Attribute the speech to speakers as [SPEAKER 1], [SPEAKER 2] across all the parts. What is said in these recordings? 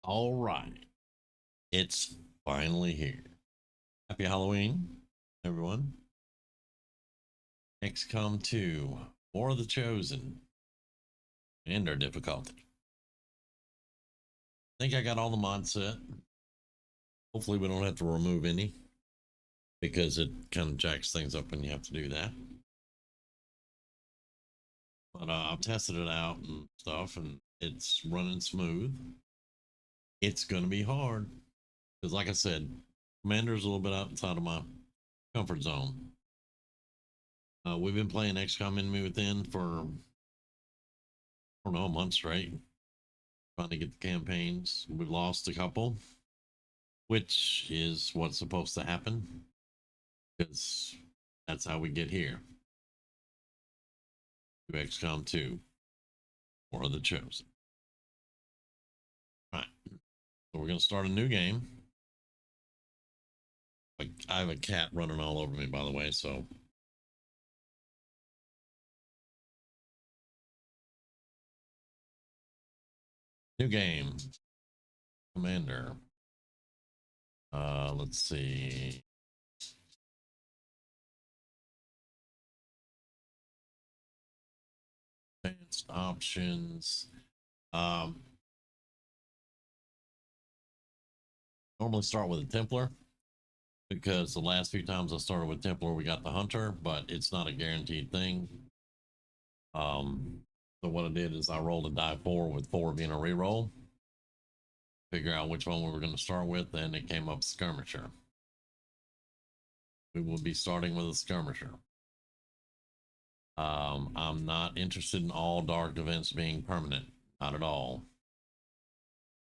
[SPEAKER 1] All right. It's finally here. Happy Halloween, everyone. XCOM 2, War of the Chosen, and our difficulty. I think I got all the mods set. Hopefully we don't have to remove any because it kind of jacks things up when you have to do that. But I've tested it out and stuff, and it's running smooth. It's going to be hard because, like I said, Commander's a little bit outside of my comfort zone. We've been playing XCOM Enemy Within for, I don't know, a month straight, trying to get the campaigns. We've lost a couple, which is what's supposed to happen because that's how we get here to XCOM 2 or the Chosen. All right, so we're going to start a new game. I have a cat running all over me, by the way, so new game. Commander. Let's see. Advanced options. Normally start with a Templar because the last few times I started with Templar, we got the Hunter, but it's not a guaranteed thing. So what I did is I rolled a die 4 with 4 being a reroll, figure out which one we were going to start with, and it came up Skirmisher. We will be starting with a Skirmisher. I'm not interested in all dark events being permanent, not at all.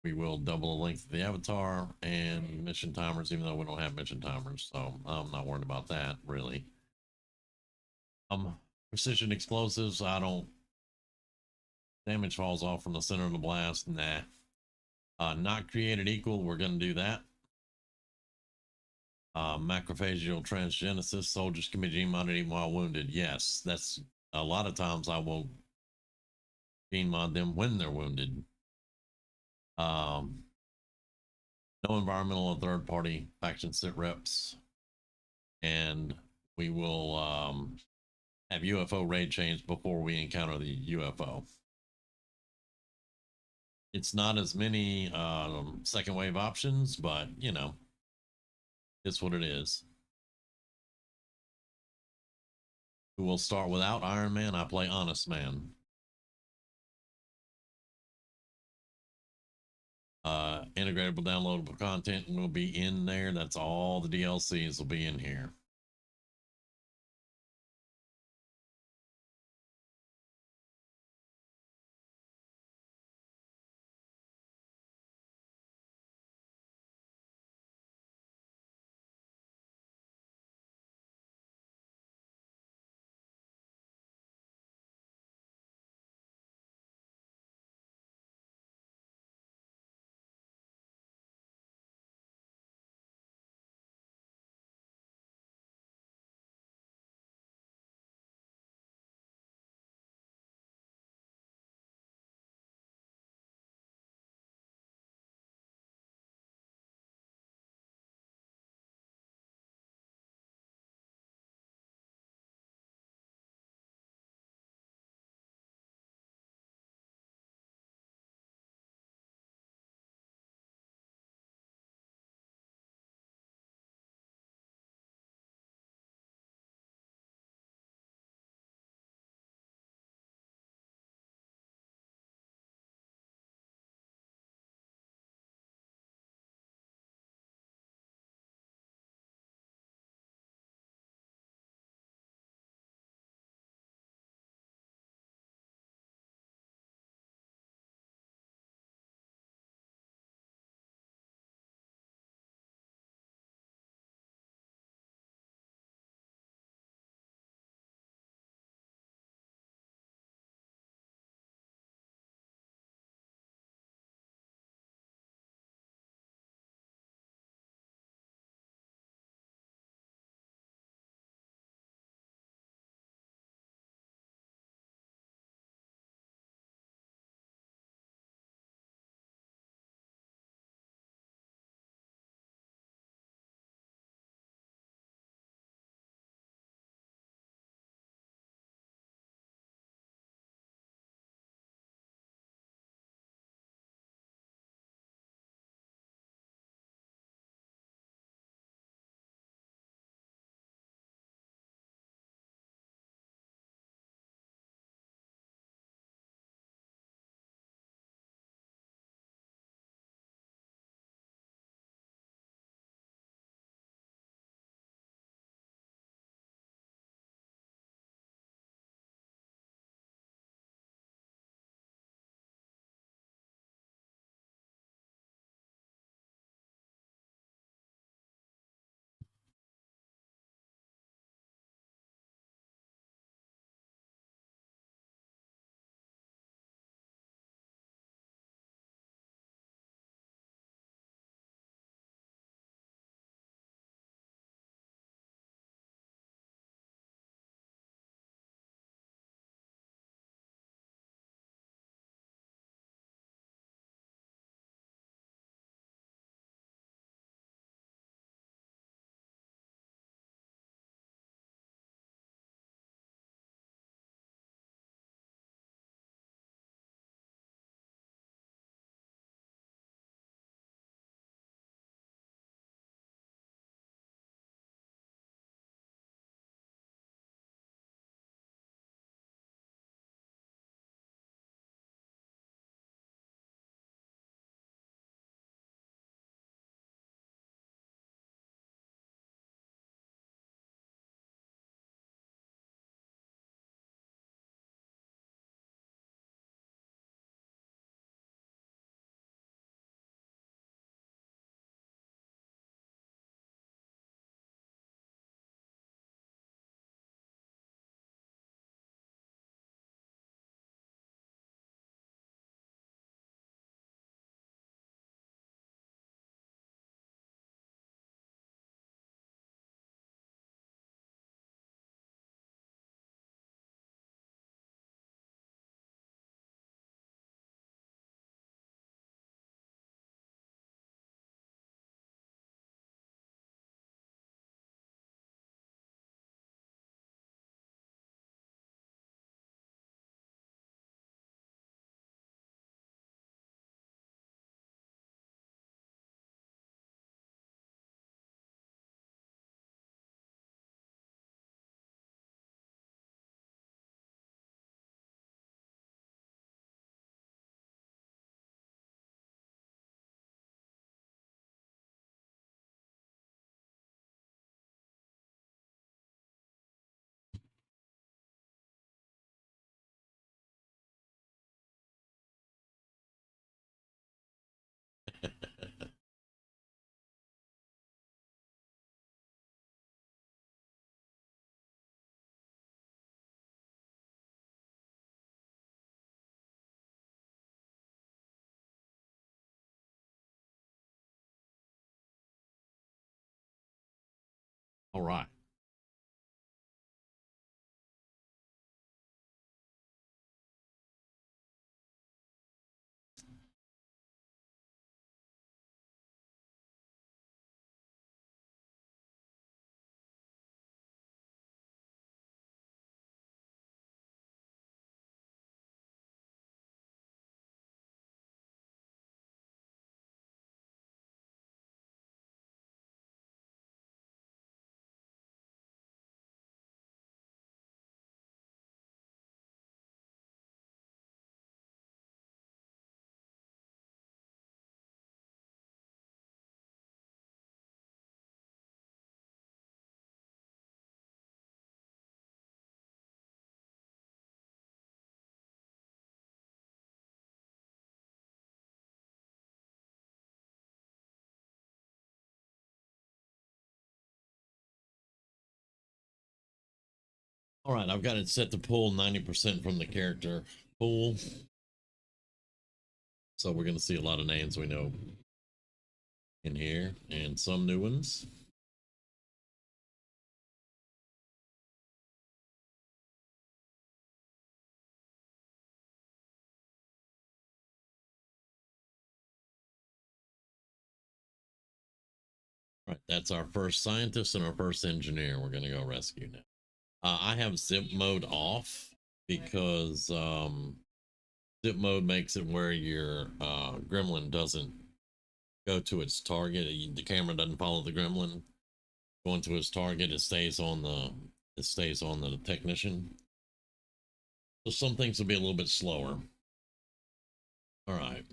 [SPEAKER 1] We will double the length of the avatar and mission timers, even though we don't have mission timers, so I'm not worried about that really. Precision explosives, I don't. Damage falls off from the center of the blast, nah. Not created equal, we're going to do that. Macrophageal transgenesis, soldiers can be gene modded even while wounded. Yes, that's a lot of times I will gene mod them when they're wounded. No environmental or third party faction sit reps, and we will have UFO raid chains before we encounter the UFO. It's not as many second wave options, but you know, it's what it is. We'll start without Iron Man. I play Honest Man. Integratable downloadable content will be in there. That's all the DLCs will be in here. All right. All right, I've got it set to pull 90% from the character pool. So we're going to see a lot of names we know in here and some new ones. All right, that's our first scientist and our first engineer we're going to go rescue now. I have zip mode off because zip mode makes it where your gremlin doesn't go to its target. The camera doesn't follow the gremlin going to its target. It stays on the technician. So some things will be a little bit slower. All right.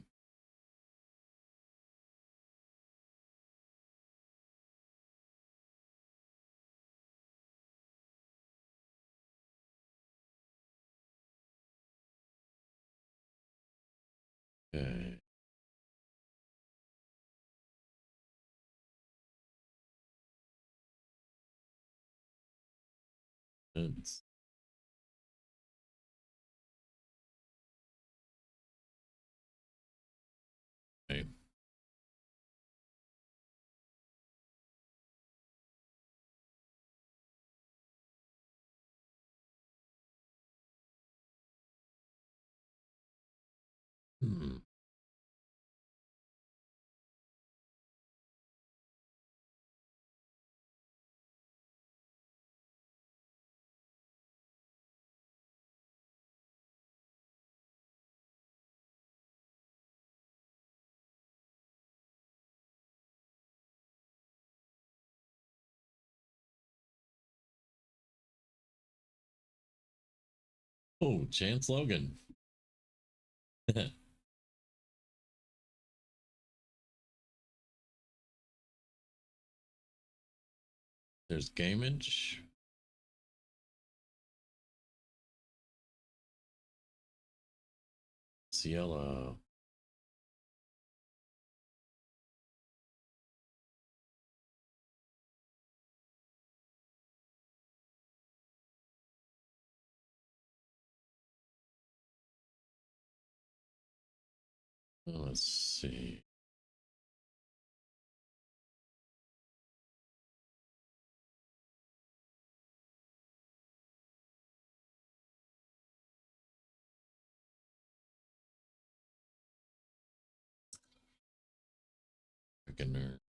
[SPEAKER 1] Okay. It's okay. Hmm. Oh, Chance Logan. There's Gamage. Cielo. Let's see. Freaking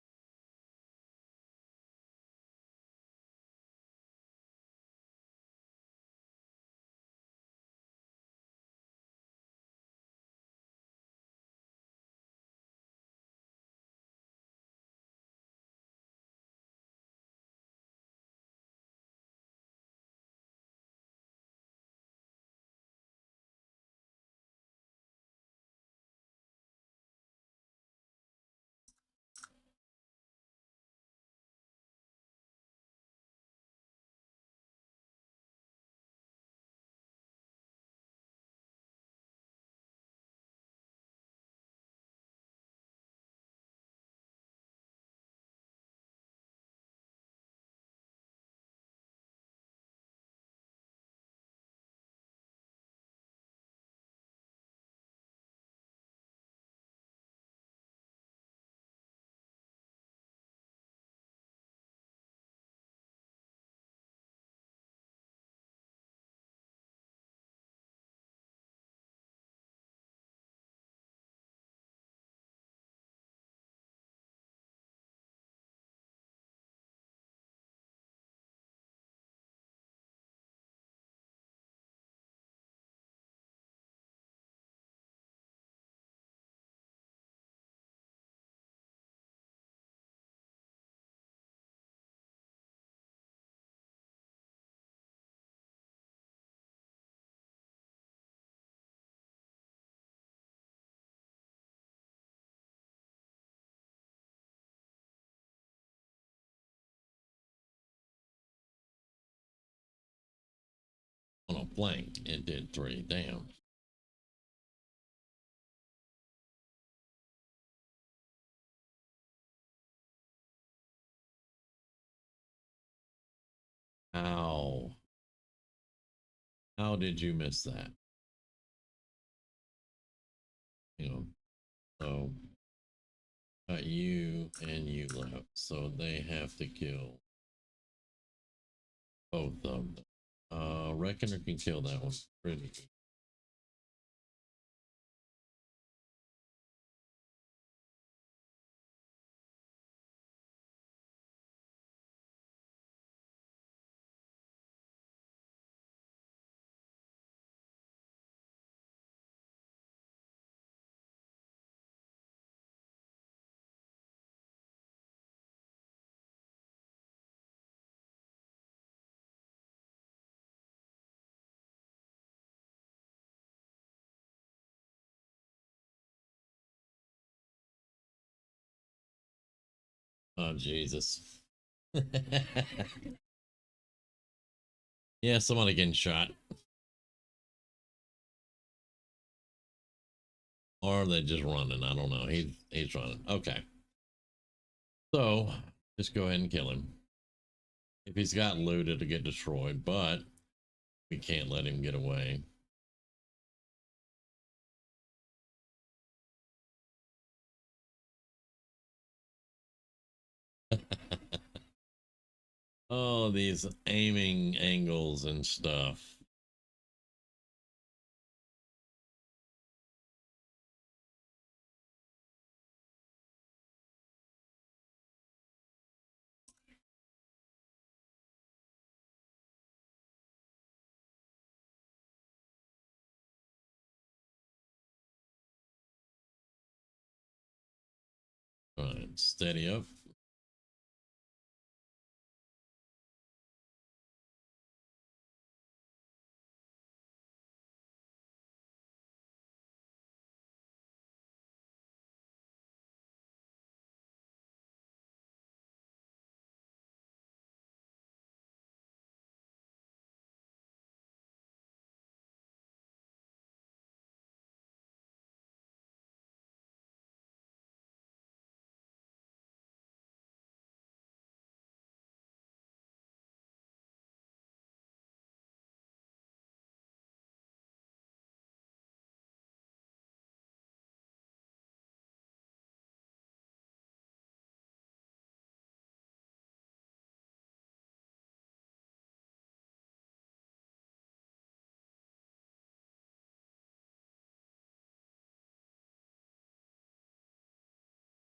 [SPEAKER 1] flank. It did 3. Damn. Ow. How did you miss that? You know, so you and you left. So they have to kill both of them. Reckoner can kill that one pretty good. Oh, Jesus. Yeah, somebody getting shot. Or they're just running. I don't know. He's running. Okay. So just go ahead and kill him. If he's got loot, it'll get destroyed, but we can't let him get away. Oh, these aiming angles and stuff. All right, steady up.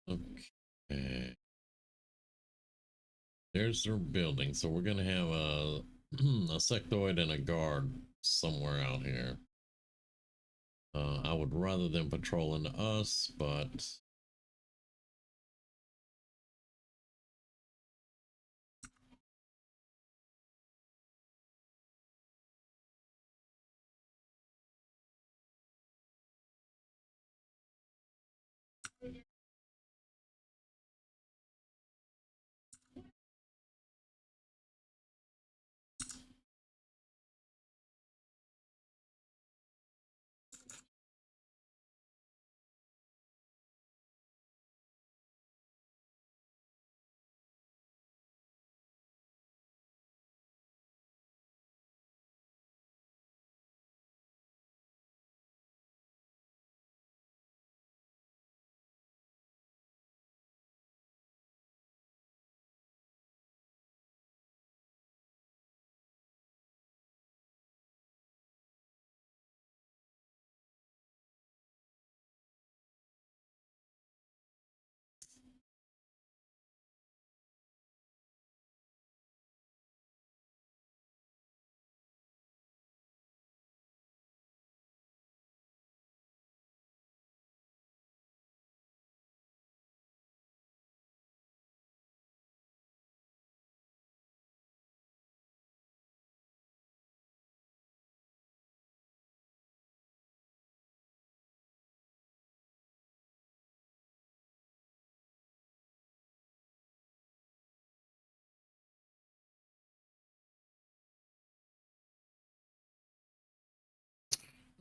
[SPEAKER 1] Okay. There's their building. So we're going to have a sectoid and a guard somewhere out here. I would rather them patrol into us, but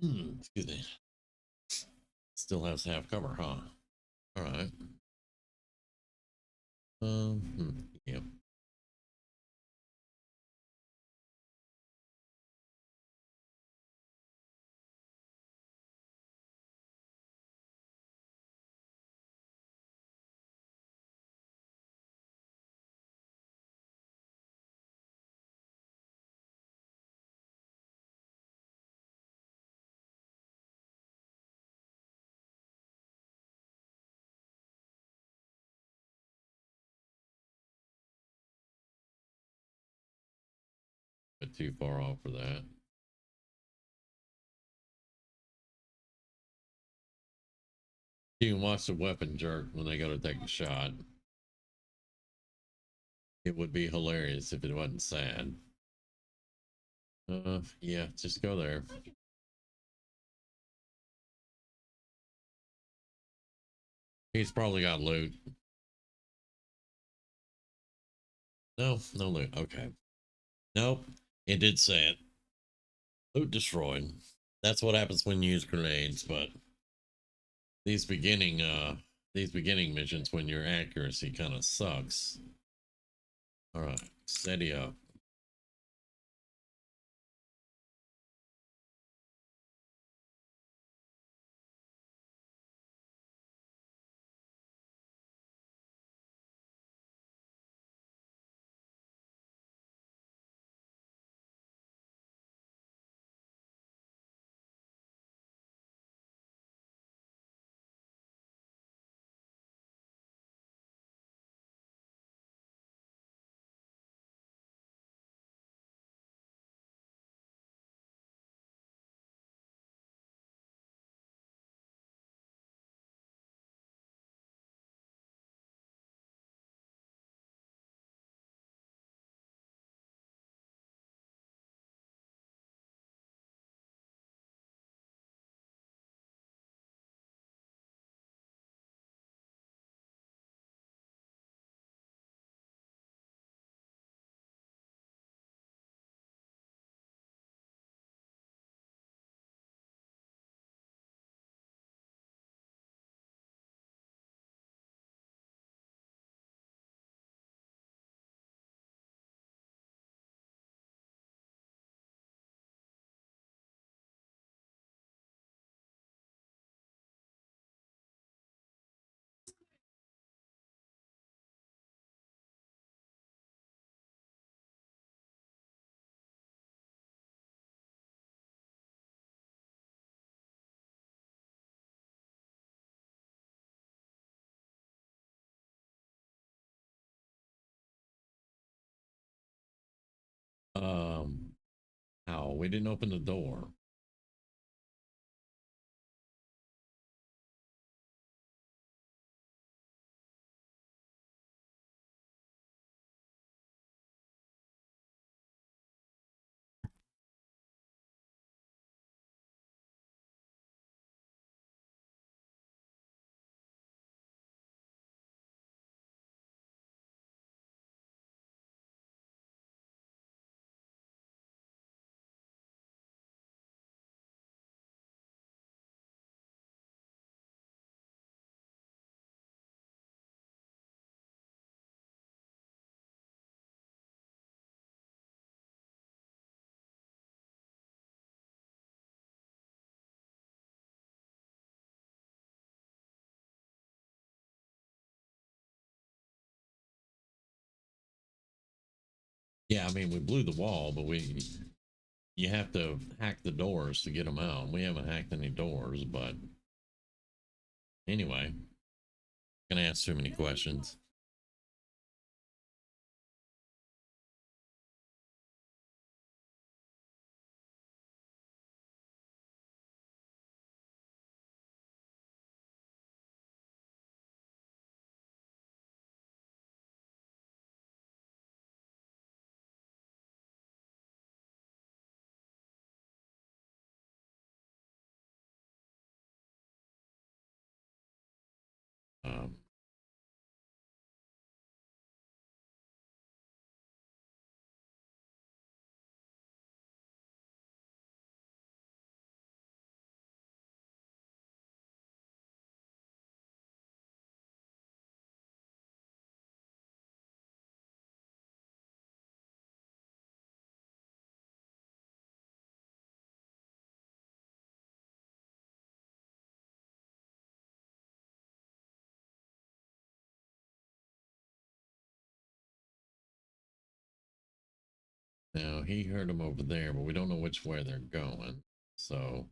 [SPEAKER 1] Excuse me. Still has half cover, huh? All right. Yeah. But too far off for that. You can watch the weapon jerk when they go to take a shot. It would be hilarious if it wasn't sad. Yeah, just go there. He's probably got loot. No, no loot. Okay. Nope. It did say it. Loot destroyed. That's what happens when you use grenades, but these beginning missions when your accuracy kind of sucks. All right, steady up. Um, how we didn't open the door. Yeah, I mean we blew the wall, but you have to hack the doors to get them out. We haven't hacked any doors, but anyway, gonna ask too many questions. Um, Now he heard them over there, but we don't know which way they're going. So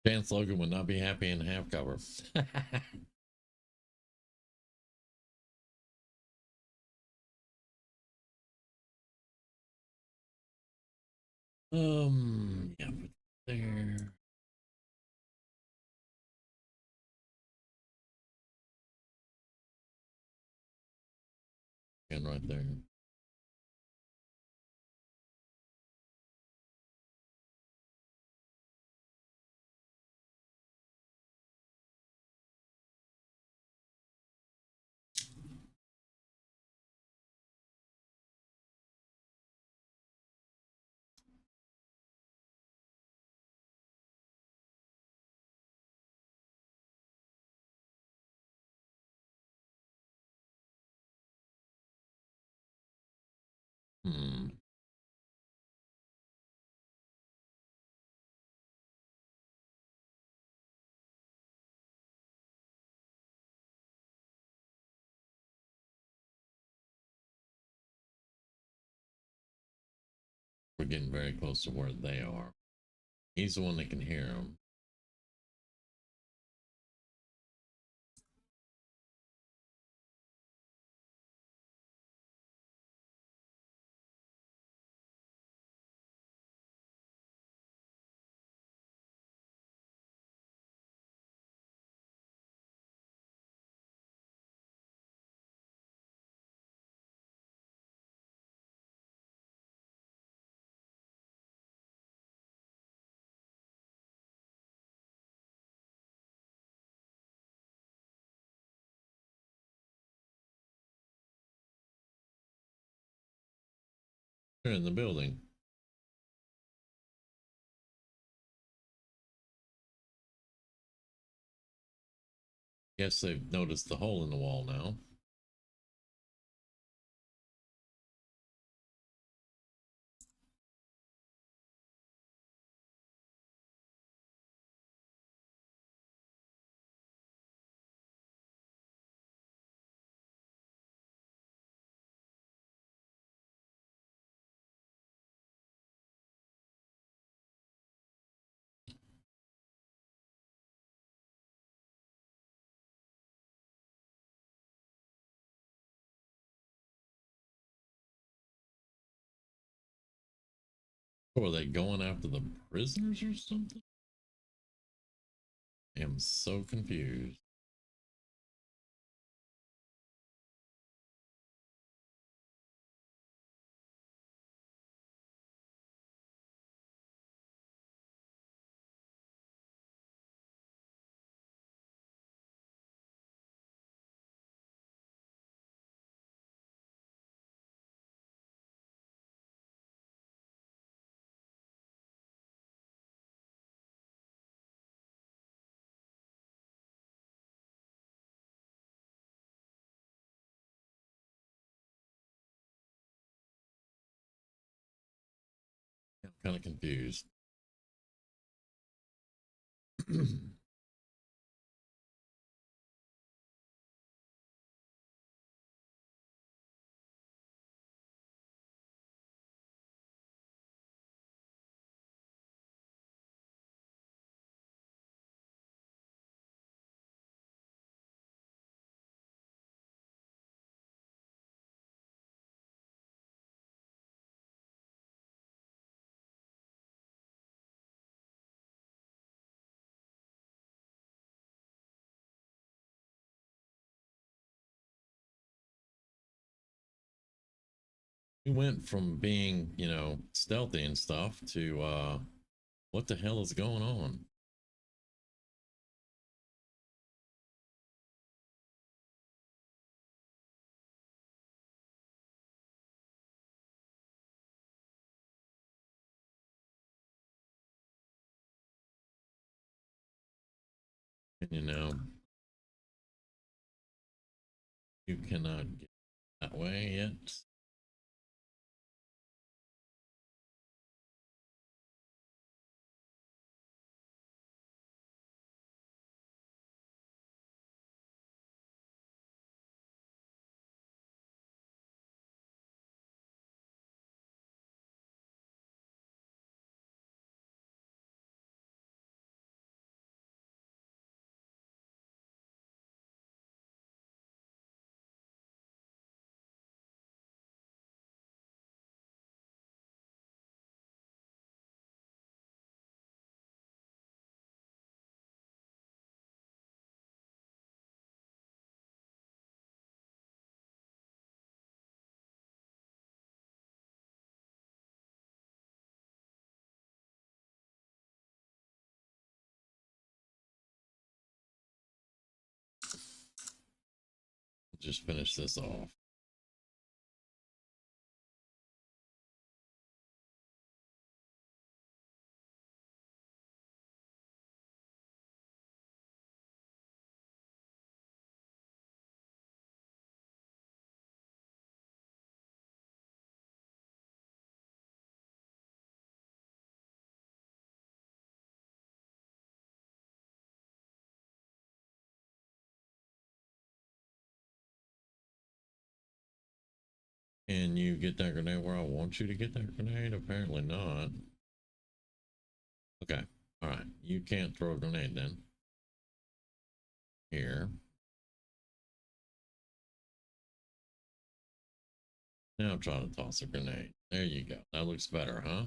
[SPEAKER 1] Chance Logan would not be happy in half cover. Yeah, but there. And right there. Hmm. We're getting very close to where they are. He's the one that can hear them. They're in the building. Guess they've noticed the hole in the wall now. Or are they going after the prisoners or something? I am so confused. I'm kind of confused. We went from being, you know, stealthy and stuff to what the hell is going on? You know, you cannot get that way yet. Just finish this off. Can you get that grenade where I want you to get that grenade? Apparently not. Okay. All right. You can't throw a grenade then. Here. Now try to toss a grenade. There you go. That looks better, huh?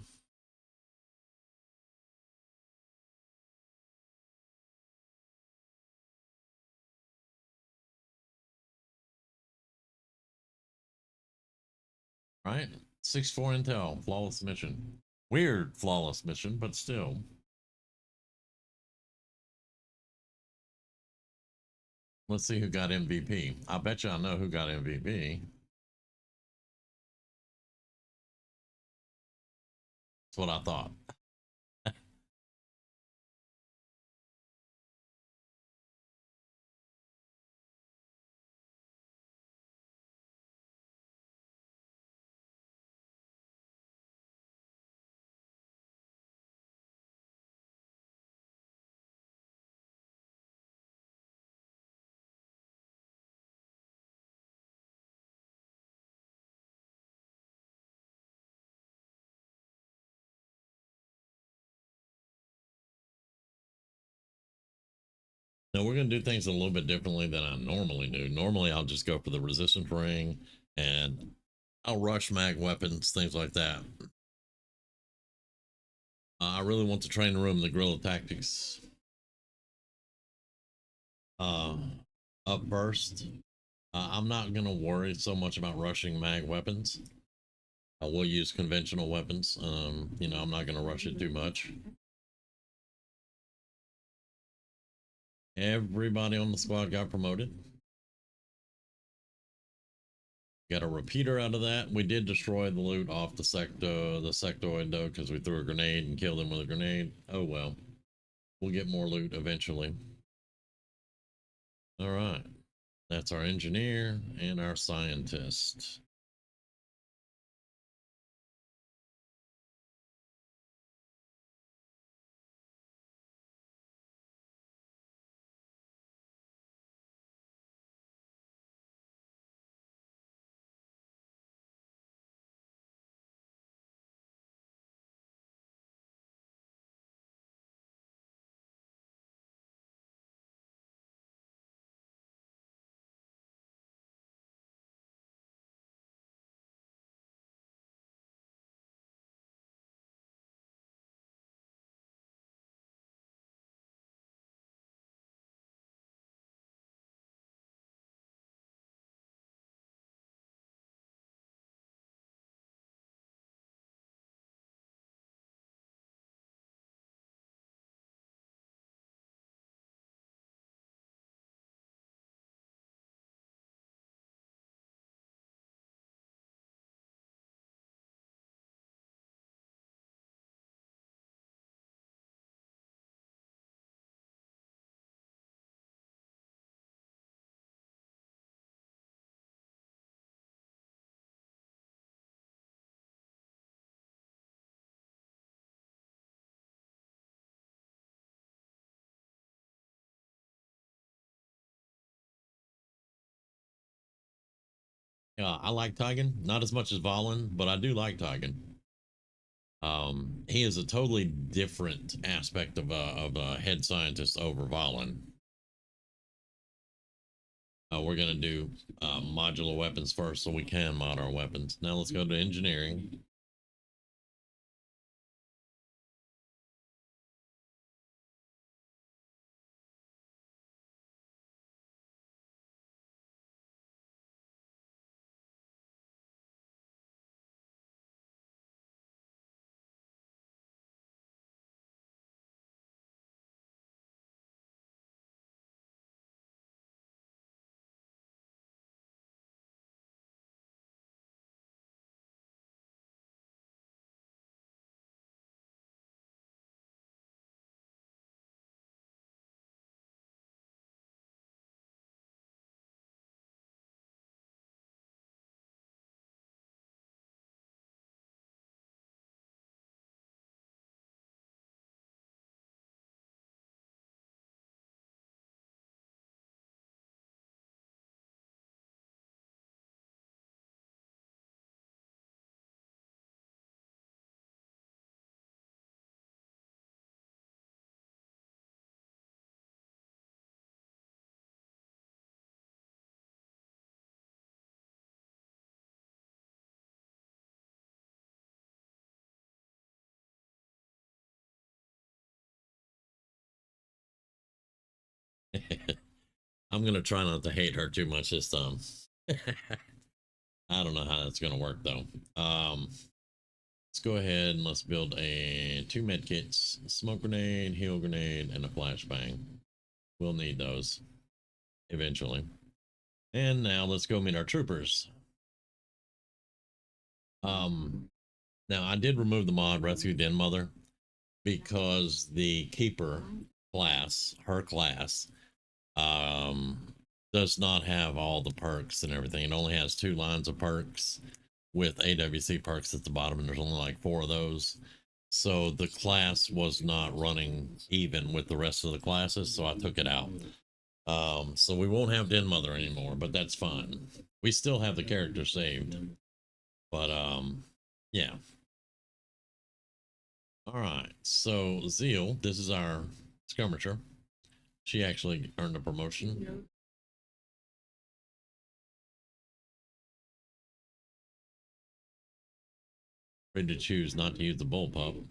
[SPEAKER 1] All right. 6-4 intel. Flawless mission. Weird flawless mission, but still. Let's see who got MVP. I bet you I know who got MVP. That's what I thought. Now we're going to do things a little bit differently than I normally do. Normally I'll just go for the resistance ring and I'll rush mag weapons, things like that. I really want the training room, the guerrilla tactics uh, up first. I'm not going to worry so much about rushing mag weapons. I will use conventional weapons. You know, I'm not going to rush it too much. Everybody on the squad got promoted. Got a repeater out of that. We did destroy the loot off the sectoid though, because we threw a grenade and killed him with a grenade. Oh well. We'll get more loot eventually. All right. That's our engineer and our scientist. I like Tigan, not as much as Valen, but I do like Tigan. He is a totally different aspect of a head scientist over Valen. We're gonna do modular weapons first, so we can mod our weapons. Now let's go to engineering. I'm gonna try not to hate her too much this time. I don't know how that's gonna work though. Let's go ahead and let's build a 2 med kits, smoke grenade, heal grenade, and a flashbang. We'll need those eventually. And now let's go meet our troopers. Now I did remove the mod Rescue Den Mother because the keeper class, her class, does not have all the perks and everything. It only has 2 lines of perks with AWC perks at the bottom, and there's only like 4 of those. So the class was not running even with the rest of the classes, so I took it out. So we won't have Den Mother anymore, but that's fine. We still have the character saved. But yeah. All right. So Zeal, this is our skirmisher. She actually earned a promotion. Ready to choose not to use the bullpup.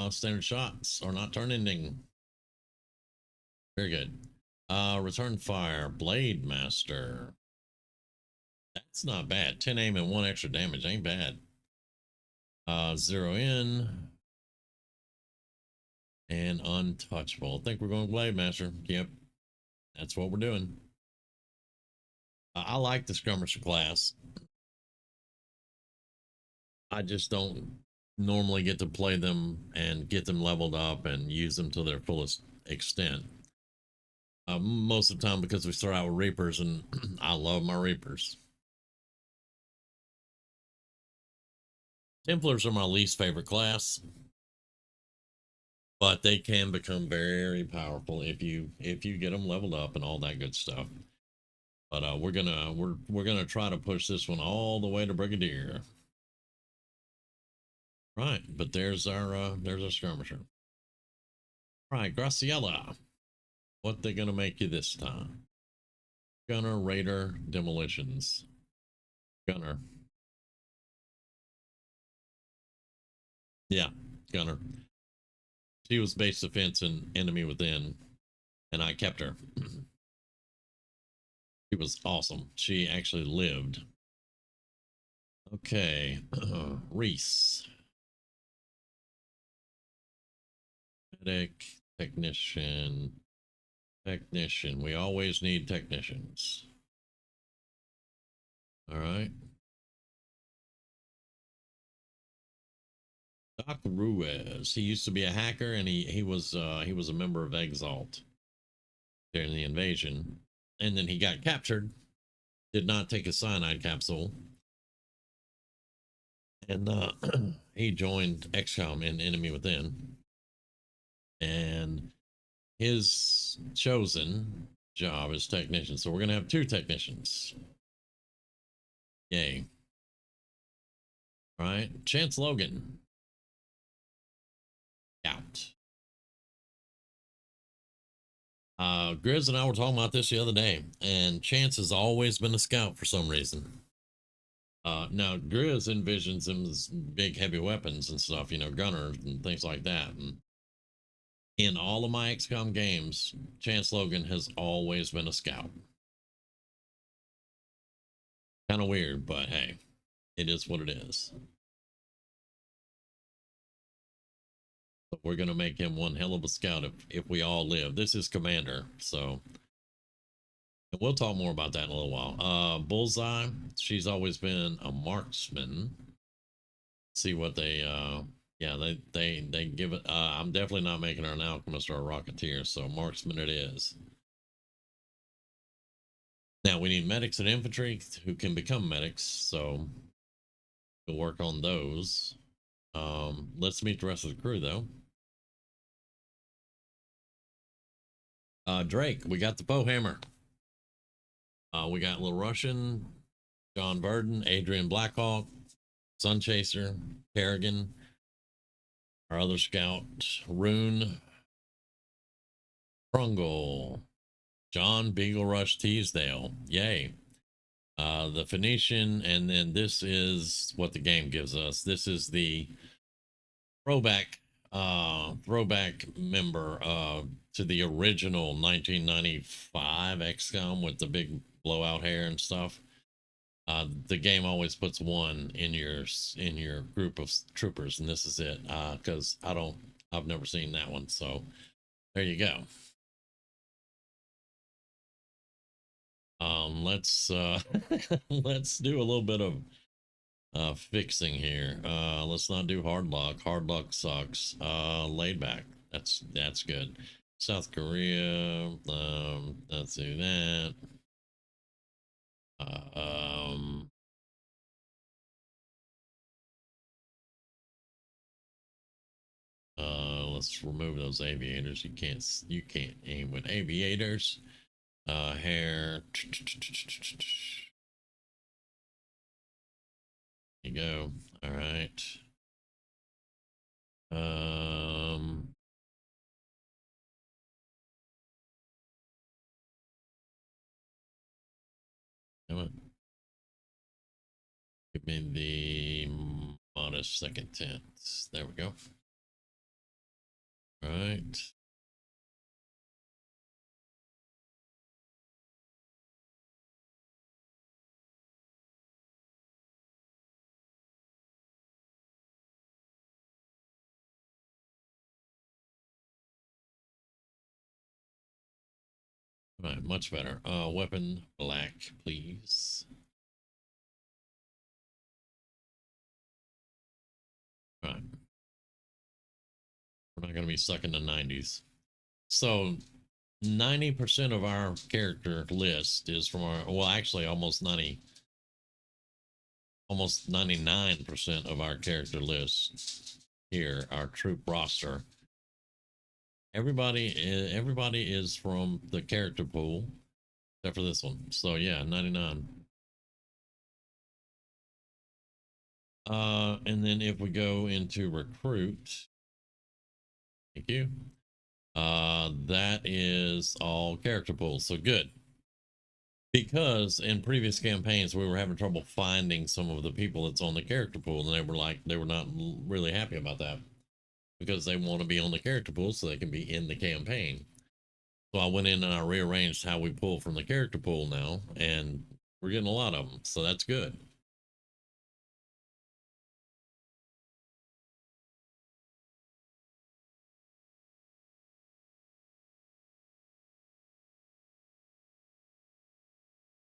[SPEAKER 1] Standard shots are not turn ending. Very good. Return fire, blade master. That's not bad. 10 aim and 1 extra damage ain't bad. 0 in. And untouchable. I think we're going blade master. Yep. That's what we're doing. I like the skirmisher class. I just don't normally get to play them and get them leveled up and use them to their fullest extent. Most of the time because we start out with Reapers, and I love my Reapers. Templars are my least favorite class, but they can become very powerful if you get them leveled up and all that good stuff. But we're gonna try to push this one all the way to Brigadier. Right, but there's our skirmisher. Right, Graciela. What they gonna make you this time? Gunner, Raider, Demolitions. Gunner. Yeah, Gunner. She was base defense and enemy within, and I kept her. She was awesome. She actually lived. Okay, Reese. Medic, technician. We always need technicians. All right. Doc Ruiz. He used to be a hacker, and he was a member of Exalt during the invasion, and then he got captured. Did not take a cyanide capsule, and he joined XCOM in Enemy Within, and his chosen job is technician. So we're gonna have 2 technicians. Yay. All right, Chance Logan. Out. Grizz and I were talking about this the other day, and Chance has always been a scout for some reason. Now Grizz envisions him as big heavy weapons and stuff, you know, gunners and things like that. And in all of my XCOM games, Chance Logan has always been a scout. Kind of weird, but hey, it is what it is. But we're gonna make him one hell of a scout if we all live. This is Commander, so we'll talk more about that in a little while. Bullseye, she's always been a marksman. See what they yeah, they give it. I'm definitely not making her an alchemist or a rocketeer, so marksman it is. Now we need medics and infantry who can become medics, so we'll work on those. Let's meet the rest of the crew though. Drake, we got the Bowhammer. We got Little Russian, John Burden, Adrian Blackhawk, Sunchaser, Kerrigan, our other scout, Rune, Prungle, John Beagle Rush Teasdale. Yay. The Phoenician, and then this is what the game gives us. This is the throwback member to the original 1995 XCOM with the big blowout hair and stuff. The game always puts one in your group of troopers, and this is it. Because I've never seen that one, so there you go. Let's let's do a little bit of fixing here. Let's not do hard luck. Hard luck sucks. Laid back. That's good. South Korea. Let's do that. Let's remove those aviators. You can't aim with aviators. Hair. There you go. All right. Come on. Give me the modest second tense. There we go. All right. All right, much better. Weapon black, please. All right. We're not going to be stuck in the 90s. So 90% of our character list is from our, well, actually almost 99% of our character list here, our troop roster. Everybody is from the character pool, except for this one. So yeah, 99. And then if we go into recruit, thank you. That is all character pools. So good. Because in previous campaigns we were having trouble finding some of the people that's on the character pool, and they were not really happy about that because they want to be on the character pool so they can be in the campaign. So I went in and I rearranged how we pull from the character pool now, and we're getting a lot of them, so that's good.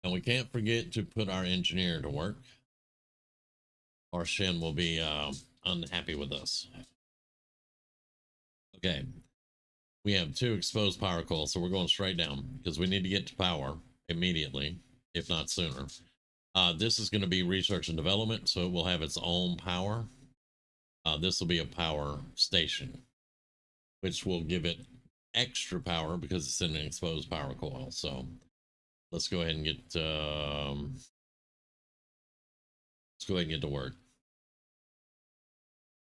[SPEAKER 1] And we can't forget to put our engineer to work, or Shin will be unhappy with us. Okay, we have 2 exposed power coils, so we're going straight down because we need to get to power immediately, if not sooner. This is going to be research and development, so it will have its own power. This will be a power station, which will give it extra power because it's in an exposed power coil. So let's go ahead and get let's go ahead and get to work.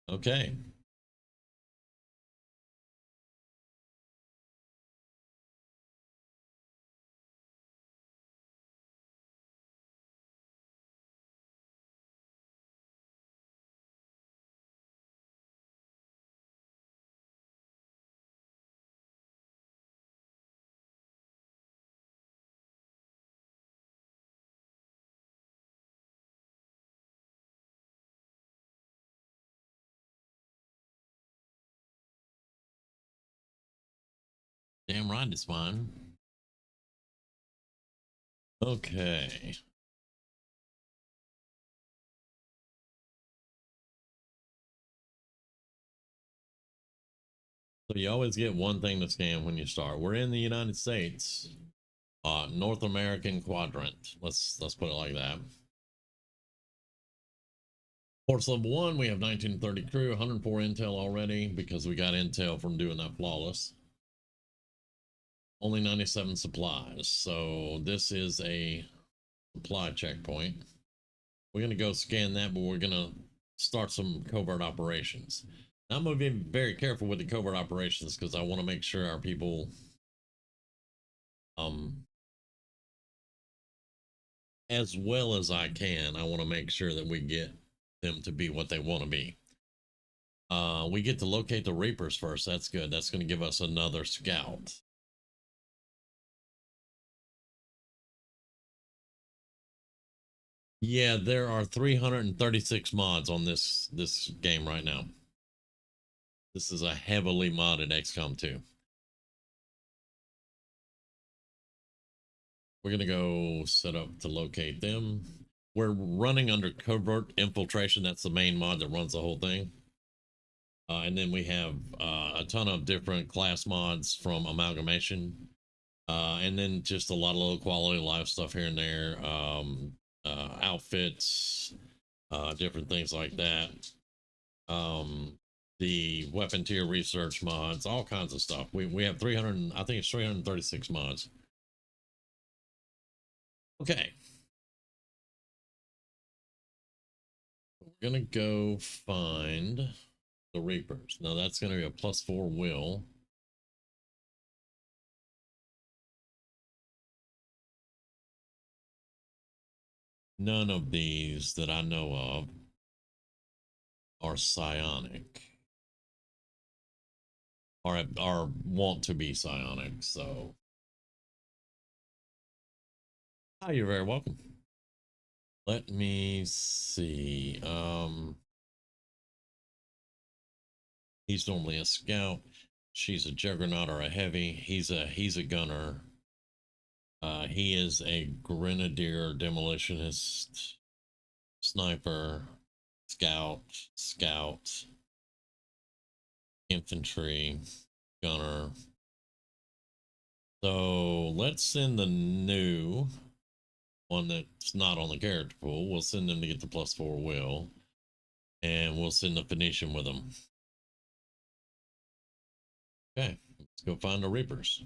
[SPEAKER 1] Okay. Damn right it's fine. Okay. So you always get one thing to scan when you start. We're in the United States, North American quadrant. Let's put it like that. Force level 1, we have 1930 crew, 104 intel already because we got intel from doing that flawless. Only 97 supplies. So this is a supply checkpoint. We're going to go scan that, but we're going to start some covert operations. Now, I'm going to be very careful with the covert operations because I want to make sure our people as well as I can. I want to make sure that we get them to be what they want to be. We get to locate the Reapers first. That's good. That's going to give us another scout. Yeah, there are 336 mods on this game right now. This is a heavily modded XCOM 2. We're going to go set up to locate them. We're running under covert infiltration. That's the main mod that runs the whole thing. And then we have a ton of different class mods from amalgamation. And then just a lot of low quality life stuff here and there. Outfits, different things like that. The weapon tier research mods, all kinds of stuff. We have 300, I think it's 336 mods. Okay. We're gonna go find the Reapers. Now that's gonna be a +4 will. None of these that I know of are psionic. Or want to be psionic, so. Oh, you're very welcome. Let me see. He's normally a scout. She's a juggernaut or a heavy. He's a gunner. He is a grenadier, demolitionist, sniper, scout, infantry, gunner. So let's send the new one that's not on the character pool. We'll send them to get the +4 will, and we'll send the Phoenician with them. Okay, let's go find the Reapers.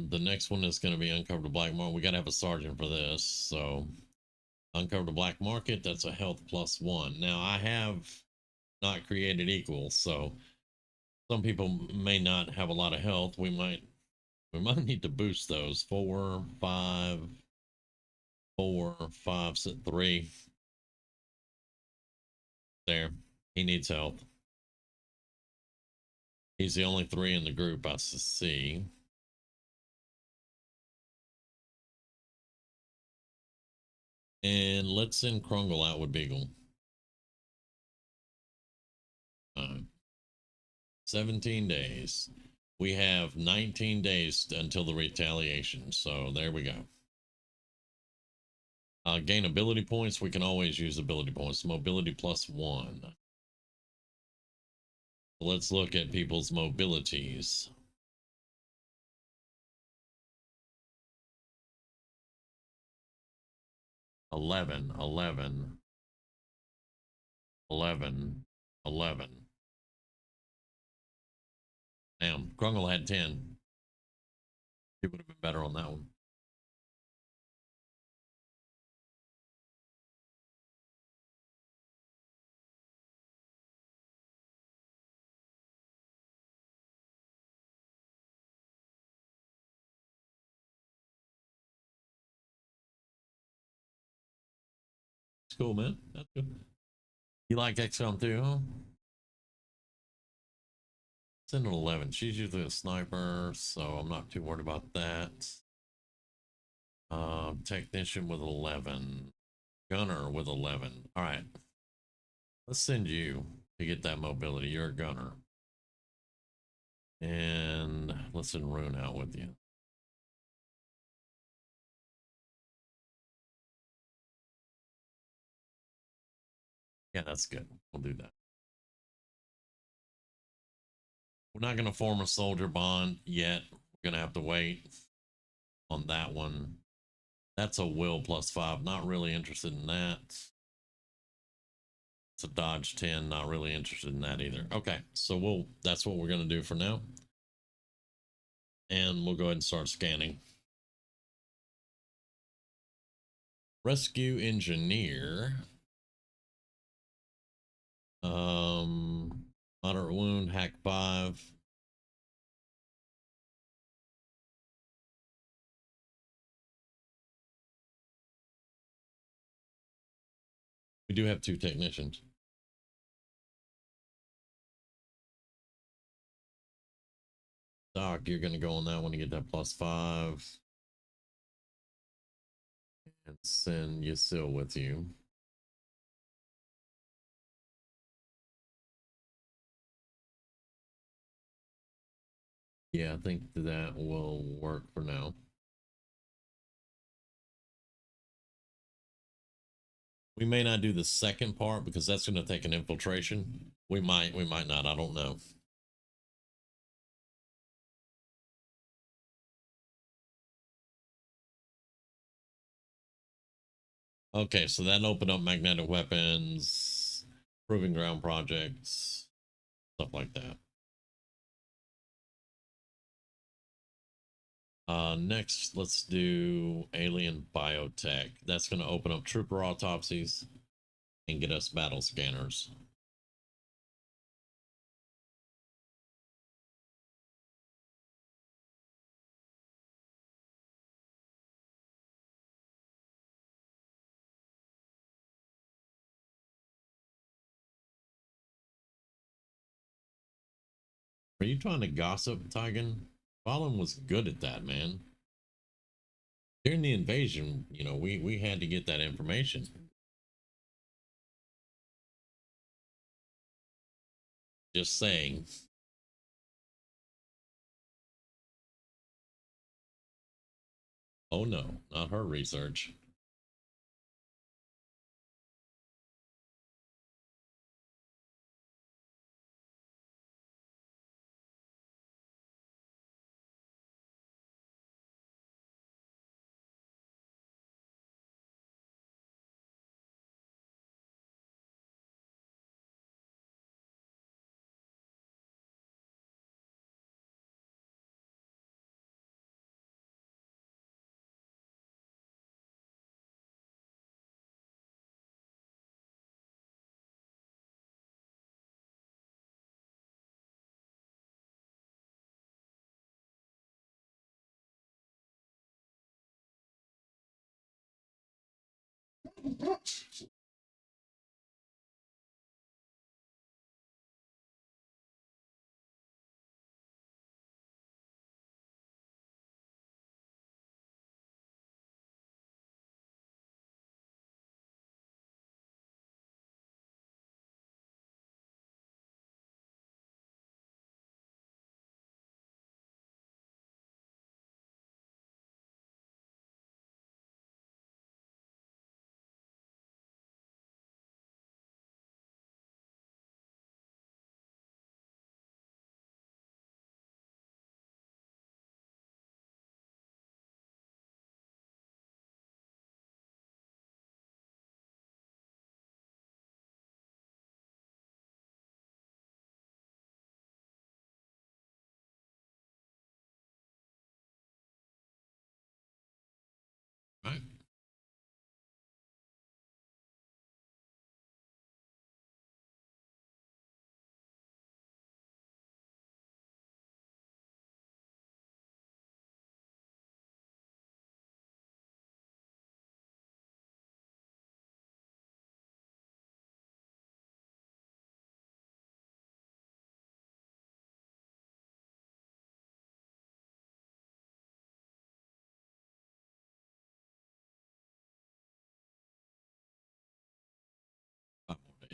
[SPEAKER 1] The next one is going to be uncover the black market. We got to have a sergeant for this. So uncover the black market. That's a health +1. Now I have not created equals, so some people may not have a lot of health. We might need to boost those. 4, 5, 4, 5, 3. There, he needs health. He's the only 3 in the group I see. And let's send Krungle out with Beagle. 17 days. We have 19 days until the retaliation. So there we go. Gain ability points. We can always use ability points. Mobility +1. Let's look at people's mobilities. Eleven. 11, 11. Damn, Krungle had 10. He would have been better on that one. It's cool, man. That's good. You like XCOM too, huh? It's in an 11. She's usually a sniper, so I'm not too worried about that. Technician with 11. Gunner with 11. All right. Let's send you to get that mobility. You're a gunner. And let's send Rune out with you. Yeah, that's good. We'll do that. We're not going to form a soldier bond yet. We're going to have to wait on that one. That's a will +5. Not really interested in that. It's a dodge 10. Not really interested in that either. Okay, so that's what we're going to do for now. And we'll go ahead and start scanning. Rescue engineer. Moderate wound, hack 5. We do have 2 technicians. Doc, you're going to go on that one to get that +5. And send Yasil with you. Yeah, I think that will work for now. We may not do the second part because that's going to take an infiltration. We might not. I don't know. Okay, so that opened up magnetic weapons, proving ground projects, stuff like that. Next, let's do alien biotech. That's going to open up trooper autopsies and get us battle scanners. Are you trying to gossip, Tigan? Fallen was good at that, man. During the invasion, you know, we had to get that information. Just saying. Oh no, not her research.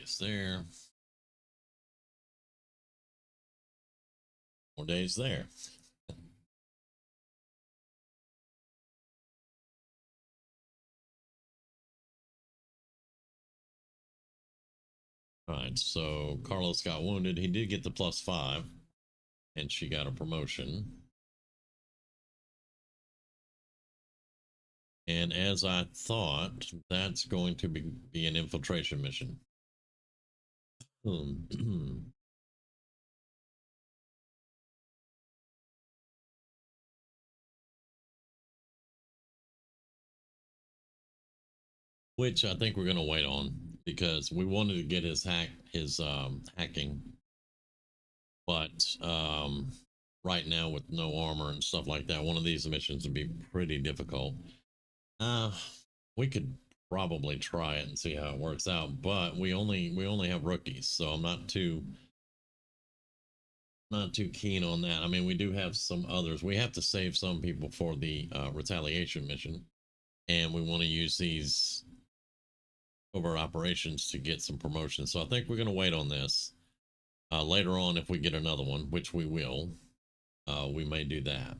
[SPEAKER 1] It's there. More days there. All right, so Carlos got wounded. He did get the +5, and she got a promotion. And as I thought, that's going to be an infiltration mission. Which I think we're going to wait on because we wanted to get his hacking, but right now with no armor and stuff like that, one of these missions would be pretty difficult. We could probably try it and see how it works out, but we only have rookies, so I'm not too keen on that. I mean, we do have some others. We have to save some people for the retaliation mission, and we want to use these over operations to get some promotions. So I think we're going to wait on this. Later on, if we get another one, which we will, we may do that.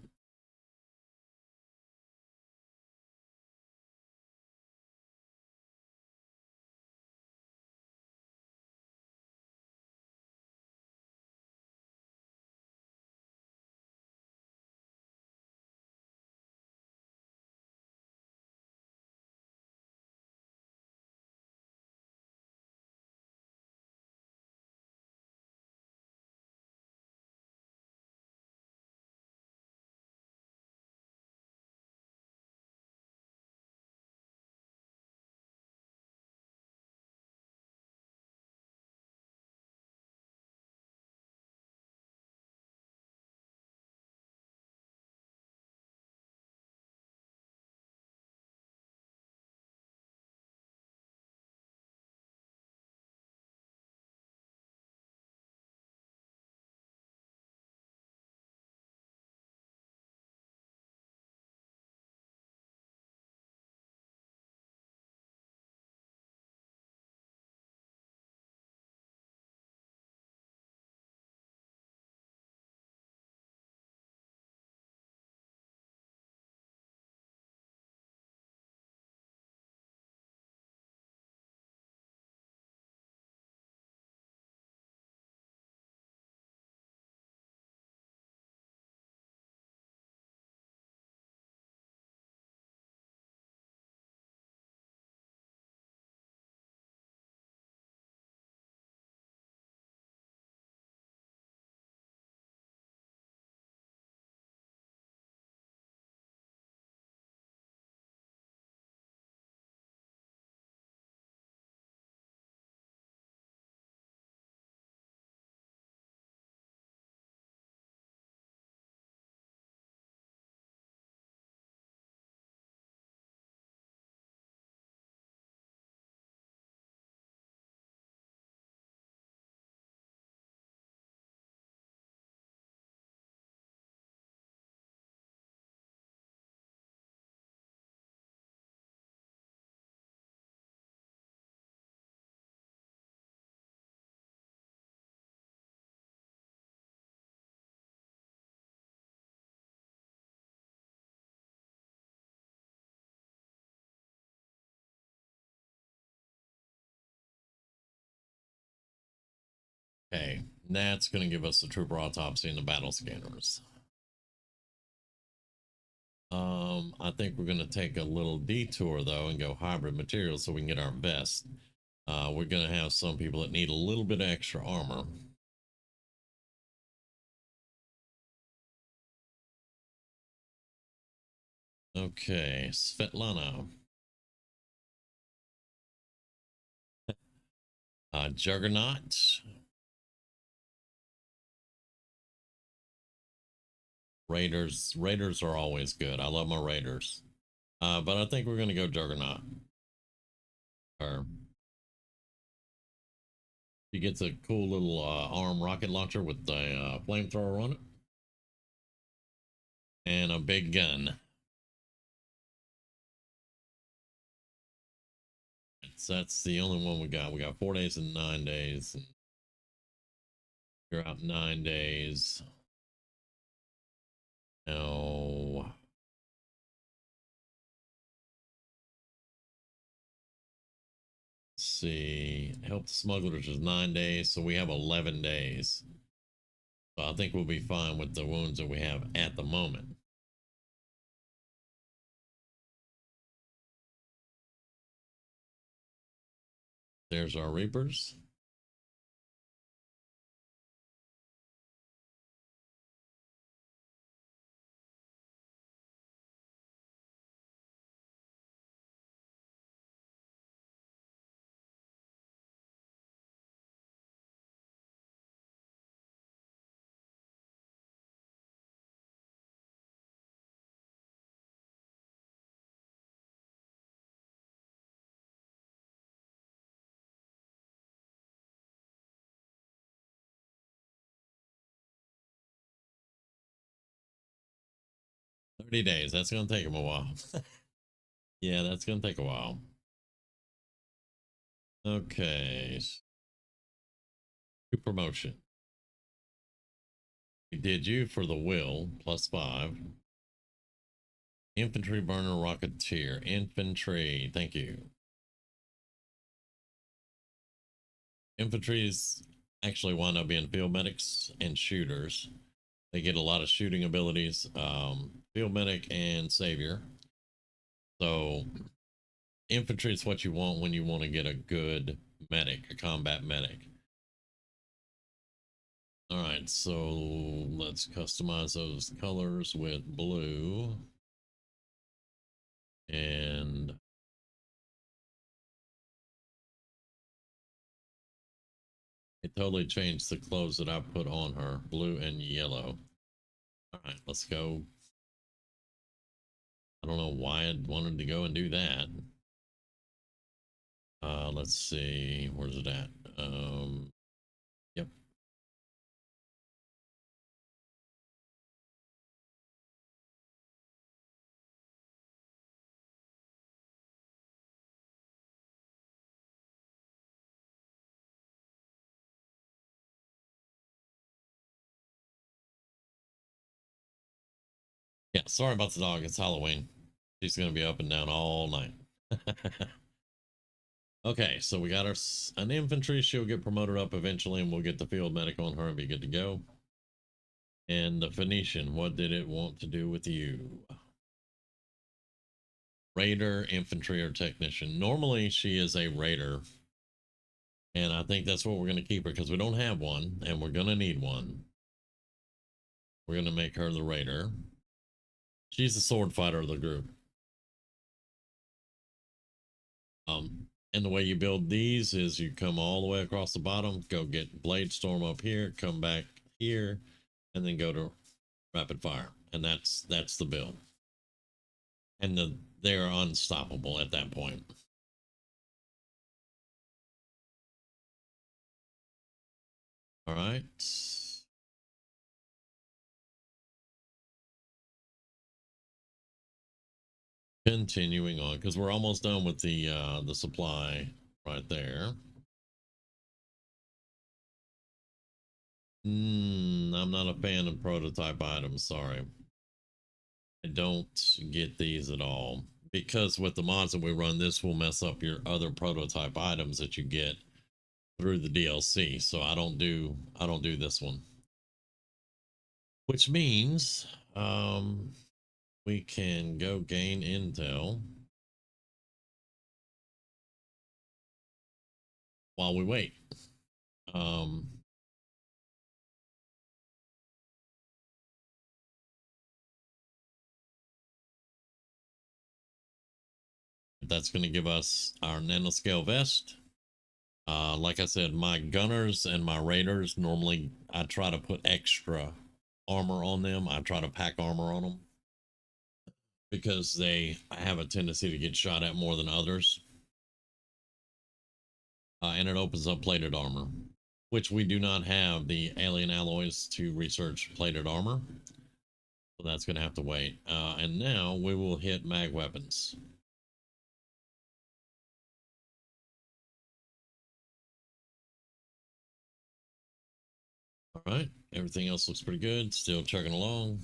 [SPEAKER 1] Okay, that's going to give us the trooper autopsy and the battle scanners. I think we're going to take a little detour though and go hybrid materials so we can get our best. We're going to have some people that need a little bit of extra armor. Okay, Svetlana. Juggernaut. Raiders are always good. I love my Raiders. But I think we're going to go Juggernaut. Or he gets a cool little arm rocket launcher with a flamethrower on it. And a big gun. So that's the only one we got. We got 4 days and 9 days. And you're out 9 days. Now, let's see. Help the smugglers is 9 days, so we have 11 days. So I think we'll be fine with the wounds that we have at the moment. There's our Reapers. $30. That's going to take them a while. Yeah, that's going to take a while. Okay. Promotion. We did you for the will, +5. Infantry burner rocketeer. Infantry. Thank you. Infantry's actually wind up being field medics and shooters. They get a lot of shooting abilities. Field medic and savior. So infantry is what you want when you want to get a good medic, a combat medic. All right, so let's customize those colors with blue. And it totally changed the clothes that I put on her, blue and yellow. All right, let's go. I don't know why I wanted to go and do that. Let's see, where's it at? Yep. Yeah, sorry about the dog. It's Halloween. She's gonna be up and down all night. Okay, so we got an infantry. She'll get promoted up eventually, and we'll get the field medic on her and be good to go. And the Phoenician, what did it want to do with you? Raider, infantry, or technician. Normally, she is a raider, and I think that's what we're going to keep her because we don't have one, and we're going to need one. We're going to make her the raider. She's the sword fighter of the group. And the way you build these is you come all the way across the bottom, go get blade storm up here, come back here, and then go to rapid fire. And that's the build. And they're unstoppable at that point. All right. Continuing on, because we're almost done with the supply right there. I'm not a fan of prototype items, sorry. I don't get these at all. Because with the mods that we run, this will mess up your other prototype items that you get through the DLC. So I don't do this one. Which means we can go gain intel while we wait. That's going to give us our nanoscale vest. Like I said, my gunners and my raiders, normally I try to put extra armor on them. I try to pack armor on them because they have a tendency to get shot at more than others. And it opens up plated armor, which we do not have the alien alloys to research plated armor. So that's going to have to wait. And now we will hit mag weapons. All right, everything else looks pretty good. Still chugging along.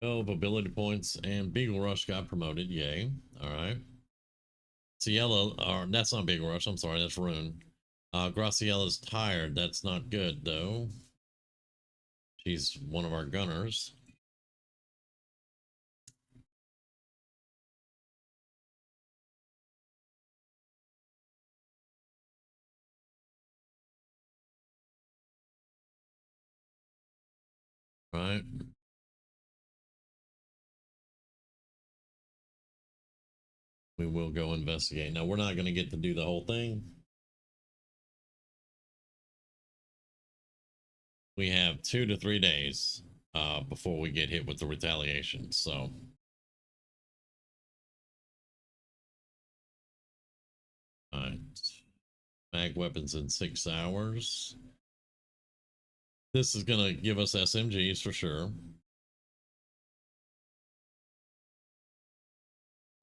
[SPEAKER 1] Oh, ability points, and Beagle Rush got promoted. Yay. All right. Ciela, or that's not Beagle Rush. I'm sorry, that's Rune. Graciella's tired. That's not good, though. She's one of our gunners. Right. We will go investigate. Now, we're not going to get to do the whole thing. We have 2 to 3 days before we get hit with the retaliation. So, all right. Mag weapons in 6 hours. This is going to give us SMGs for sure.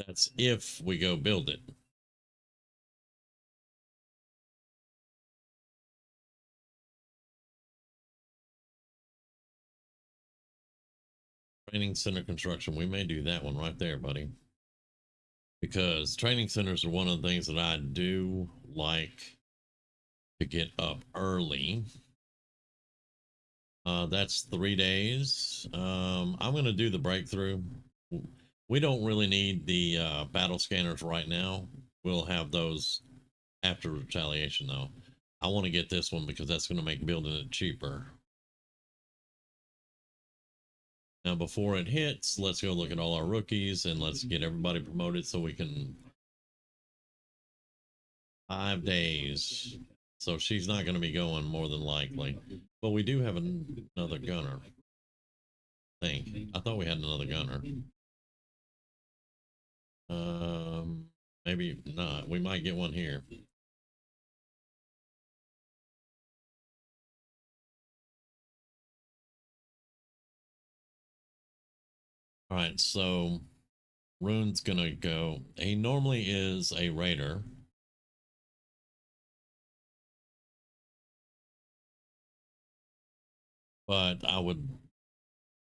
[SPEAKER 1] That's if we go build it. Training center construction. We may do that one right there, buddy. Because training centers are one of the things that I do like to get up early. That's 3 days. I'm going to do the breakthrough. We don't really need the battle scanners right now. We'll have those after retaliation, though. I want to get this one because that's going to make building it cheaper. Now, before it hits, let's go look at all our rookies and let's get everybody promoted so we can... 5 days. So she's not going to be going more than likely. But we do have another gunner. I thought we had another gunner. Maybe not. We might get one here. All right, so Rune's gonna go. He normally is a raider. But I would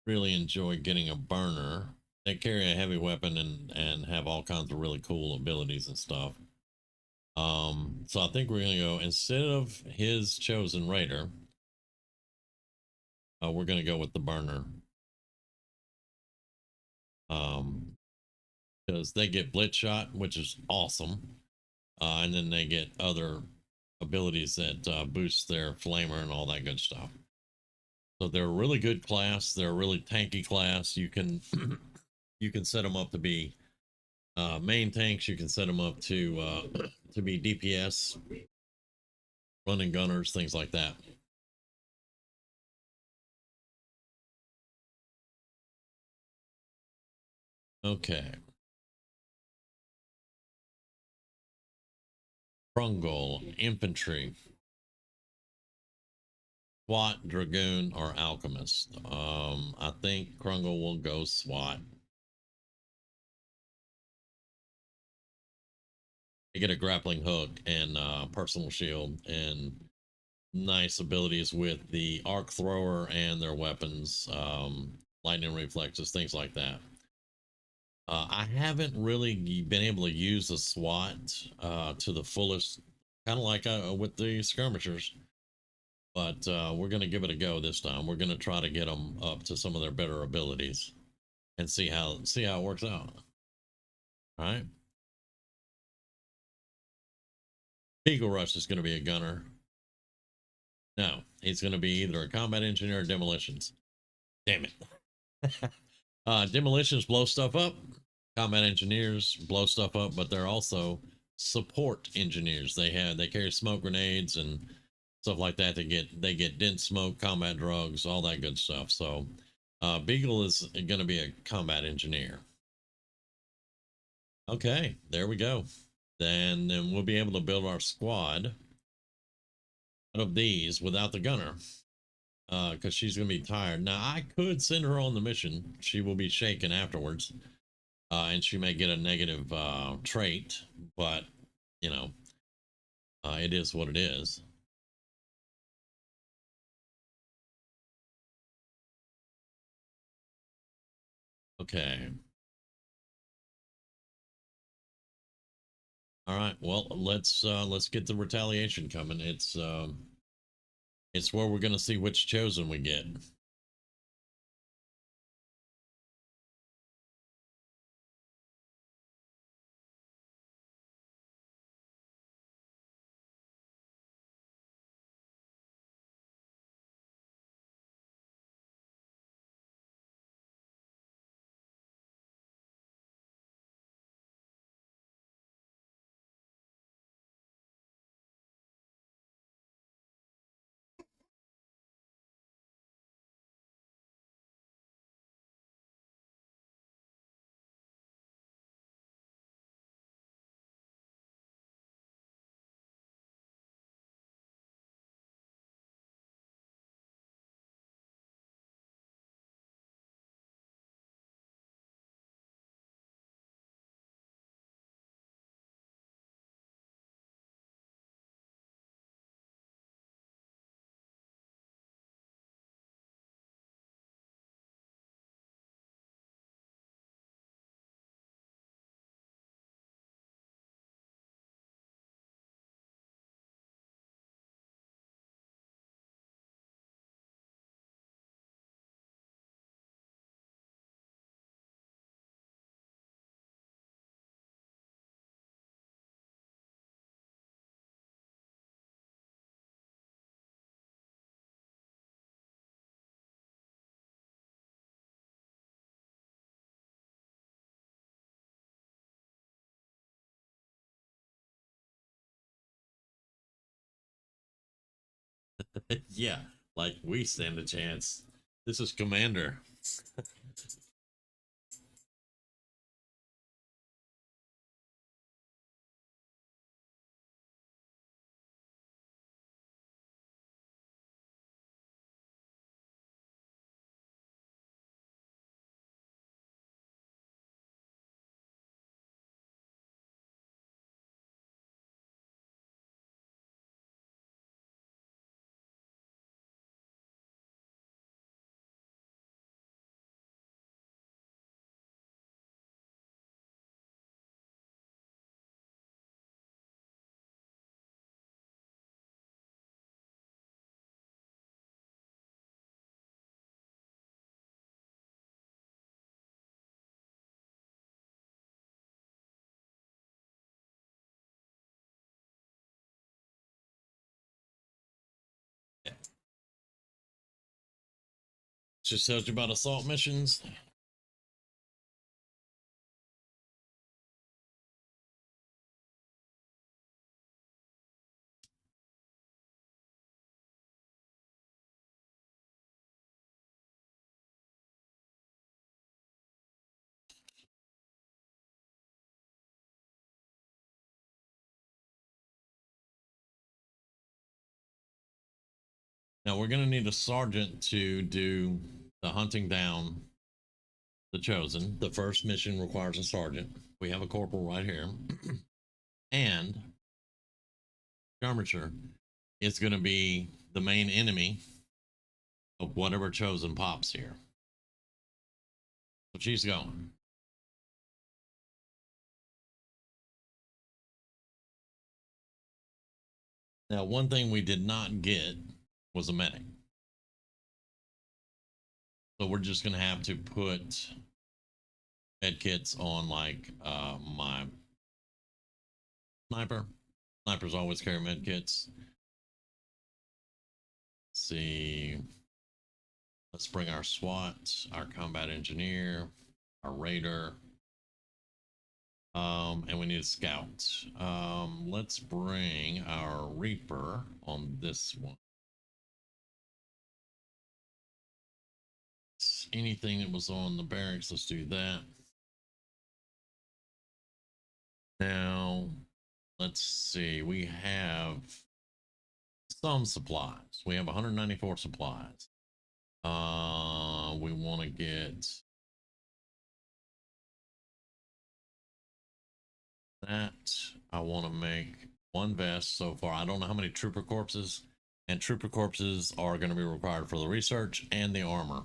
[SPEAKER 1] really enjoy getting a burner. They carry a heavy weapon and have all kinds of really cool abilities and stuff. So I think we're gonna go, instead of his chosen raider, we're gonna go with the burner. Because they get blitz shot, which is awesome. And then they get other abilities that boost their flamer and all that good stuff. So they're a really good class. They're a really tanky class. You can you can set them up to be main tanks. You can set them up to be DPS, running gunners, things like that. Okay. Prungle, infantry, SWAT, dragoon, or alchemist. I think Krungle will go SWAT. They get a grappling hook and personal shield and nice abilities with the arc thrower and their weapons, lightning reflexes, things like that. I haven't really been able to use the SWAT to the fullest, kind of like with the skirmishers. But we're going to give it a go this time. We're going to try to get them up to some of their better abilities and see how it works out. All right. Beagle Rush is going to be a gunner. No, he's going to be either a combat engineer or demolitions. Damn it. Demolitions blow stuff up. Combat engineers blow stuff up, but they're also support engineers. They carry smoke grenades and stuff like that. They get dense smoke, combat drugs, all that good stuff. So Beagle is going to be a combat engineer. Okay, there we go. Then we'll be able to build our squad out of these without the gunner, because she's going to be tired. Now, I could send her on the mission. She will be shaken afterwards. and she may get a negative trait, but you know, it is what it is. Okay. All right. Well, let's get the retaliation coming. It's where we're gonna see which chosen we get. Yeah, like we stand a chance. This is Commander. Just tells you about assault missions. Now we're gonna need a sergeant to do the hunting down the chosen. The first mission requires a sergeant. We have a corporal right here, and Skirmisher is gonna be the main enemy of whatever chosen pops here. So she's going. Now, one thing we did not get was a medic. So we're just gonna have to put med kits on like my sniper. Snipers always carry med kits. Let's see. Let's bring our SWAT, our combat engineer, our raider. And we need a scout. Let's bring our reaper on this one. Anything that was on the barracks, let's do that. Now, let's see. We have some supplies. We have 194 supplies. We want to get that. I want to make one vest so far. I don't know how many trooper corpses, and trooper corpses are going to be required for the research and the armor.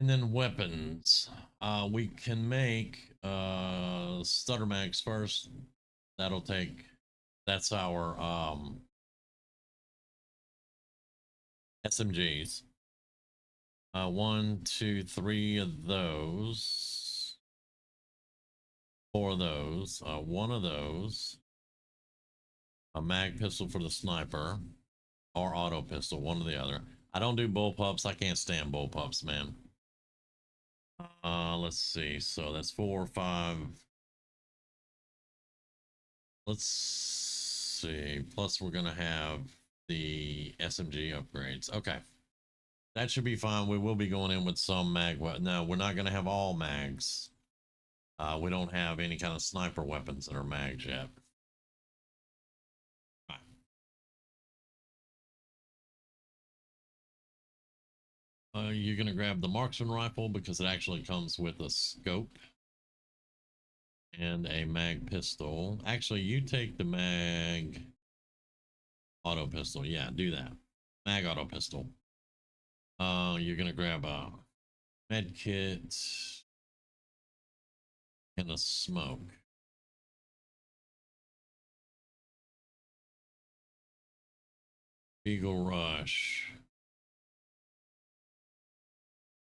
[SPEAKER 1] And then weapons. We can make stutter mags first. That'll take, that's our SMGs. 1, 2, 3 of those. 4 of those. 1 of those. A mag pistol for the sniper. Or auto pistol, one or the other. I don't do bullpups. I can't stand bullpups, man. Let's see. So that's 4 or 5. Let's see. Plus we're gonna have the SMG upgrades. Okay. That should be fine. We will be going in with some mag. No, we're not gonna have all mags. We don't have any kind of sniper weapons that are mags yet. You're going to grab the marksman rifle because it actually comes with a scope and a mag pistol. Actually, you take the mag auto pistol. Yeah, do that. Mag auto pistol. You're going to grab a med kit and a smoke. Eagle Rush.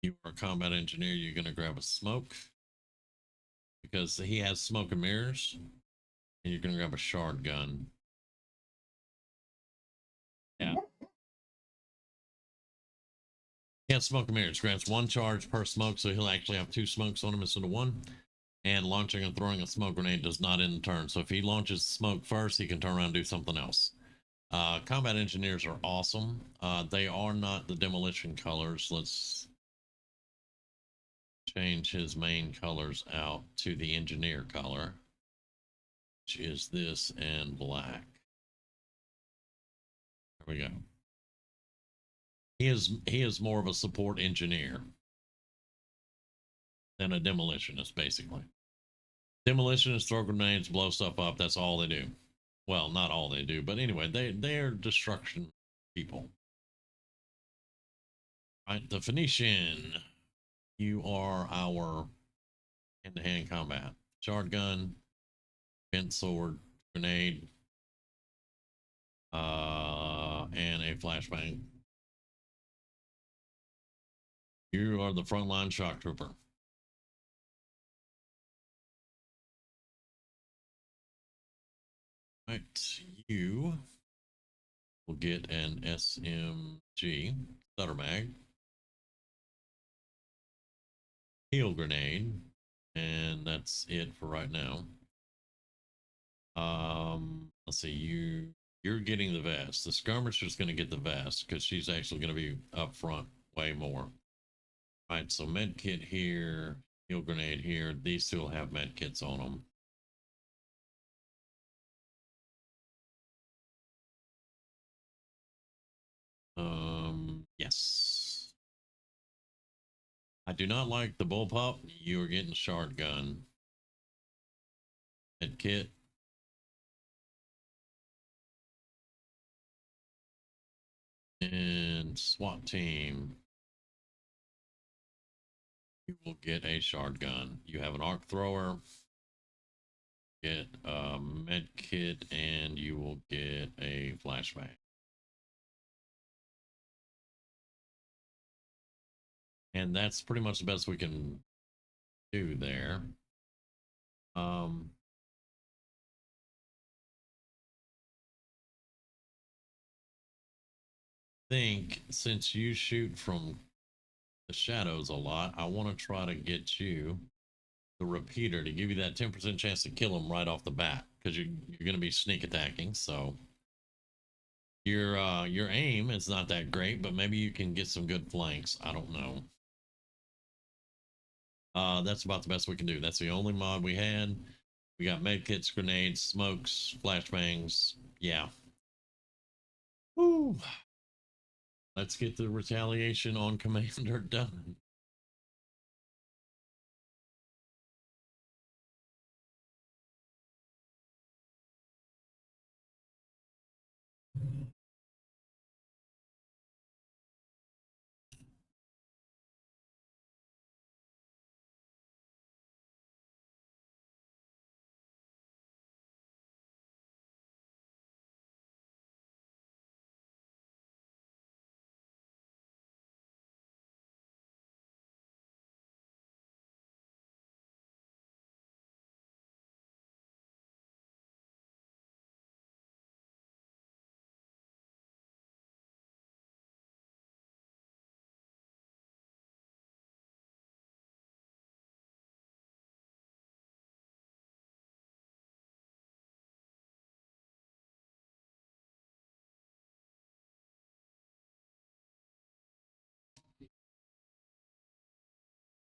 [SPEAKER 1] You are a combat engineer. You're going to grab a smoke because he has smoke and mirrors. And you're going to grab a shard gun. Yeah. He has smoke and mirrors. Grants 1 charge per smoke, so he'll actually have 2 smokes on him instead of 1. And launching and throwing a smoke grenade does not end the turn. So if he launches smoke first, he can turn around and do something else. Combat engineers are awesome. They are not the demolition colors. Let's change his main colors out to the engineer color, which is this and black. There we go. He is more of a support engineer than a demolitionist, basically. Demolitionists throw grenades, blow stuff up. That's all they do. Well, not all they do, but anyway, they're destruction people. Right, the Phoenician. You are our hand-to-hand combat. Shard gun, bent sword, grenade, and a flashbang. You are the frontline shock trooper. Right, you will get an SMG, stutter mag, heal grenade, and that's it for right now. Let's see, you're getting the vest. The skirmisher's going to get the vest because she's actually going to be up front way more. All right, so med kit here, heal grenade here. These two will have med kits on them. Yes. I do not like the bullpup. You are getting shard gun. Med kit. And SWAT team. You will get a shard gun. You have an arc thrower. Get a med kit and you will get a flashbang. And that's pretty much the best we can do there. Think since you shoot from the shadows a lot, I want to try to get you the repeater to give you that 10% chance to kill him right off the bat because you're going to be sneak attacking. So your aim is not that great, but maybe you can get some good flanks. I don't know. That's about the best we can do. That's the only mod we had. We got medkits, grenades, smokes, flashbangs. Yeah. Woo. Let's get the retaliation on Commander done.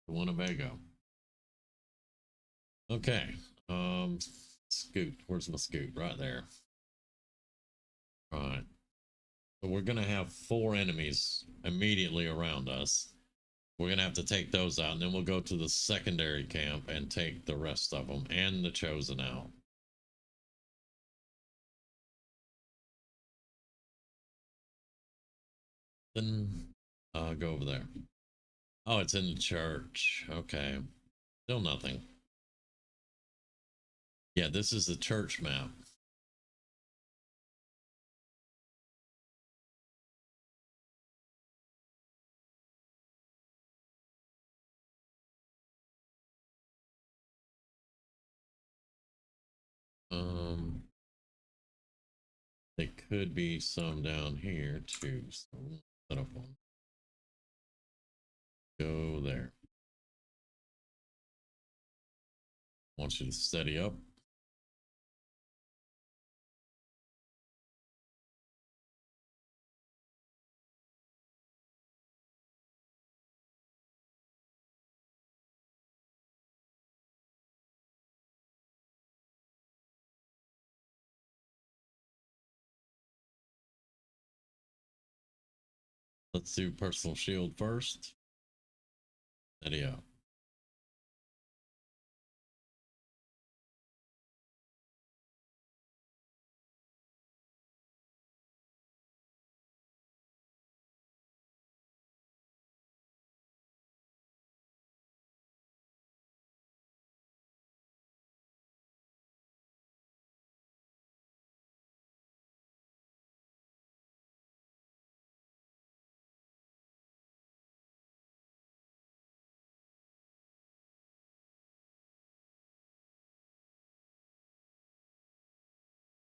[SPEAKER 1] Winnebago. Okay. Scoot. Where's my scoot? Right there. All right. So we're gonna have 4 enemies immediately around us. We're gonna have to take those out, and then we'll go to the secondary camp and take the rest of them and the chosen out. Then go over there. Oh, it's in the church. Okay. Still nothing. Yeah, this is the church map. There could be some down here too. So we'll set up one. Go there. Want you to steady up. Let's do personal shield first. Steady up.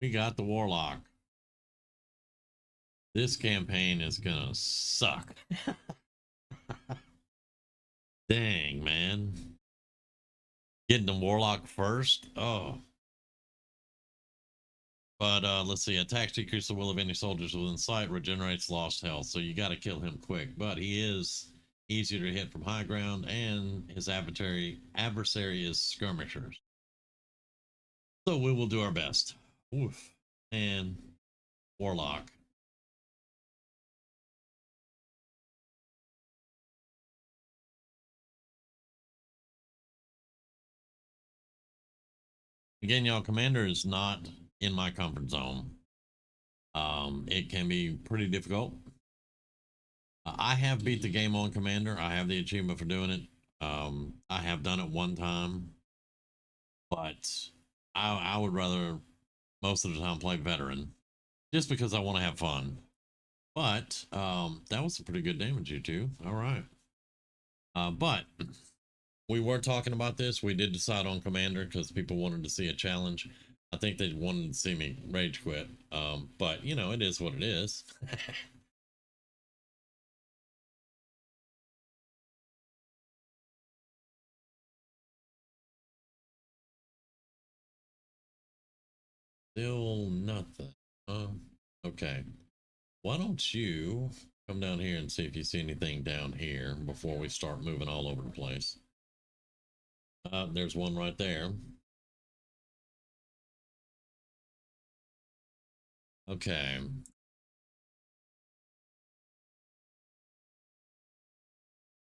[SPEAKER 1] We got the warlock. This campaign is gonna suck. Dang, man. Getting the warlock first. Oh. But let's see. Attacks decrease the will of any soldiers within sight, regenerates lost health. So you got to kill him quick. But he is easier to hit from high ground, and his adversary is skirmishers. So we will do our best. Oof. And warlock. Again, y'all, commander is not in my comfort zone. It can be pretty difficult. I have beat the game on commander. I have the achievement for doing it. I have done it one time, but I would rather most of the time play veteran just because I want to have fun. But that was a pretty good damage, you two. All right. But we were talking about this. We did decide on commander because people wanted to see a challenge. I think they wanted to see me rage quit. But you know, it is what it is. Still nothing. Okay. Why don't you come down here and see if you see anything down here before we start moving all over the place? There's one right there. Okay.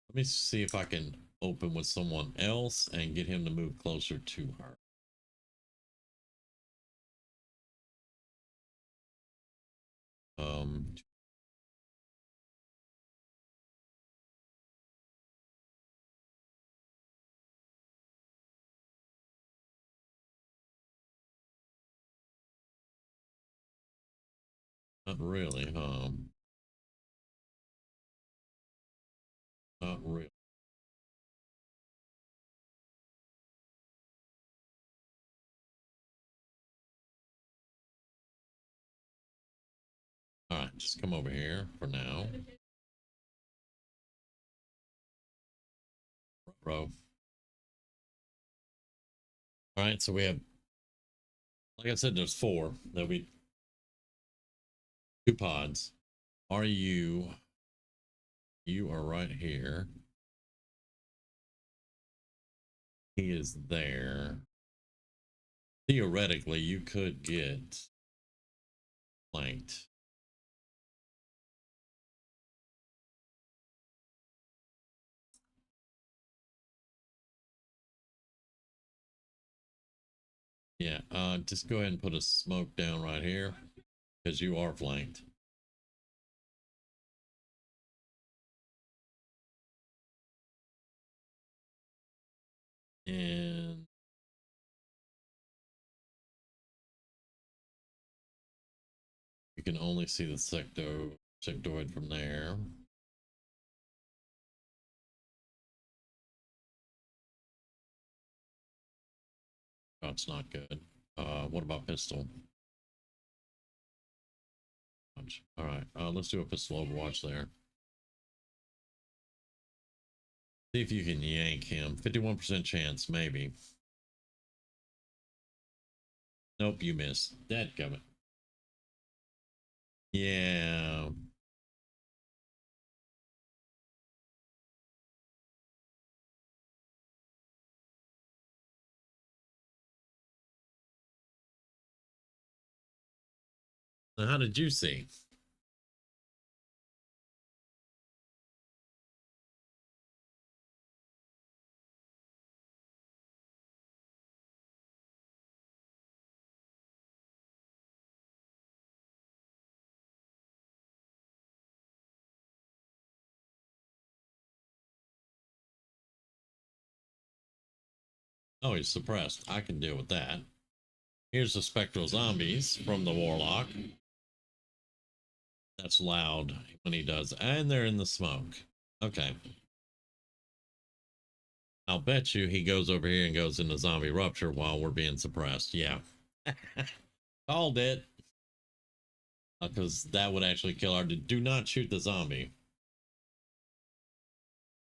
[SPEAKER 1] Let me see if I can open with someone else and get him to move closer to her. Um, Not really, not really. All right, just come over here for now. Row. All right, so we have, like I said, there's 4. There'll be 2 pods. You are right here. he is there. Theoretically, you could get flanked. Yeah, just go ahead and put a smoke down right here because you are flanked. And you can only see the sectoid from there. Oh, it's not good. What about pistol? All right, let's do a pistol overwatch there. See if you can yank him. 51% chance, maybe. Nope, you missed. Dadgummit. Yeah. Now, how did you see? Oh, he's suppressed. I can deal with that. Here's the spectral zombies from the warlock. That's loud when he does, and they're in the smoke. Okay. I'll bet you he goes over here and goes into zombie rupture while we're being suppressed. Yeah. Called it. Because that would actually kill our... Do not shoot the zombie.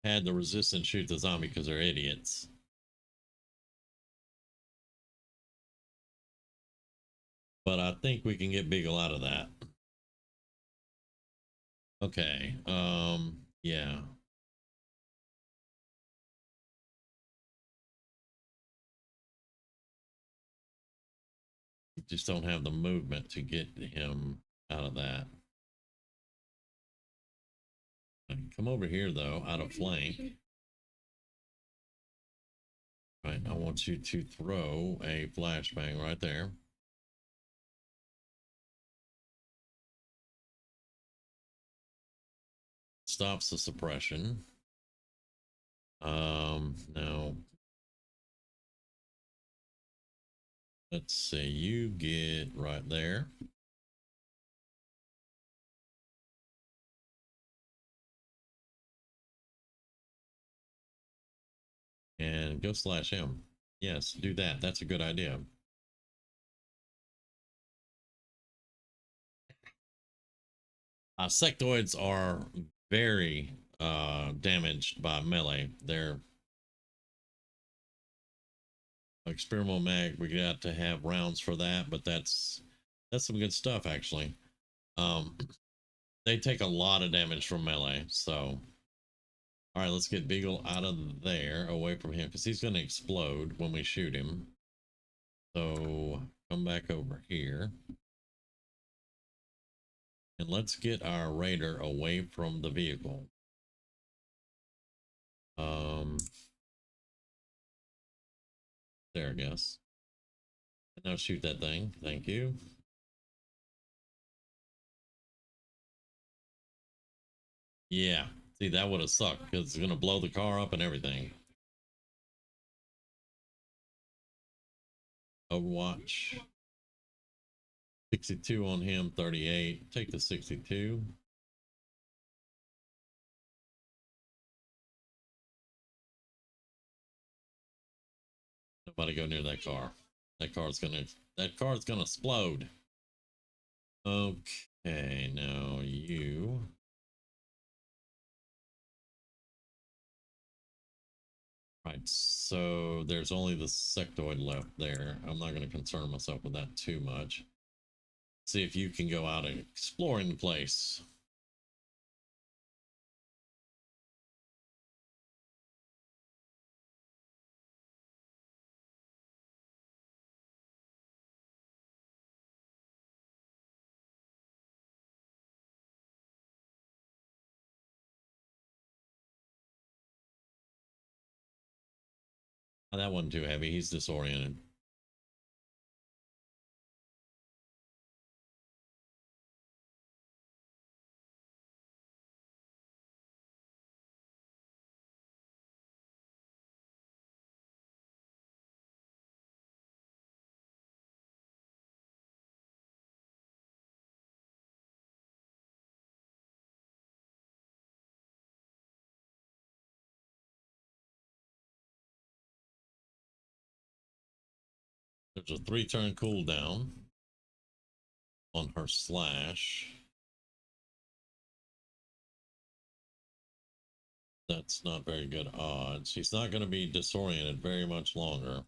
[SPEAKER 1] Had the resistance shoot the zombie because they're idiots. But I think we can get Beagle out of that. Okay. Yeah. Just don't have the movement to get him out of that. Come over here though, out of flank. Right, I want you to throw a flashbang right there. Stops the suppression. Now let's see, you get right there. And go slash him. Yes, do that. That's a good idea. Sectoids are very damaged by melee. They're experimental mag. We got to have rounds for that, but that's some good stuff actually. They take a lot of damage from melee. So, all right, let's get Beagle out of there, away from him, because he's going to explode when we shoot him. So come back over here. And let's get our raider away from the vehicle. There, I guess. And now shoot that thing. Thank you. Yeah. See, that would have sucked because it's going to blow the car up and everything. Overwatch. 62 on him, 38. Take the 62. Nobody go near that car. That car's gonna explode. Okay, now you. Right, so there's only the sectoid left there. I'm not going to concern myself with that too much. See if you can go out and exploring the place. Oh, that wasn't too heavy. He's disoriented. There's a 3-turn cooldown on her slash. That's not very good odds. She's not going to be disoriented very much longer.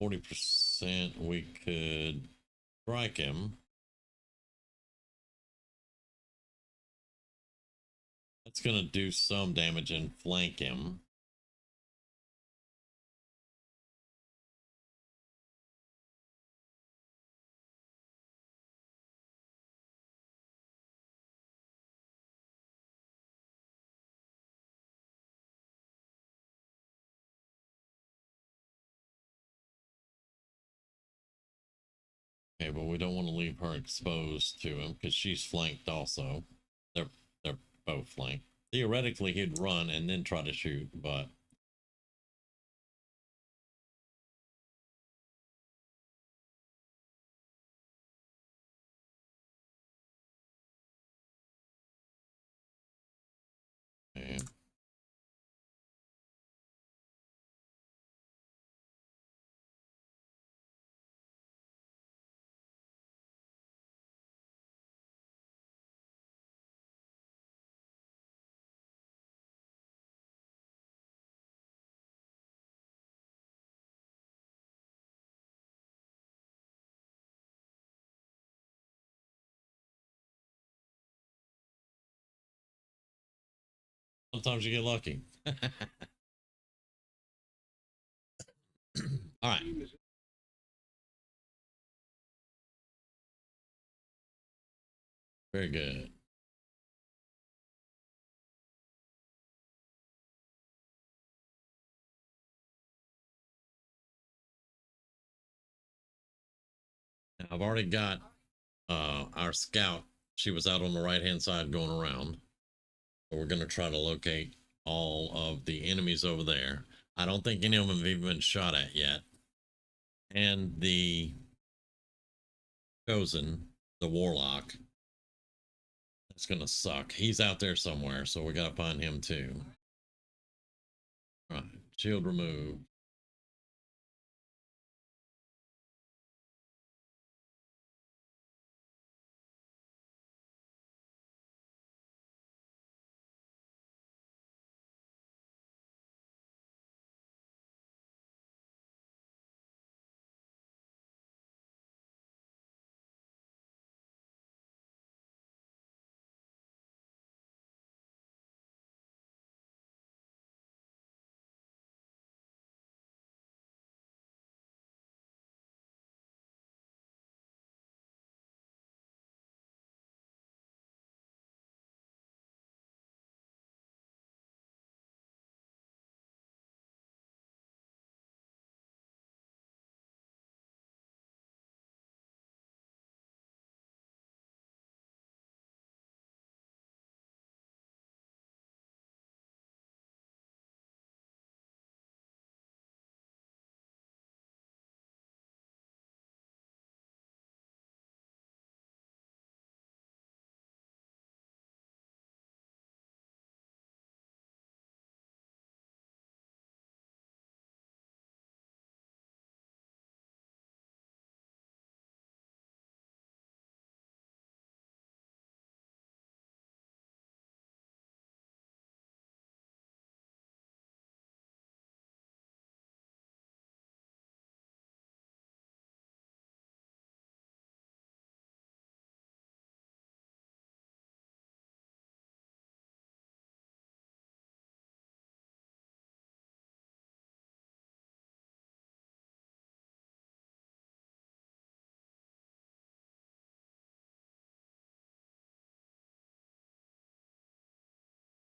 [SPEAKER 1] %, we could strike him. That's going to do some damage and flank him. Okay, but we don't want to leave her exposed to him because she's flanked also. They're both flanked. Theoretically, he'd run and then try to shoot, but okay. Sometimes you get lucky. All right. Very good. Now, I've already got our scout. She was out on the right hand side going around. So we're going to try to locate all of the enemies over there. I don't think any of them have even been shot at yet. And the chosen, the warlock, that's going to suck. He's out there somewhere, so we got to find him too. All right, shield removed.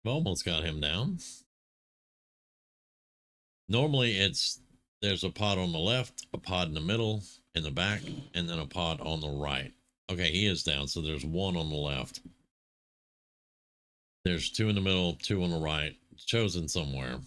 [SPEAKER 1] Almost got him down. Normally there's a pod on the left, a pod in the middle, in the back, and then a pod on the right. Okay, he is down, so there's one on the left. There's two in the middle, two on the right, chosen somewhere.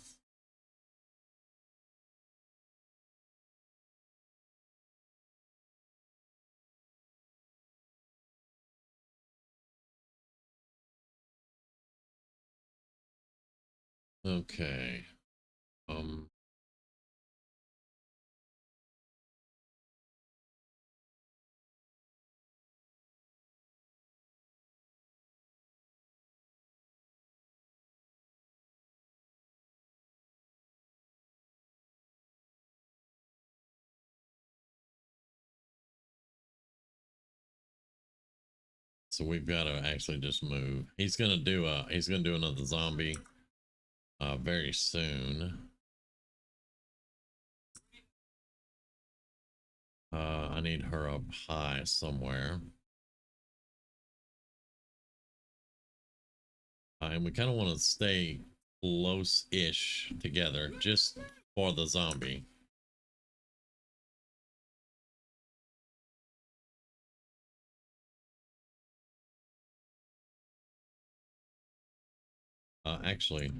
[SPEAKER 1] Okay. So we've got to actually just move. He's gonna do another zombie very soon. I need her up high somewhere. And we kind of want to stay close-ish together just for the zombie. Actually,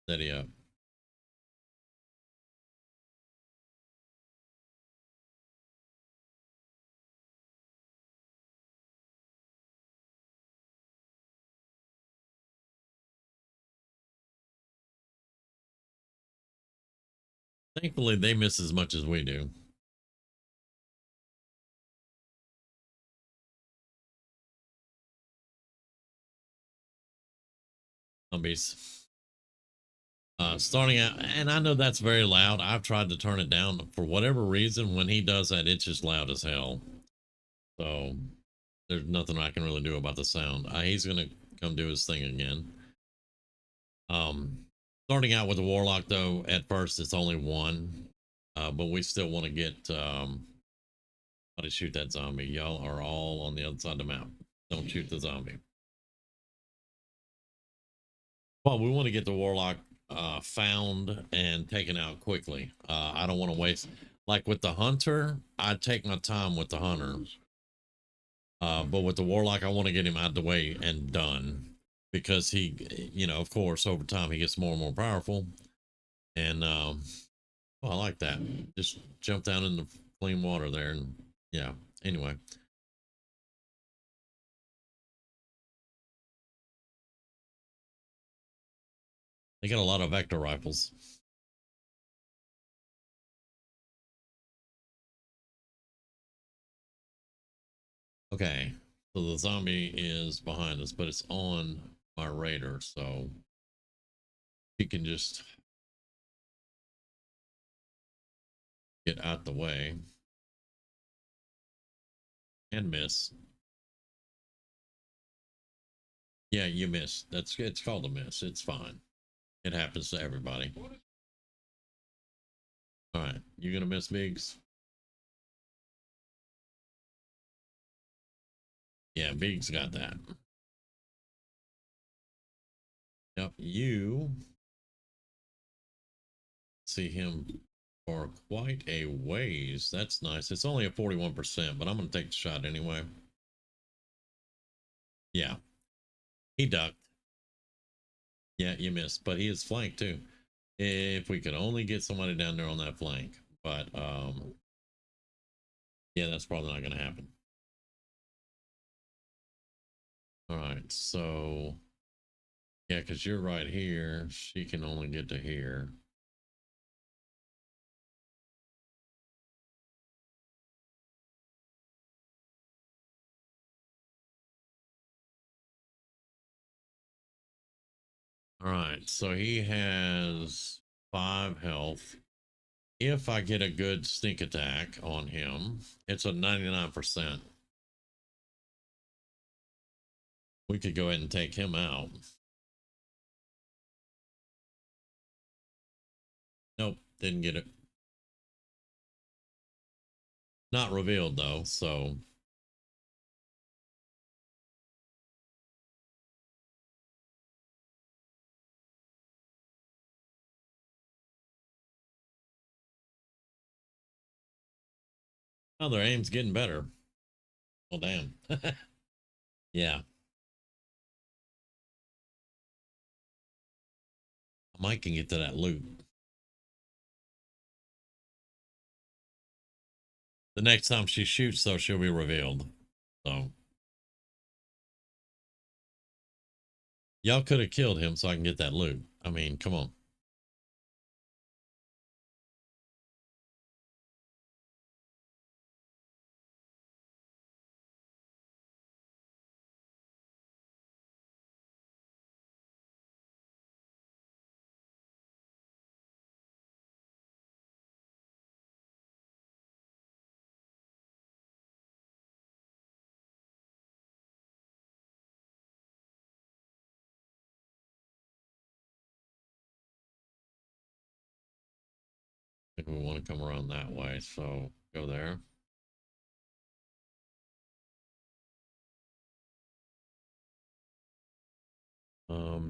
[SPEAKER 1] steady up. Thankfully, they miss as much as we do. Zombies. Starting out, and I know that's very loud. I've tried to turn it down for whatever reason. When he does that, it's just loud as hell. So there's nothing I can really do about the sound. He's gonna come do his thing again. Starting out with the warlock though, at first it's only one, but we still want to get how to shoot that zombie. Y'all are all on the other side of the map. Don't shoot the zombie. Well, we want to get the warlock found and taken out quickly. I don't want to waste, like with the hunter, I take my time with the hunter. But with the warlock, I want to get him out of the way and done, because he, you know, of course, over time he gets more and more powerful. And well, I like that. Just jump down in the clean water there, and yeah. Anyway. They got a lot of vector rifles. Okay, so the zombie is behind us, but it's on my radar, so he can just get out the way and miss. Yeah, you missed. It's called a miss. It's fine. It happens to everybody. All right, you gonna miss Biggs? Yeah, Biggs got that. Yep, you see him for quite a ways. That's nice. It's only a 41%, but I'm gonna take the shot anyway. Yeah, he ducked. Yeah, you missed, but he is flanked too. If we could only get somebody down there on that flank, but yeah, that's probably not going to happen. All right, so yeah, because you're right here, she can only get to here. All right, so he has 5 health. If I get a good sneak attack on him, it's a 99%. We could go ahead and take him out. Nope, didn't get it. Not revealed though, so Oh, their aim's getting better. Well, damn. Yeah. Mike can get to that loot. The next time she shoots, though, she'll be revealed. So. Y'all could have killed him so I can get that loot. I mean, come on. I think we want to come around that way, so go there.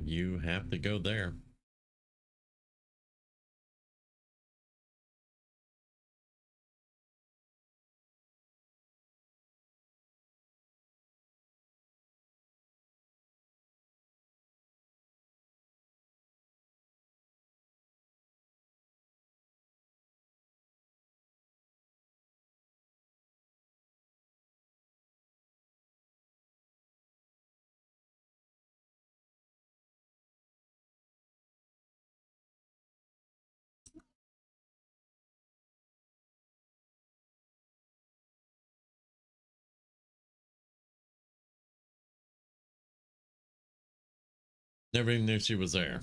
[SPEAKER 1] You have to go there. Never even knew she was there.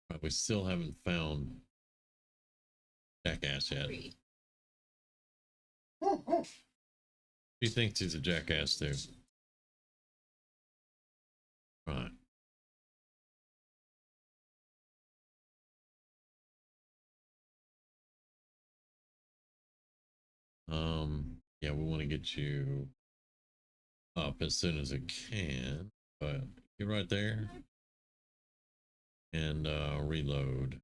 [SPEAKER 1] But we still haven't found Jackass yet. She thinks he's a jackass too. Right. Yeah, we want to get you up as soon as it can, but get right there and reload.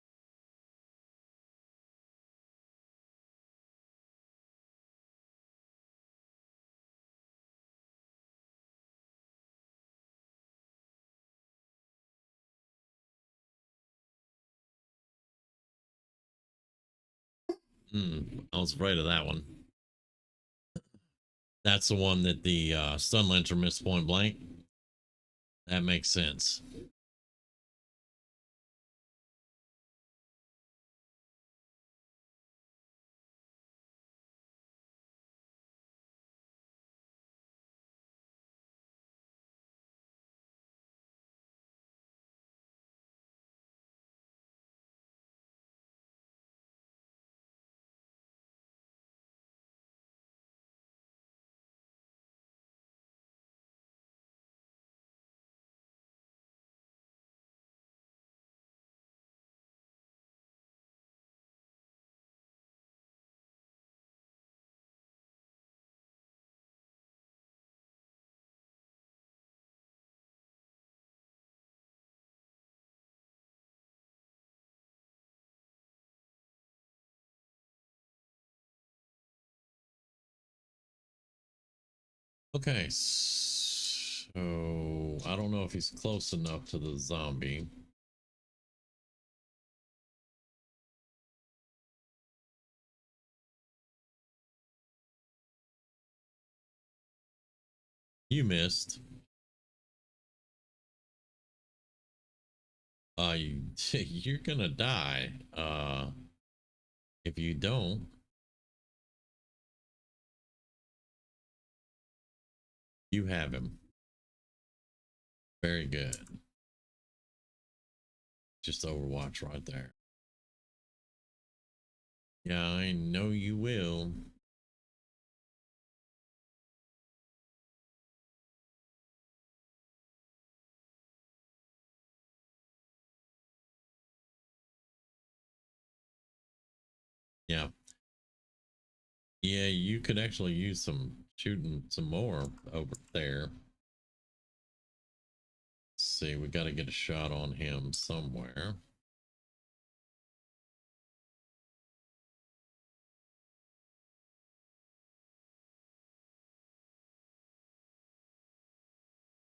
[SPEAKER 1] I was afraid of that one. That's the one that the stun lancer missed point blank. That makes sense. Okay, so I don't know if he's close enough to the zombie. You missed. You're gonna die. If you don't, you have him. Very good. Just Overwatch right there. Yeah, I know you will. Yeah. Yeah, you could actually use some shooting some more over there. Let's see, we got to get a shot on him somewhere.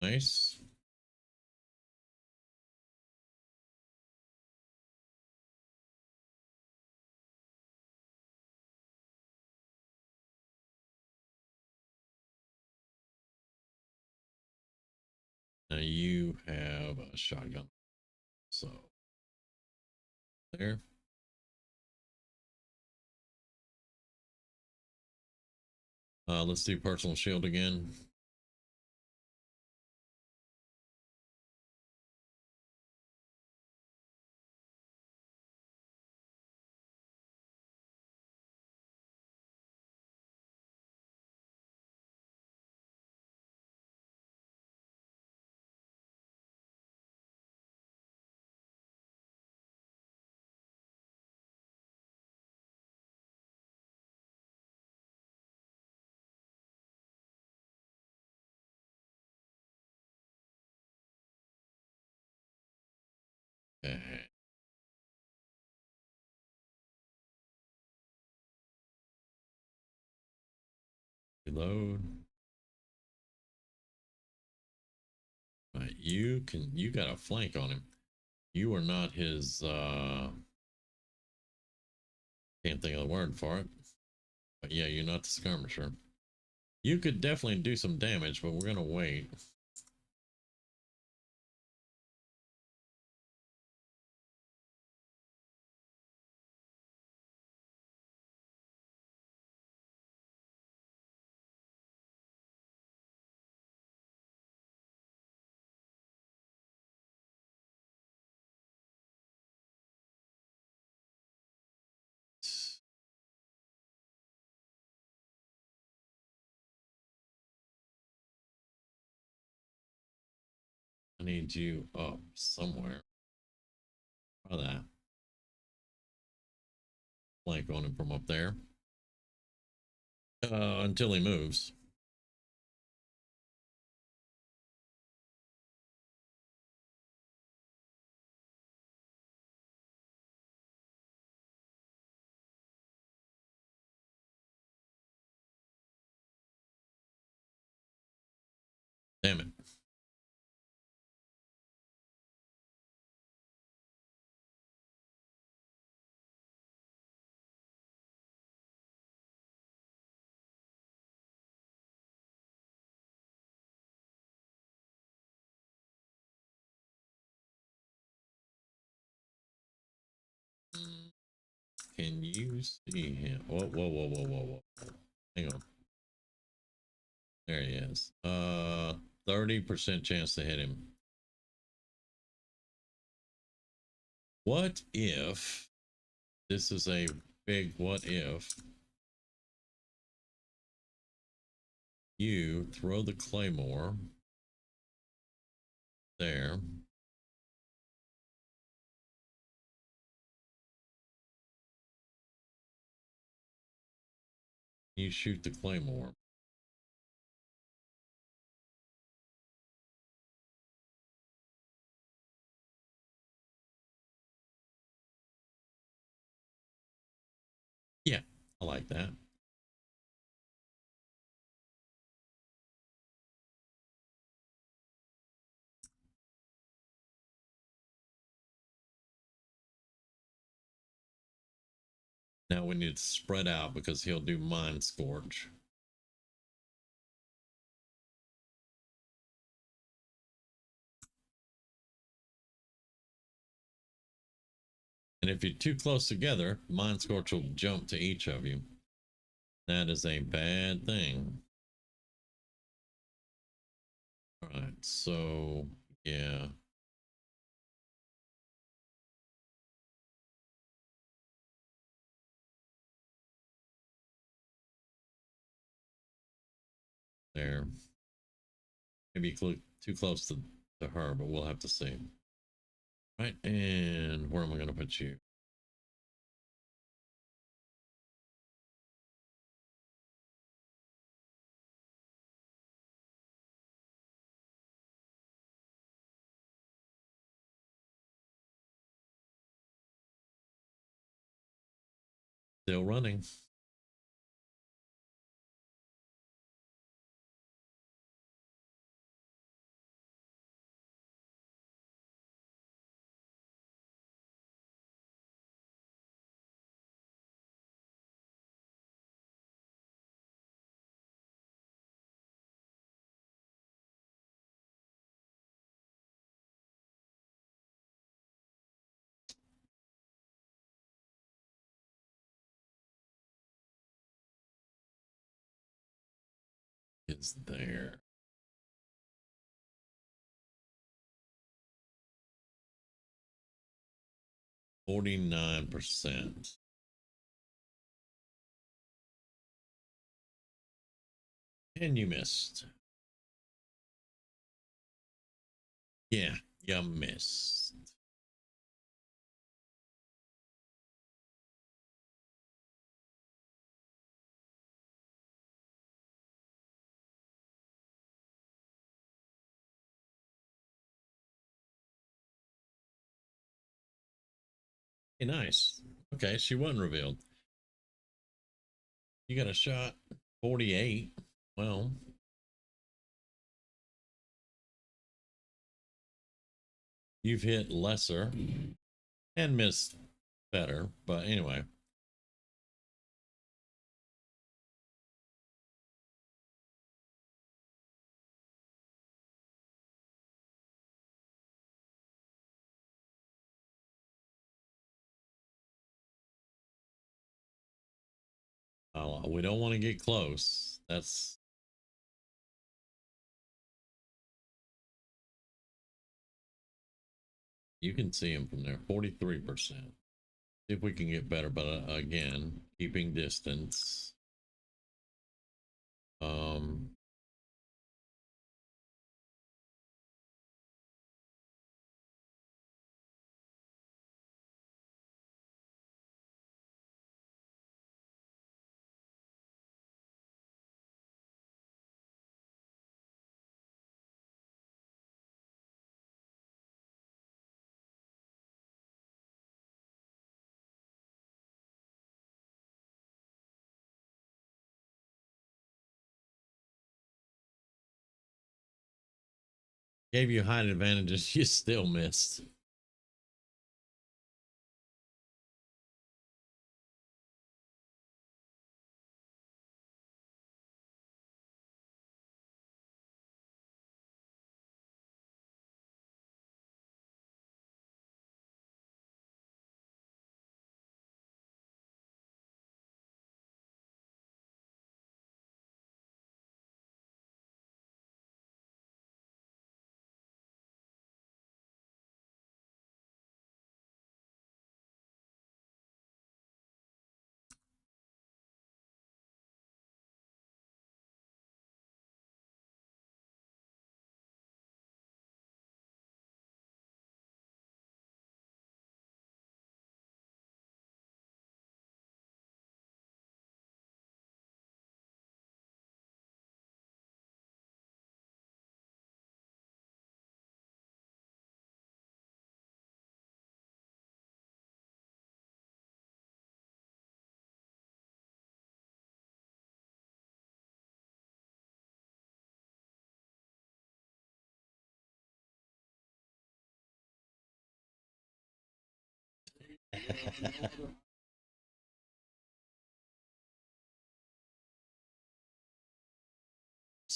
[SPEAKER 1] Nice. Now you have a shotgun. So there. Let's do personal shield again. Okay. Reload. Right, you got a flank on him. You are not his can't think of the word for it. But yeah, you're not the skirmisher. You could definitely do some damage, but we're gonna wait. I need you up somewhere. Try that. Flank on him from up there. Until he moves. Damn it. Can you see him? Whoa, whoa, whoa, whoa, whoa, whoa. Hang on. There he is. 30% chance to hit him. What if this is a big what if you throw the claymore there, you shoot the claymore. Yeah, I like that. Now we need to spread out because he'll do Mind Scorch. And if you're too close together, Mind Scorch will jump to each of you. That is a bad thing. All right, so yeah. There. Maybe too close to her, but we'll have to see. Right, and where am I going to put you? Still running. Is there. 49%. And you missed. Yeah, you missed. Hey, nice. Okay, she wasn't revealed. You got a shot. 48. Well, you've hit lesser and missed better. But anyway. We don't want to get close. That's. You can see him from there. 43%. See if we can get better. But again, keeping distance. Um, gave you height advantages. You still missed.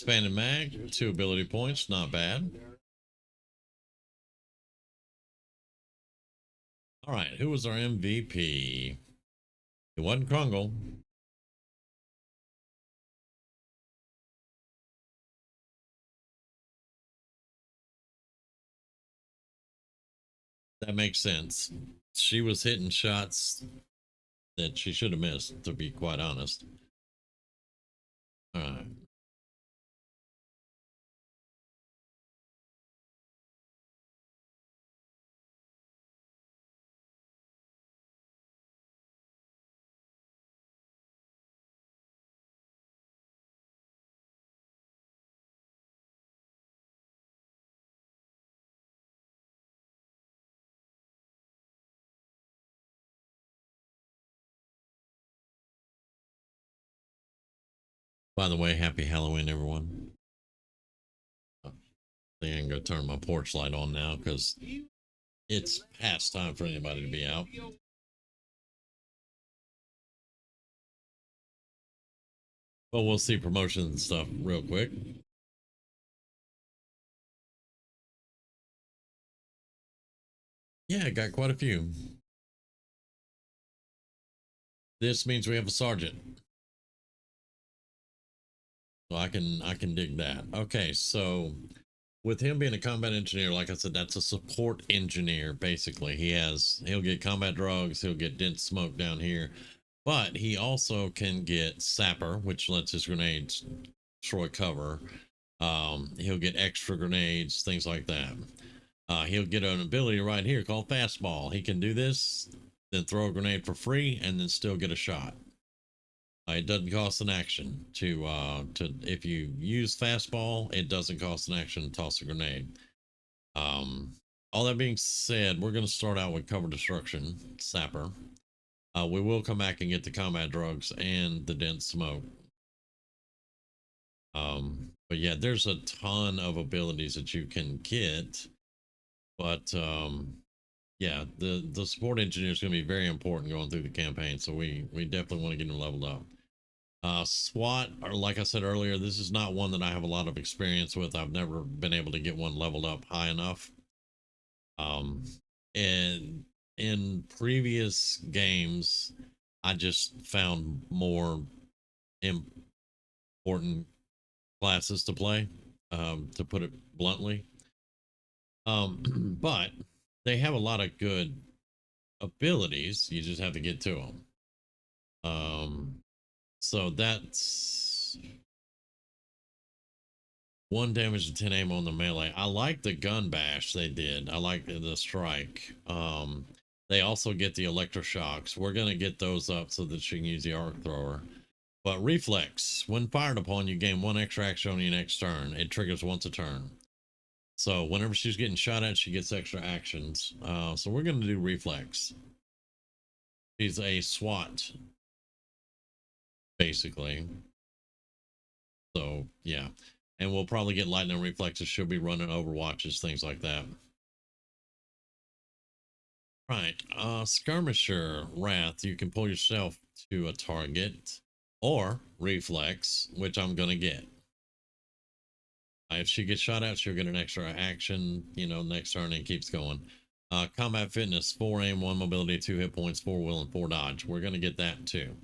[SPEAKER 1] Expanded mag, 2 ability points, not bad. All right, who was our MVP? It wasn't Krungle. That makes sense. She was hitting shots that she should have missed, to be quite honest. All right. By the way, happy Halloween, everyone. I think I'm going to turn my porch light on now because it's past time for anybody to be out. But we'll see promotions and stuff real quick. Yeah, got quite a few. This means we have a sergeant. So I can dig that. Okay, so with him being a combat engineer, like I said, that's a support engineer basically. He'll get combat drugs, he'll get dense smoke down here, but he also can get sapper, which lets his grenades destroy cover. He'll get extra grenades, things like that. He'll get an ability right here called fastball. He can do this, then throw a grenade for free, and then still get a shot. It doesn't cost an action to if you use fastball, it doesn't cost an action to toss a grenade. All that being said, we're going to start out with cover destruction, sapper. We will come back and get the combat drugs and the dense smoke. But yeah, there's a ton of abilities that you can get, but yeah, the support engineer is going to be very important going through the campaign, so we definitely want to get him leveled up. SWAT, or like I said earlier, this is not one that I have a lot of experience with. I've never been able to get one leveled up high enough. And in previous games, I just found more important classes to play, to put it bluntly. But they have a lot of good abilities. You just have to get to them. So that's 1 damage to 10 aim on the melee. I like the gun bash they did. I like the strike. They also get the electroshocks. We're going to get those up so that she can use the arc thrower. But reflex, when fired upon, you gain 1 extra action on your next turn. It triggers once a turn. So whenever she's getting shot at, she gets extra actions. So we're going to do reflex. She's a SWAT, basically. So yeah, and we'll probably get lightning reflexes. She'll be running overwatches, things like that. Right, skirmisher wrath. You can pull yourself to a target, or reflex, which I'm gonna get. If she gets shot at, she'll get an extra action, you know, next turn, and keeps going. Combat fitness, 4 aim, 1 mobility, 2 hit points, 4 will, and 4 dodge. We're gonna get that too.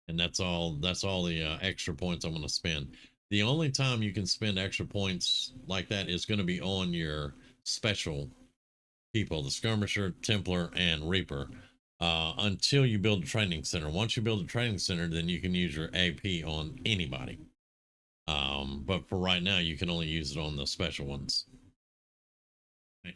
[SPEAKER 1] And that's all the extra points I'm going to spend. The only time you can spend extra points like that is going to be on your special people, the skirmisher, templar, and reaper, until you build a training center. Once you build a training center, then you can use your AP on anybody, but for right now you can only use it on the special ones.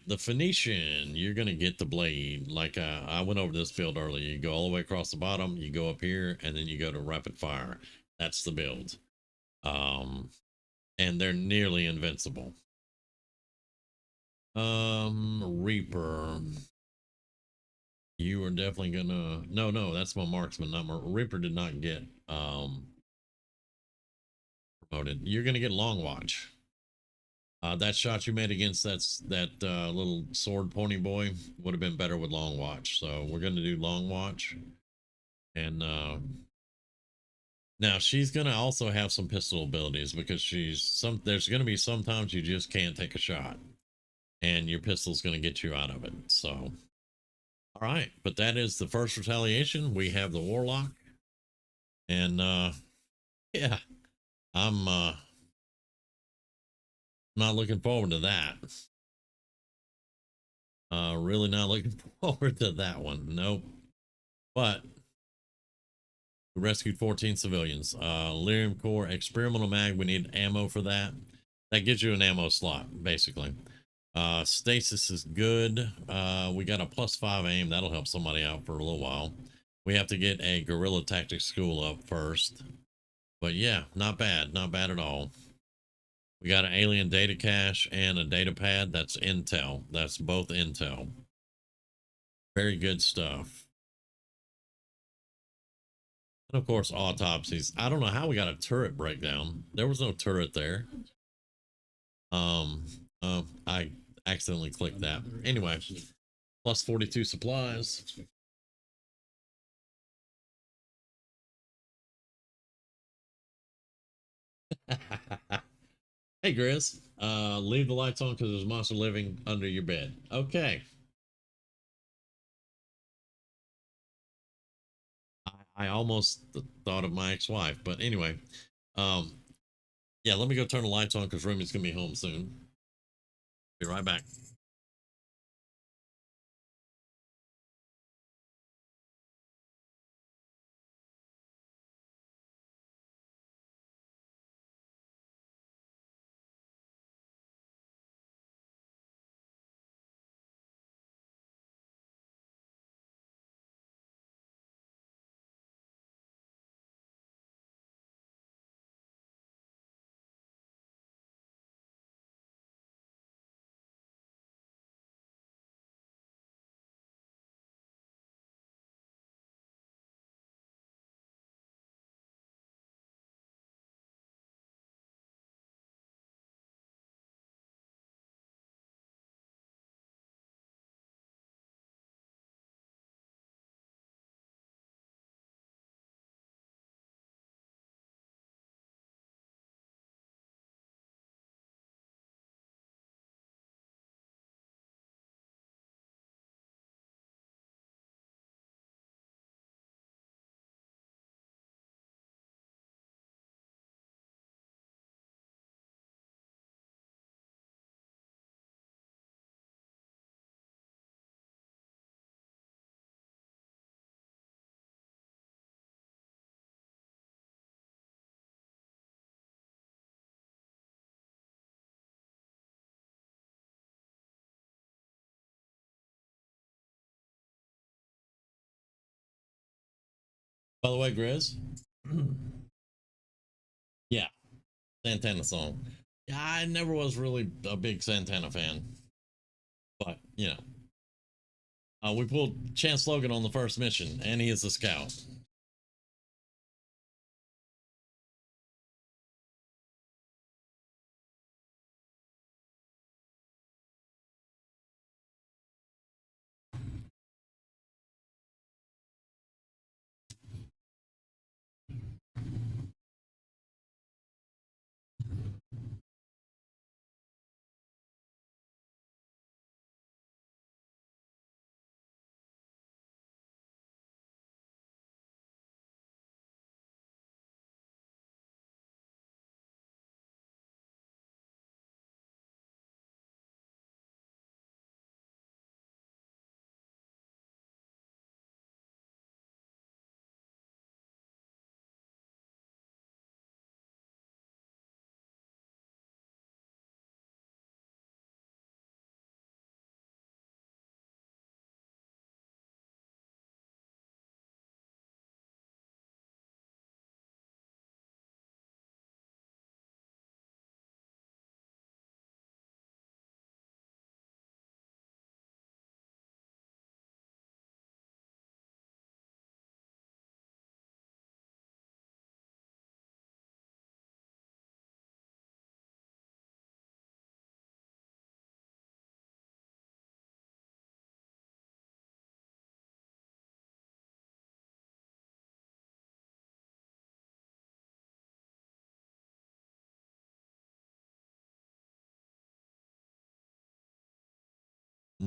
[SPEAKER 1] The Phoenician, you're going to get the blade. Like I went over this build earlier. You go all the way across the bottom, you go up here, and then you go to rapid fire. That's the build. And they're nearly invincible. Reaper. You are definitely gonna... No, that's my marksman, not my... Reaper did not get promoted. You're gonna get long watch. That shot you made against that little sword pony boy would have been better with long watch. So we're going to do long watch. And Now she's gonna also have some pistol abilities because there's gonna be sometimes you just can't take a shot and your pistol's gonna get you out of it. So all right, but that is the first retaliation. We have the warlock, and yeah, I'm not looking forward to that. Really not looking forward to that one. Nope. But we rescued 14 civilians. Lyrium core, experimental mag. We need ammo for that. That gives you an ammo slot, basically. Stasis is good. We got a +5 aim. That'll help somebody out for a little while. We have to get a guerrilla tactics school up first. But yeah, not bad. Not bad at all. We got an alien data cache and a data pad. That's intel. That's both intel. Very good stuff. And of course, autopsies. I don't know how we got a turret breakdown. There was no turret there. I accidentally clicked that. Anyway, +42 supplies. Hey, Grizz. Leave the lights on because there's a monster living under your bed. Okay. I almost thought of my ex-wife, but anyway. Yeah, let me go turn the lights on because Rumi's gonna be home soon. Be right back. By the way, Grizz. Yeah, Santana song. Yeah, I never was really a big Santana fan, but you know, we pulled Chance Logan on the first mission, and he is a scout.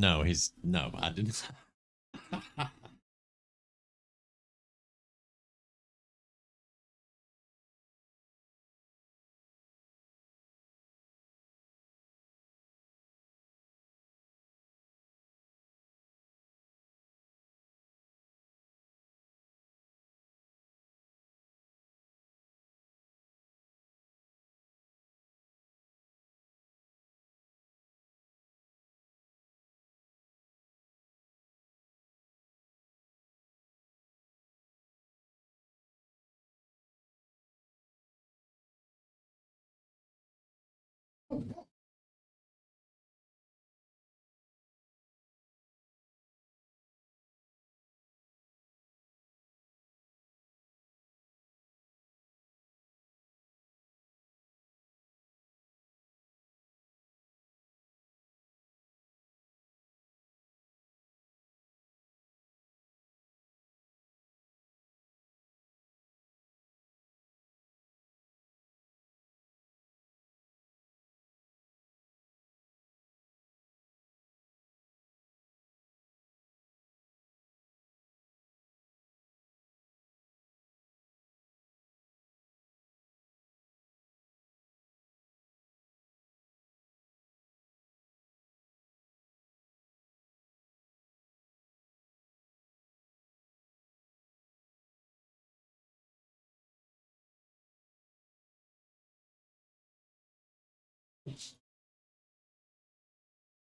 [SPEAKER 1] No, no, I didn't.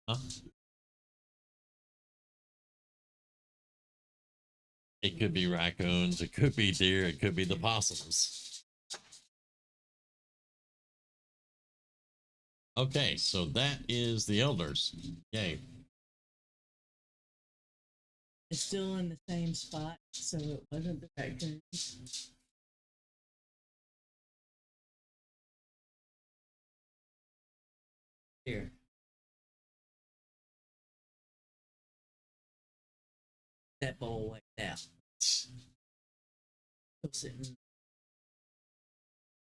[SPEAKER 1] Huh? It could be raccoons, it could be deer, it could be the possums. Okay, so that is the elders. Yay.
[SPEAKER 2] It's still in the same spot, so it wasn't the raccoons. Here. That bowl like that. Still sitting.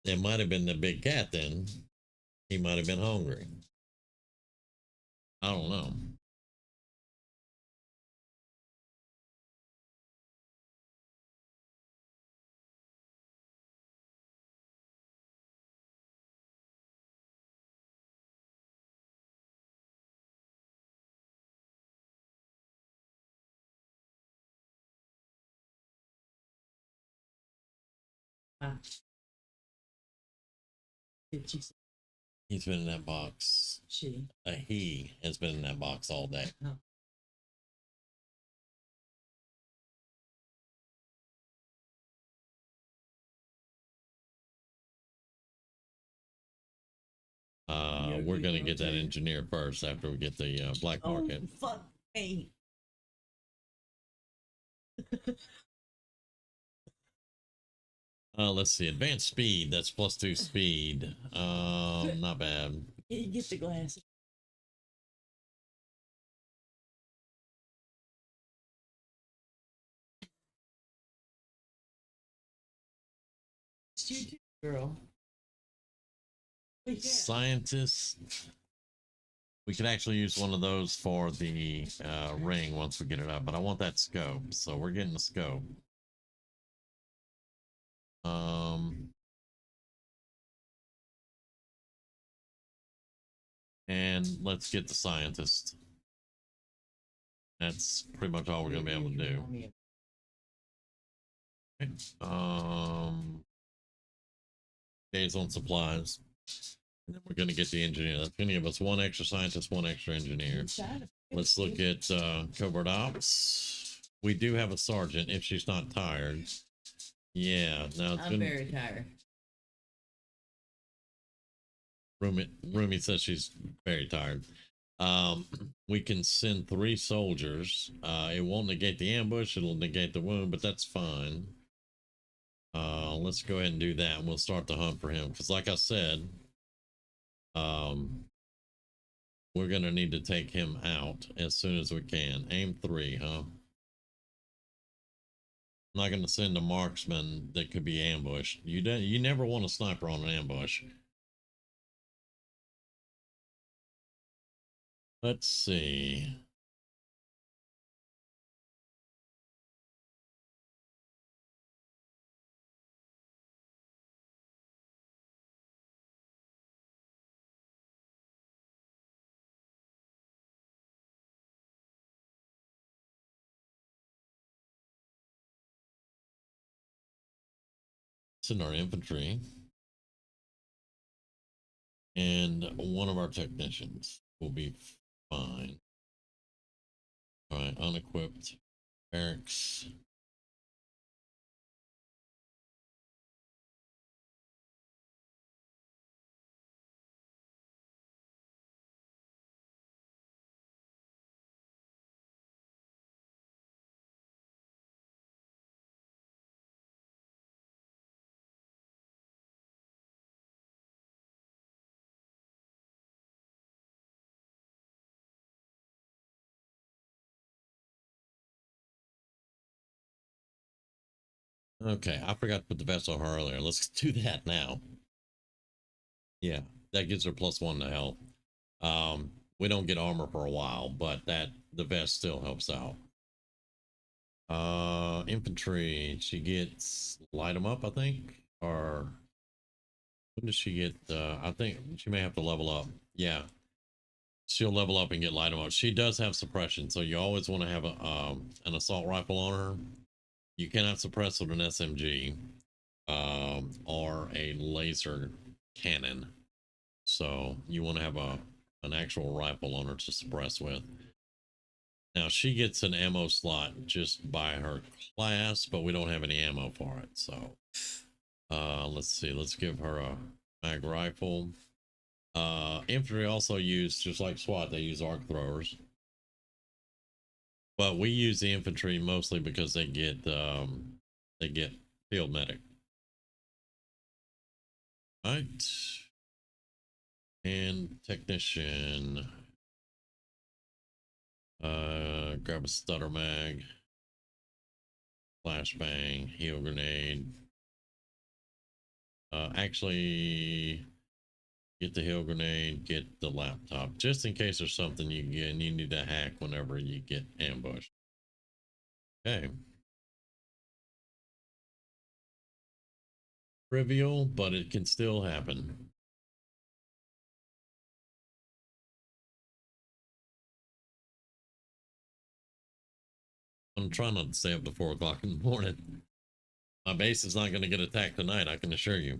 [SPEAKER 1] It might have been the big cat then. He might have been hungry. I don't know.
[SPEAKER 2] Did you see?
[SPEAKER 1] He's been in that box.
[SPEAKER 2] She.
[SPEAKER 1] He has been in that box all day.
[SPEAKER 2] Oh.
[SPEAKER 1] We're gonna get that engineer first after we get the black market.
[SPEAKER 2] Oh, fuck me.
[SPEAKER 1] Let's see, advanced speed. That's +2 speed. Not bad.
[SPEAKER 2] Get the glasses. It's you too, girl.
[SPEAKER 1] Scientist. We could actually use one of those for the ring once we get it up, but I want that scope, so we're getting the scope. And let's get the scientist. That's pretty much all we're gonna be able to do. Okay. Days on supplies. And then we're gonna get the engineer. That's gonna give us one extra scientist, one extra engineer. Let's look at covert ops. We do have a sergeant if she's not tired. Yeah, now
[SPEAKER 2] I'm very tired.
[SPEAKER 1] Rumi says she's very tired. We can send 3 soldiers. It won't negate the ambush, it'll negate the wound, but that's fine. Let's go ahead and do that, and we'll start the hunt for him. Because like I said, we're gonna need to take him out as soon as we can. Aim 3, huh? I'm not gonna send a marksman that could be ambushed. You never want a sniper on an ambush. Let's see. Send our infantry. And one of our technicians will be fine. All right, unequipped barracks. Okay, I forgot to put the vest on her earlier. Let's do that now. Yeah, that gives her +1 to health. We don't get armor for a while, but that the vest still helps out. Infantry, she gets light them up, I think, or when does she get? I think she may have to level up. Yeah, she'll level up and get light them up. She does have suppression, so you always want to have a an assault rifle on her. You cannot suppress with an SMG or a laser cannon. So you want to have an actual rifle on her to suppress with. Now she gets an ammo slot just by her class, but we don't have any ammo for it. So let's see. Let's give her a mag rifle. Infantry also use, just like SWAT, they use arc throwers. But we use the infantry mostly because they get field medic. Right. And technician. Grab a stutter mag, flashbang, heal grenade. Actually, get the heal grenade, get the laptop, just in case there's something you get and you need to hack whenever you get ambushed. Okay. Trivial, but it can still happen. I'm trying not to stay up to 4 o'clock in the morning. My base is not going to get attacked tonight, I can assure you.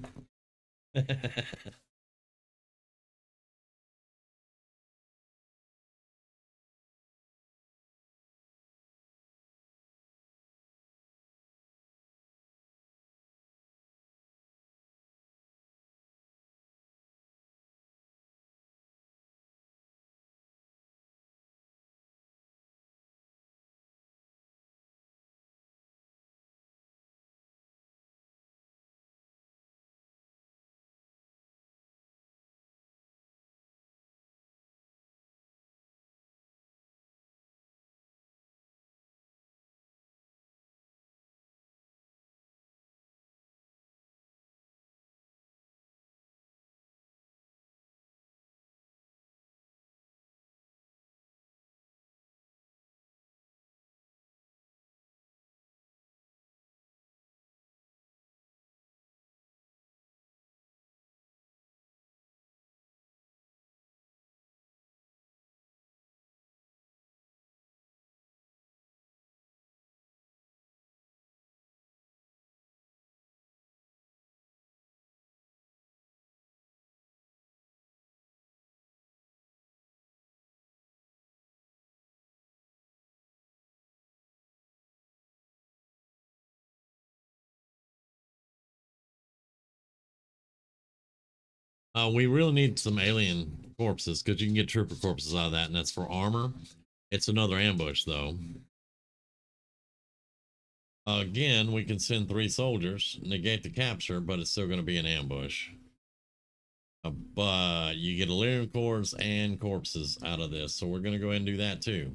[SPEAKER 1] We really need some alien corpses because you can get trooper corpses out of that, and that's for armor. It's another ambush, though. Again, we can send 3 soldiers, negate the capture, but it's still going to be an ambush. But you get Illyrian cores and corpses out of this, so we're going to go ahead and do that too.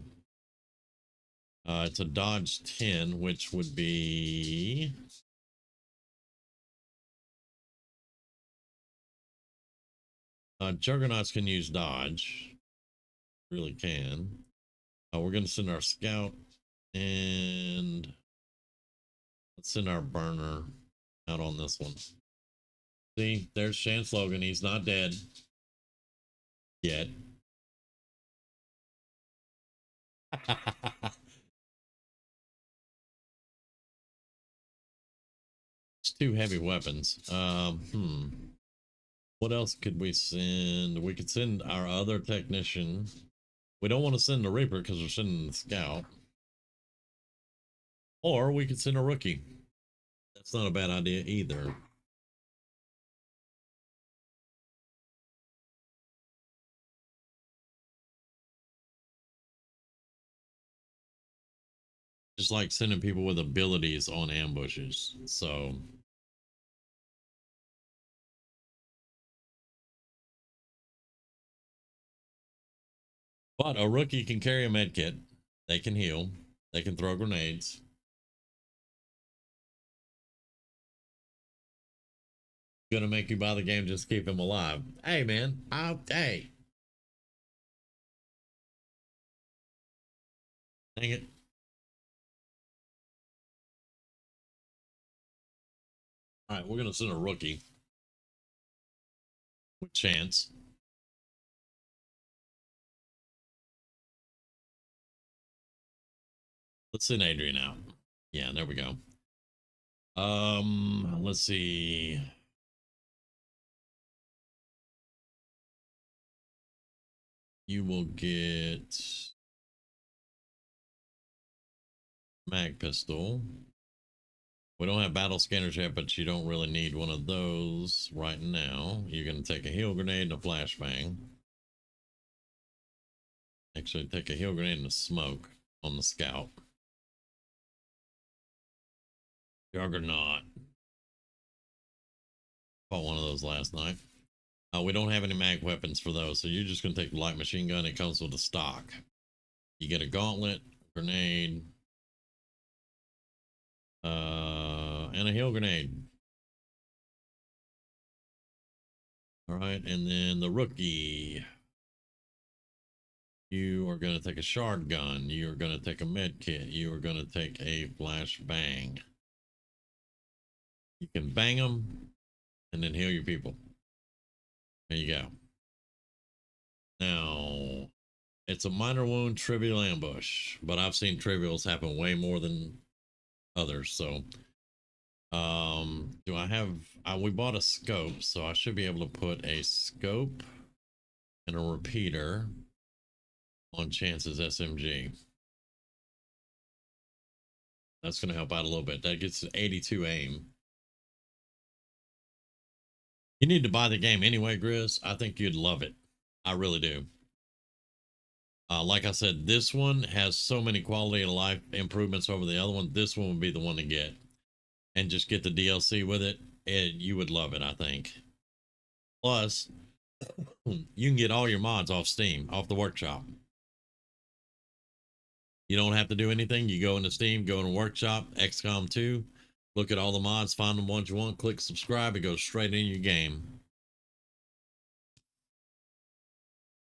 [SPEAKER 1] It's a dodge 10, which would be... Juggernauts can use dodge. Really can. We're going to send our scout, and let's send our burner out on this one. See, there's Chance Logan. He's not dead yet. 2 heavy weapons. What else could we send? We could send our other technician. We don't want to send the Reaper because we're sending the Scout. Or we could send a rookie. That's not a bad idea either. Just like sending people with abilities on ambushes. So but a rookie can carry a med kit. They can heal. They can throw grenades. Gonna make you buy the game, just keep him alive. Hey man, hey. Dang it. Alright, we're gonna send a rookie. With chance. Let's send Adrian out. Yeah, there we go. Let's see. You will get mag pistol. We don't have battle scanners yet, but you don't really need one of those right now. You're going to take a heal grenade and a flashbang. Actually, take a heal grenade and a smoke on the Scout. Juggernaut. Fought one of those last night. We don't have any mag weapons for those, so you're just going to take the light machine gun. It comes with a stock. You get a gauntlet, grenade, and a heal grenade. All right, and then the rookie. You are going to take a shard gun. You are going to take a med kit. You are going to take a flash bang. You can bang them and then heal your people. There you go. Now, it's a minor wound trivial ambush, but I've seen trivials happen way more than others. So, do I have, we bought a scope, so I should be able to put a scope and a repeater on Chance's SMG. That's going to help out a little bit. That gets 82 aim. You need to buy the game anyway, Grizz. I think you'd love it. I really do. Like I said, this one has so many quality of life improvements over the other one. This one would be the one to get. And just get the DLC with it. You would love it, I think. Plus, you can get all your mods off Steam, off the workshop. You don't have to do anything. You go into Steam, go into workshop, XCOM 2, look at all the mods, find the ones you want, click subscribe, it goes straight in your game.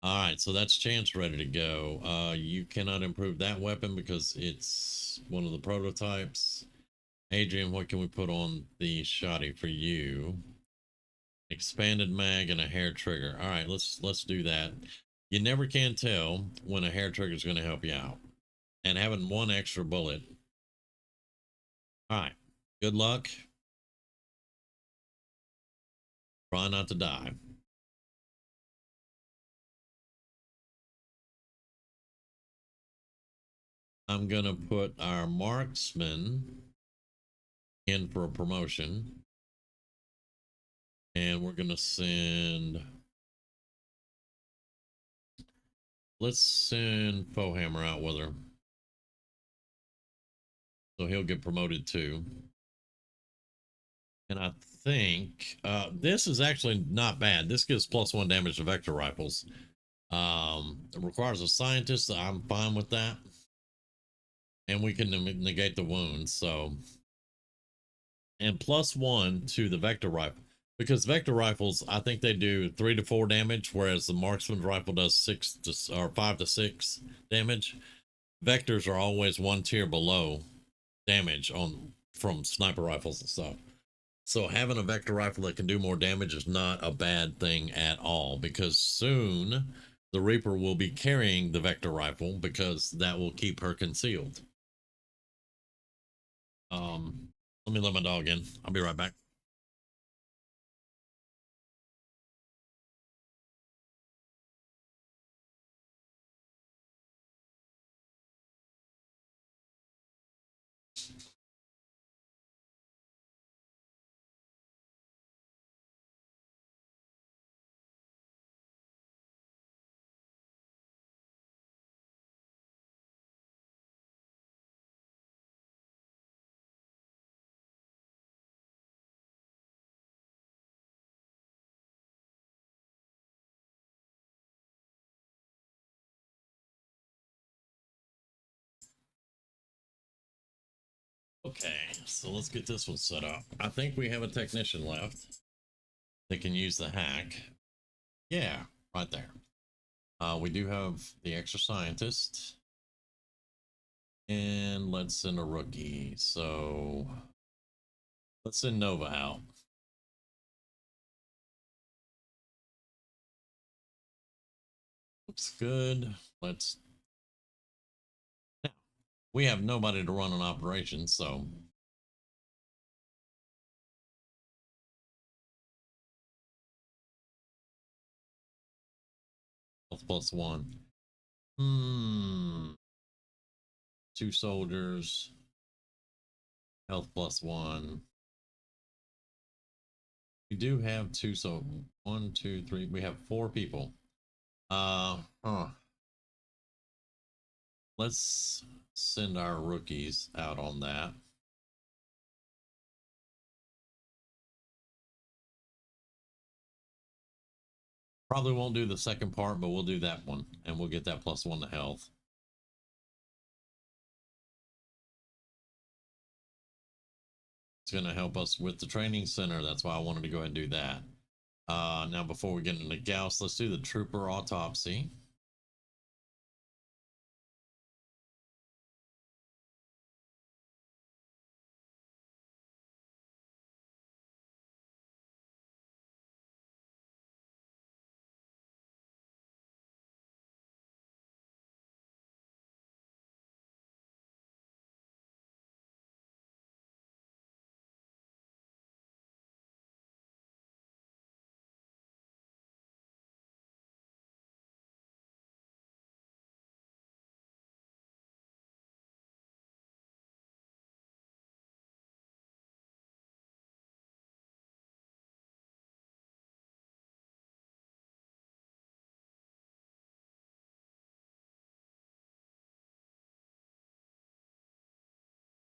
[SPEAKER 1] All right, so that's Chance ready to go. You cannot improve that weapon because it's one of the prototypes. Adrian, what can we put on the shotty for you? Expanded mag and a hair trigger. All right, let's do that. You never can tell when a hair trigger is going to help you out. And having one extra bullet. All right, good luck. Try not to die. I'm going to put our marksman in for a promotion. And we're going to send... Let's send Fohammer out with her. So he'll get promoted too. And I think this is actually not bad. This gives +1 damage to vector rifles. It requires a scientist. So I'm fine with that. And we can negate the wounds. So, and +1 to the vector rifle. Because vector rifles, I think they do 3 to 4 damage, whereas the marksman's rifle does 5 to 6 damage. Vectors are always one tier below damage from sniper rifles and stuff. So having a vector rifle that can do more damage is not a bad thing at all, because soon the Reaper will be carrying the vector rifle because that will keep her concealed. Let me let my dog in. I'll be right back. Okay, so let's get this one set up. I think we have a technician left that can use the hack. Yeah, right there. We do have the extra scientist. And let's send a rookie. So let's send Nova out. Looks good. Let's. Now, we have nobody to run an operation, so. Health +1. Hmm. 2 soldiers. Health +1. We do have 2, so 1, 2, 3. We have 4 people. Let's send our rookies out on that. Probably won't do the second part, but we'll do that one, and we'll get that +1 to health. It's going to help us with the training center. That's why I wanted to go ahead and do that. Now, before we get into Gauss, let's do the trooper autopsy.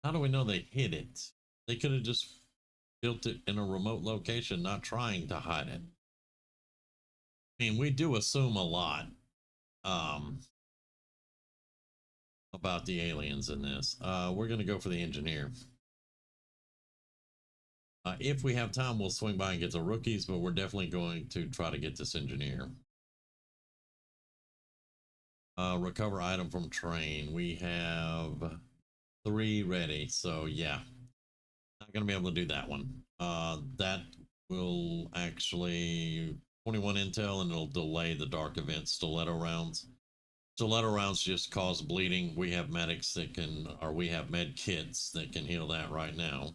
[SPEAKER 1] How do we know they hid it? They could have just built it in a remote location, not trying to hide it. I mean, we do assume a lot um, about the aliens in this. We're going to go for the engineer. If we have time, we'll swing by and get the rookies, but we're definitely going to try to get this engineer. Recover item from train. We have 3 ready, so yeah. Not going to be able to do that one. That will actually 21 intel, and it'll delay the dark event stiletto rounds. Stiletto rounds just cause bleeding. We have medics that can, or we have med kits that can heal that right now.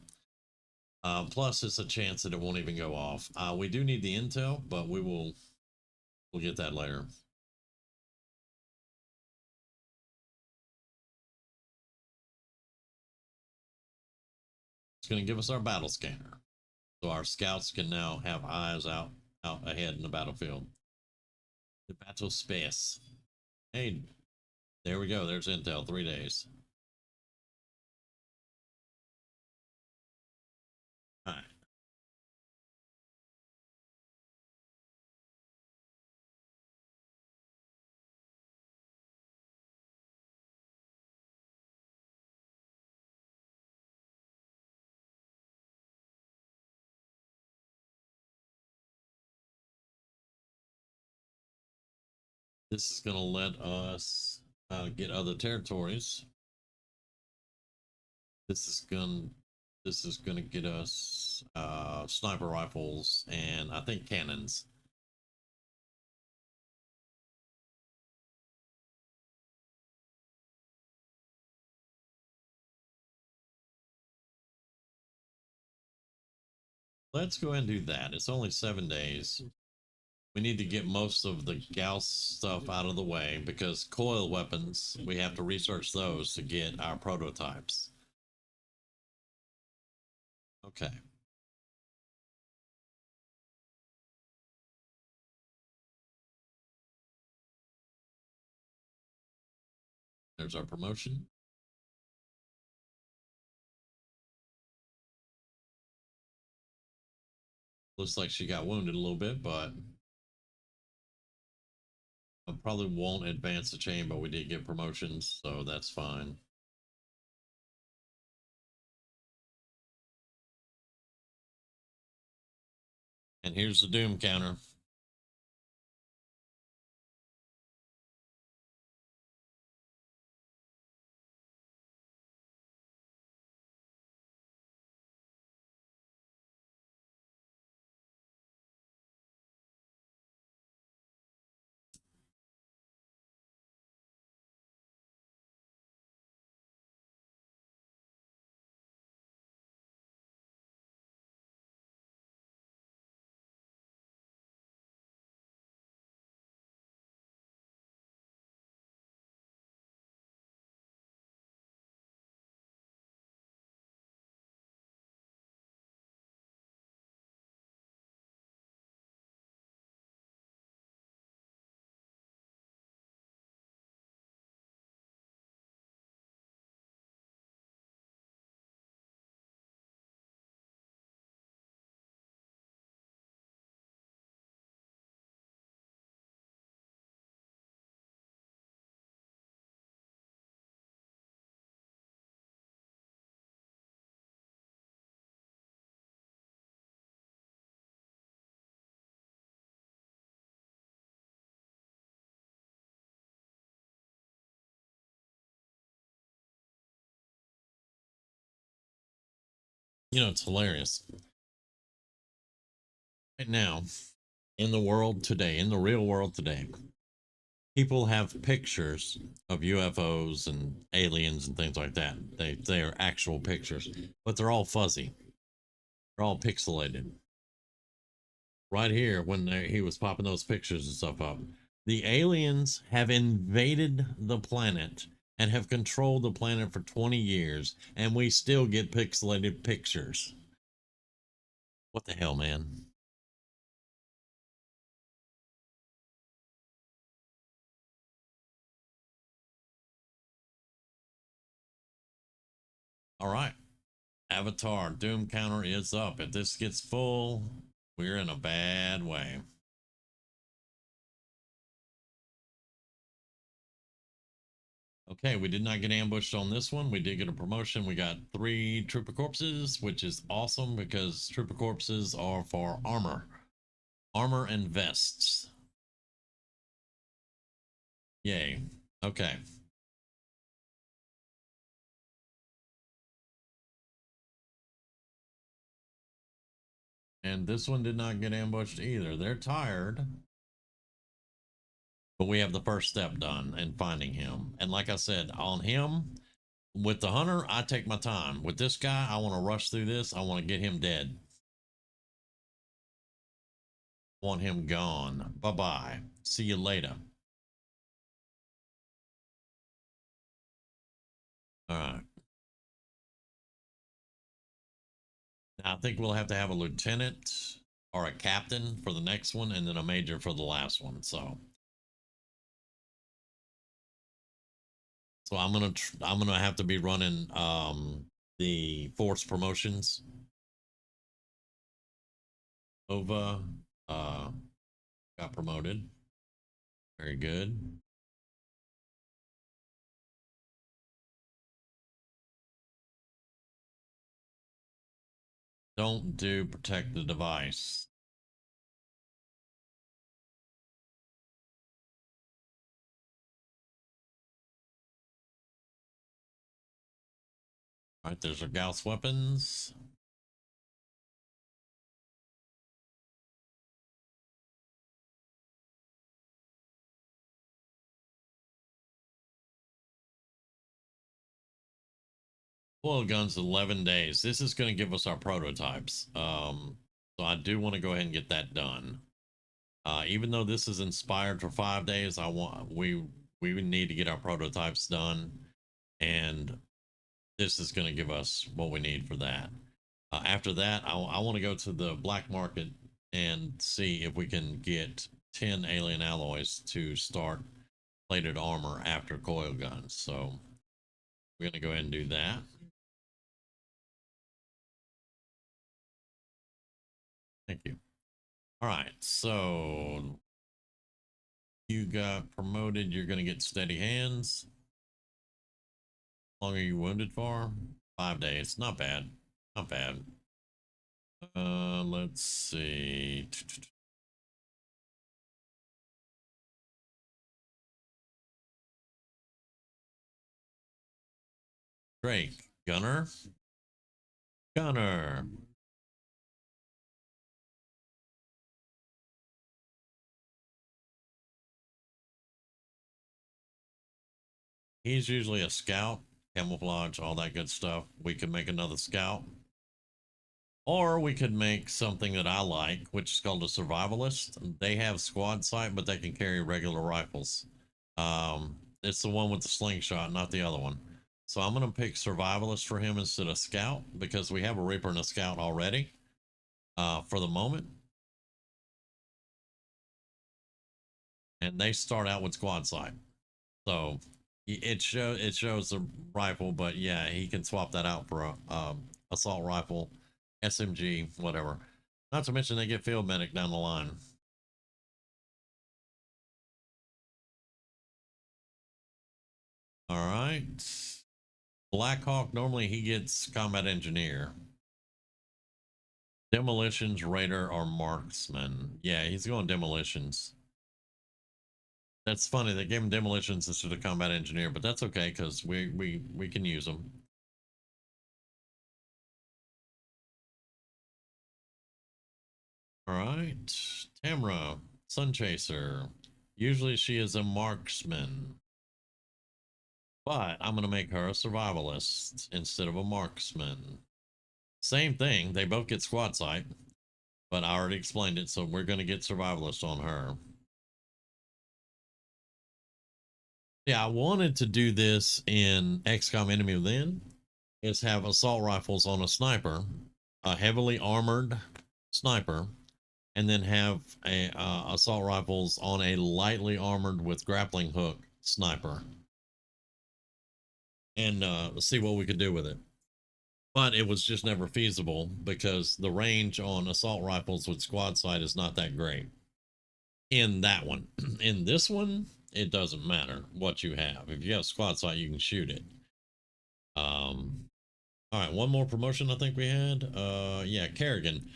[SPEAKER 1] Plus, it's a chance that it won't even go off. We do need the intel, but we'll get that later. It's going to give us our battle scanner, so our scouts can now have eyes out ahead in the battlefield. The battle space. Hey, there we go. There's intel. 3 days. All right. This is going to let us get other territories. This is going to get us sniper rifles and I think cannons. Let's go ahead and do that. It's only 7 days. We need to get most of the Gauss stuff out of the way because coil weapons, we have to research those to get our prototypes. Okay. There's our promotion. Looks like she got wounded a little bit, but I probably won't advance the chain, but we did get promotions, so that's fine. And here's the doom counter. You know, it's hilarious. Right now, in the world today, in the real world today, people have pictures of UFOs and aliens and things like that. They are actual pictures, but they're all fuzzy. They're all pixelated. Right here, when he was popping those pictures and stuff up, the aliens have invaded the planet and have controlled the planet for 20 years, and we still get pixelated pictures. What the hell, man? All right. Avatar Doom counter is up. If this gets full, we're in a bad way. Okay, we did not get ambushed on this one. We did get a promotion. We got 3 trooper corpses, which is awesome because trooper corpses are for armor and vests. Yay. Okay. And this one did not get ambushed either. They're tired. But we have the first step done in finding him. And like I said, on him, with the hunter, I take my time. With this guy, I want to rush through this. I want to get him dead. I want him gone. Bye-bye. See you later. All right. Now, I think we'll have to have a lieutenant or a captain for the next one and then a major for the last one. So I'm gonna have to be running the force promotions. Ova got promoted. Very good. Don't do protect the device. All right, there's our Gauss weapons. Coil guns 11 days. This is going to give us our prototypes. So I do want to go ahead and get that done. Even though this is inspired for 5 days, we need to get our prototypes done, and this is going to give us what we need for that. After that, I want to go to the black market and see if we can get 10 alien alloys to start plated armor after coil guns. So we're going to go ahead and do that. Thank you. All right, so you got promoted. You're going to get steady hands. How long are you wounded for? 5 days. Not bad. Not bad. Let's see. Drake. Gunner. Gunner. He's usually a scout, camouflage, all that good stuff. We could make another scout. Or we could make something that I like, which is called a survivalist. They have squad sight, but they can carry regular rifles. It's the one with the slingshot, not the other one. So I'm going to pick survivalist for him instead of scout, because we have a reaper and a scout already for the moment. And they start out with squad sight. So it shows the rifle, but yeah, he can swap that out for a assault rifle, SMG, whatever. Not to mention they get field medic down the line. All right. Blackhawk, normally he gets combat engineer. Demolitions, raider, or marksman. Yeah, he's going demolitions. That's funny. They gave him demolitions instead of combat engineer, but that's okay because we can use them. All right, Tamra, Sun Chaser. Usually she is a marksman, but I'm gonna make her a survivalist instead of a marksman. Same thing. They both get squad sight, but I already explained it, so we're gonna get survivalist on her. Yeah, I wanted to do this in XCOM Enemy Within, is have assault rifles on a sniper, a heavily armored sniper, and then have a assault rifles on a lightly armored with grappling hook sniper, and see what we could do with it. But it was just never feasible because the range on assault rifles with squad sight is not that great. In that one, in this one, it doesn't matter what you have. If you have squad sight, you can shoot it. All right, one more promotion I think we had. Yeah, Kerrigan.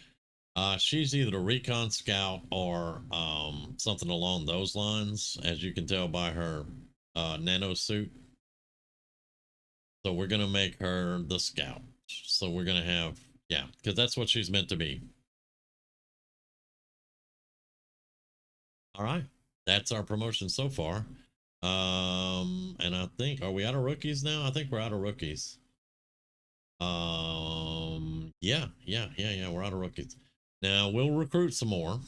[SPEAKER 1] She's either a recon scout or something along those lines, as you can tell by her nano suit. So we're gonna make her the scout. So we're gonna have, yeah, because that's what she's meant to be. All right, that's our promotion so far. And I think, are we out of rookies now? I think we're out of rookies. Yeah, we're out of rookies. Now we'll recruit some more.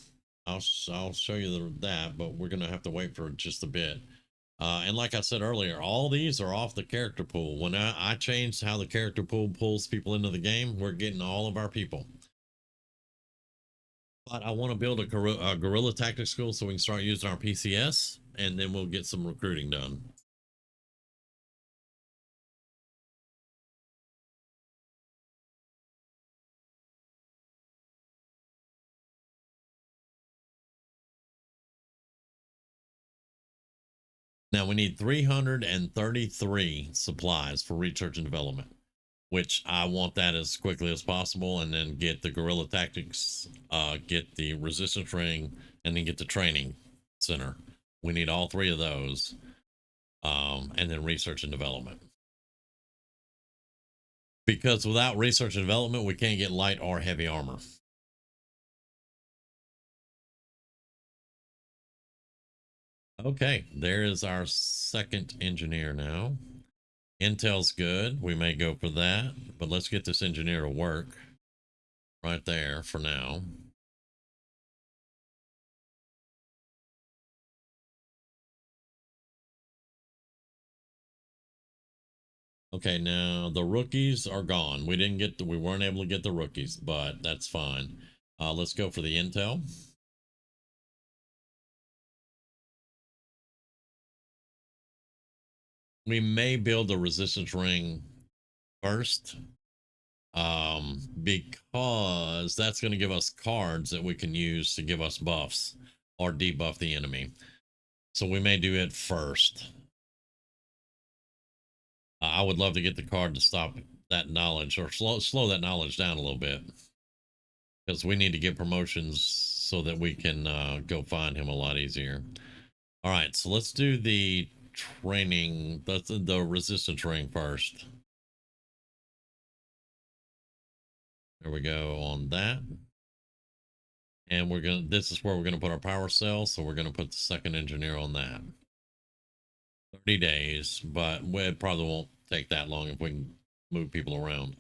[SPEAKER 1] I'll show you that, but we're gonna have to wait for just a bit. And like I said earlier, all these are off the character pool. When I changed how the character pool pulls people into the game, we're getting all of our people. But I want to build a guerrilla tactics school so we can start using our PCS, and then we'll get some recruiting done. Now we need 333 supplies for research and development, which I want that as quickly as possible, and then get the guerrilla tactics, get the resistance ring, and then get the training center. We need all three of those, and then research and development. Because without research and development, we can't get light or heavy armor. Okay, there is our second engineer now. Intel's good. We may go for that, but let's get this engineer to work right there for now. Okay, now the rookies are gone. We weren't able to get the rookies, but that's fine. Let's go for the intel. We may build a resistance ring first, because that's going to give us cards that we can use to give us buffs or debuff the enemy. So we may do it first. I would love to get the card to stop that knowledge or slow that knowledge down a little bit, because we need to get promotions so that we can go find him a lot easier. All right, so let's do the training, the resistance ring first. There we go on that. And this is where we're gonna put our power cell. So we're gonna put the second engineer on that. 30 days, but it probably won't take that long if we can move people around.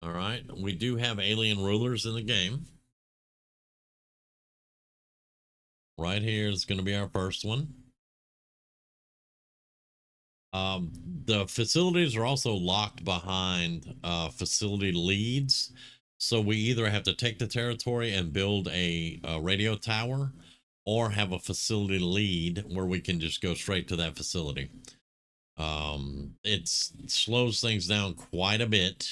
[SPEAKER 1] All right, we do have alien rulers in the game. Right here is going to be our first one. The facilities are also locked behind facility leads. So we either have to take the territory and build a radio tower, or have a facility lead where we can just go straight to that facility. It slows things down quite a bit.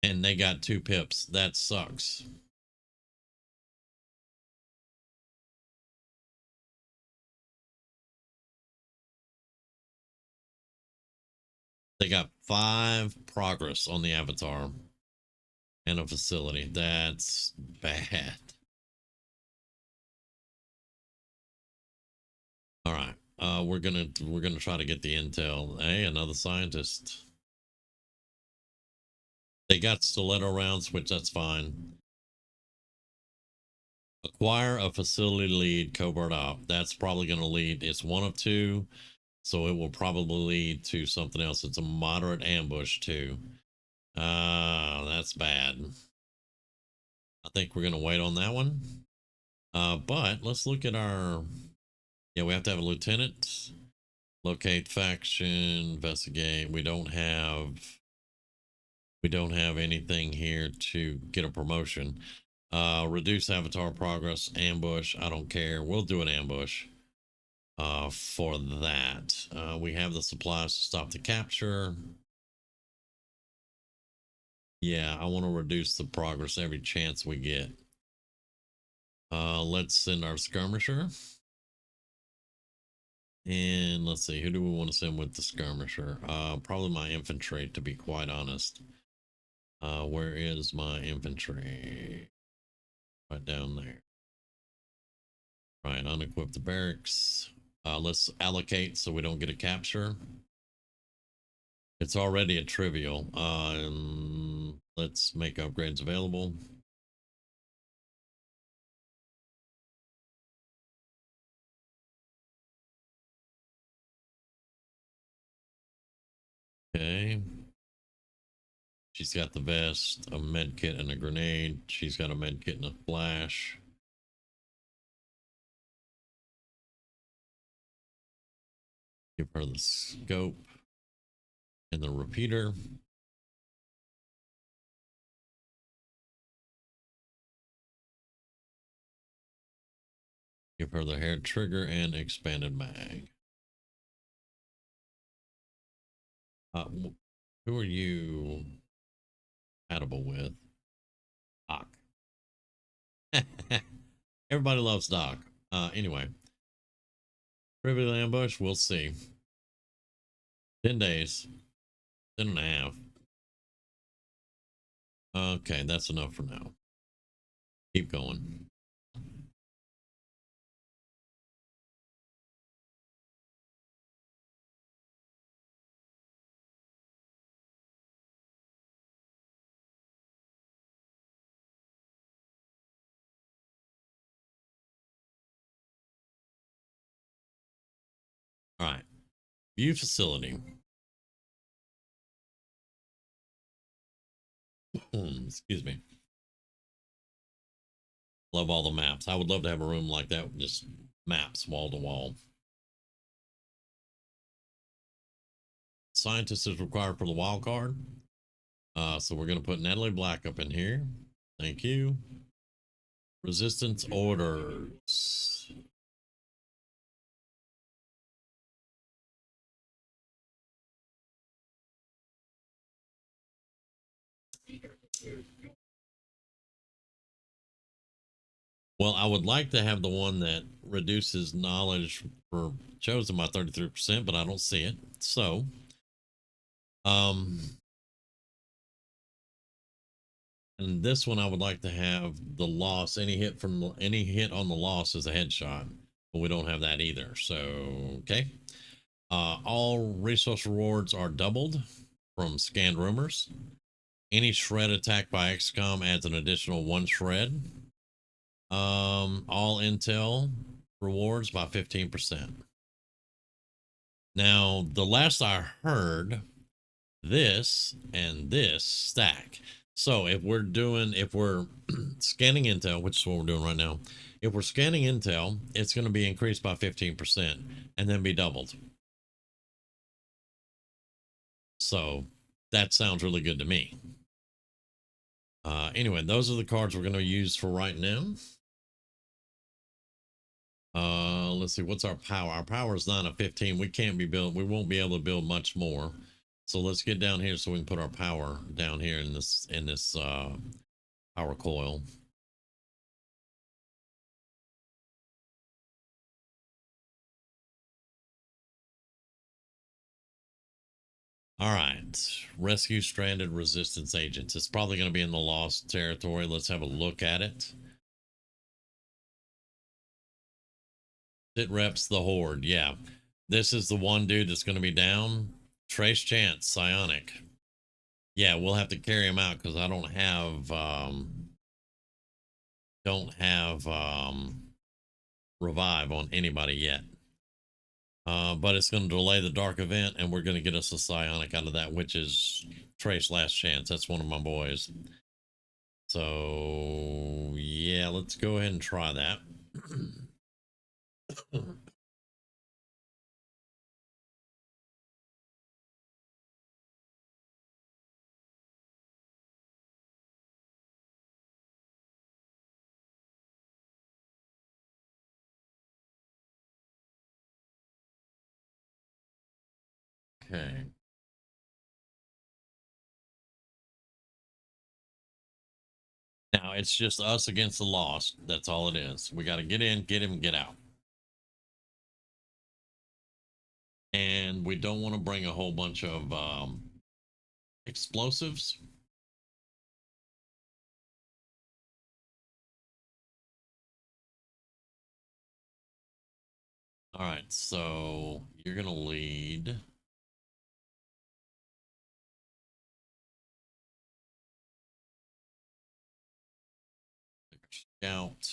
[SPEAKER 1] And they got 2 pips. That sucks. They got 5 progress on the avatar and a facility. That's bad. All right. We're gonna try to get the intel. Hey, another scientist. They got stiletto rounds, which that's fine. Acquire a facility lead, covert op. That's probably gonna lead. It's 1 of 2, so it will probably lead to something else. It's a moderate ambush too. That's bad. I think we're gonna wait on that one. But let's look at our. Yeah, we have to have a lieutenant. Locate faction, investigate. We don't have anything here to get a promotion. Reduce avatar progress, ambush. I don't care. We'll do an ambush for that. We have the supplies to stop the capture. Yeah, I want to reduce the progress every chance we get. Let's send our skirmisher. And let's see, who do we want to send with the skirmisher? Probably my infantry, to be quite honest. Where is my infantry? Right down there. Right, unequip the barracks. Let's allocate so we don't get a capture. It's already a trivial. Let's make upgrades available. Okay. She's got the vest, a med kit, and a grenade. She's got a med kit and a flash. Give her the scope and the repeater. Give her the hair trigger and expanded mag. Who are you compatible with? Doc. Everybody loves Doc. Anyway. Trivial ambush, we'll see. 10 days. 10 and a half. Okay, that's enough for now. Keep going. View facility. Excuse me. Love all the maps. I would love to have a room like that with just maps wall to wall. Scientist is required for the wild card. So we're going to put Natalie Black up in here. Thank you. Resistance orders. Well, I would like to have the one that reduces knowledge for chosen by 33%, but I don't see it. So, and this one I would like to have the loss. Any hit on the loss is a headshot, but we don't have that either. So, okay. All resource rewards are doubled from scanned rumors. Any shred attack by XCOM adds an additional 1 shred. All intel rewards by 15%. Now, the last I heard, this and this stack. So if we're scanning intel, which is what we're doing right now, if we're scanning intel, it's going to be increased by 15% and then be doubled. So that sounds really good to me. Anyway, those are the cards we're going to use for right now. Let's see, what's our power? Our power is 9 of 15. We won't be able to build much more. So let's get down here so we can put our power down here in this power coil. All right, rescue stranded resistance agents. It's probably going to be in the lost territory. Let's have a look at it. It reps the horde. Yeah, this is the one dude that's going to be down. Trace Chance, psionic. Yeah, we'll have to carry him out because I don't have revive on anybody yet. But it's going to delay the dark event, and we're going to get us a psionic out of that, which is Trace Last Chance. That's one of my boys. So yeah, let's go ahead and try that. Okay. Now it's just us against the lost. That's all it is. We got to get in, get him, get out. And we don't want to bring a whole bunch of explosives. All right, so you're going to lead. Scout.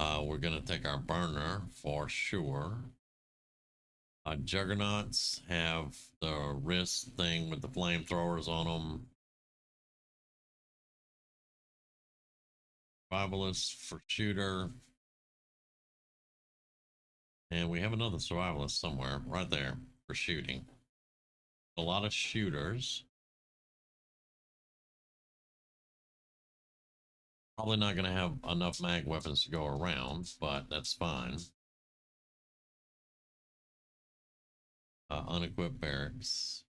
[SPEAKER 1] We're going to take our burner for sure. Juggernauts have the wrist thing with the flamethrowers on them. Survivalist for shooter. And we have another survivalist somewhere right there for shooting. A lot of shooters. Probably not going to have enough mag weapons to go around, but that's fine. Unequipped barracks.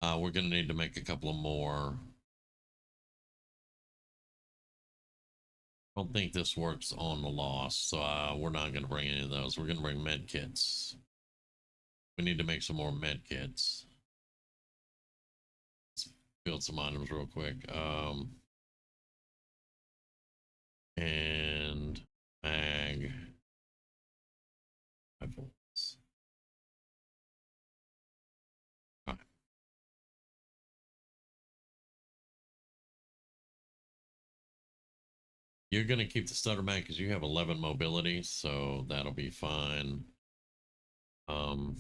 [SPEAKER 1] We're going to need to make a couple of more. I don't think this works on the lost, so we're not going to bring any of those. We're going to bring med kits. We need to make some more med kits. Let's build some items real quick. And mag rifles. All right. You're going to keep the stutter mag because you have 11 mobility, so that'll be fine. You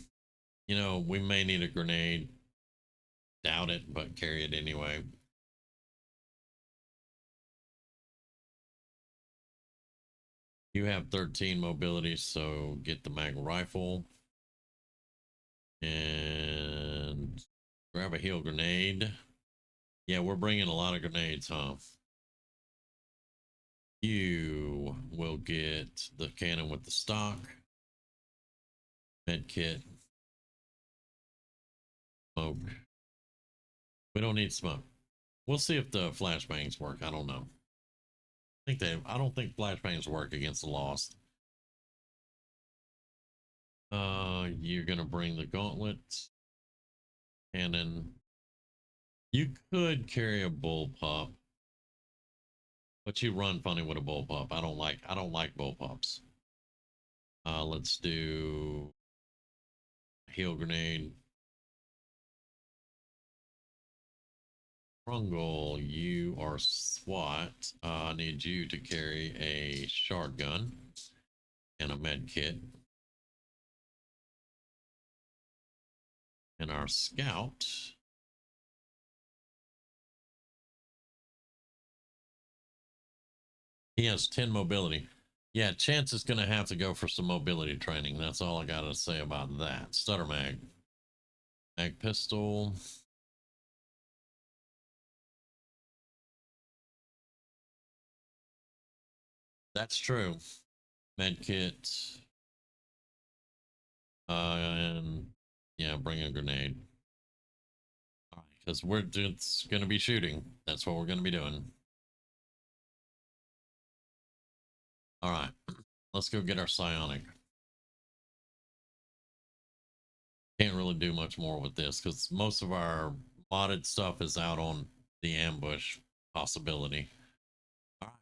[SPEAKER 1] know, we may need a grenade. Doubt it, but carry it anyway. You have 13 mobility, so get the mag rifle. And grab a heal grenade. Yeah, we're bringing a lot of grenades, huh? You will get the cannon with the stock. Med kit. Smoke. We don't need smoke. We'll see if the flashbangs work. I don't know. I don't think flashbangs work against the Lost. You're gonna bring the gauntlet. Cannon. You could carry a bullpup, but you run funny with a bullpup. I don't like bullpups. Let's do heal grenade. Rungle, you are SWAT. I need you to carry a shard gun and a med kit. And our scout, he has 10 mobility. Yeah, Chance is going to have to go for some mobility training. That's all I got to say about that. Stutter mag. Mag pistol. That's true. Med kit. And yeah, bring a grenade. All right, because we're just going to be shooting. That's what we're going to be doing. All right, let's go get our psionic. Can't really do much more with this because most of our modded stuff is out on the ambush possibility. All right.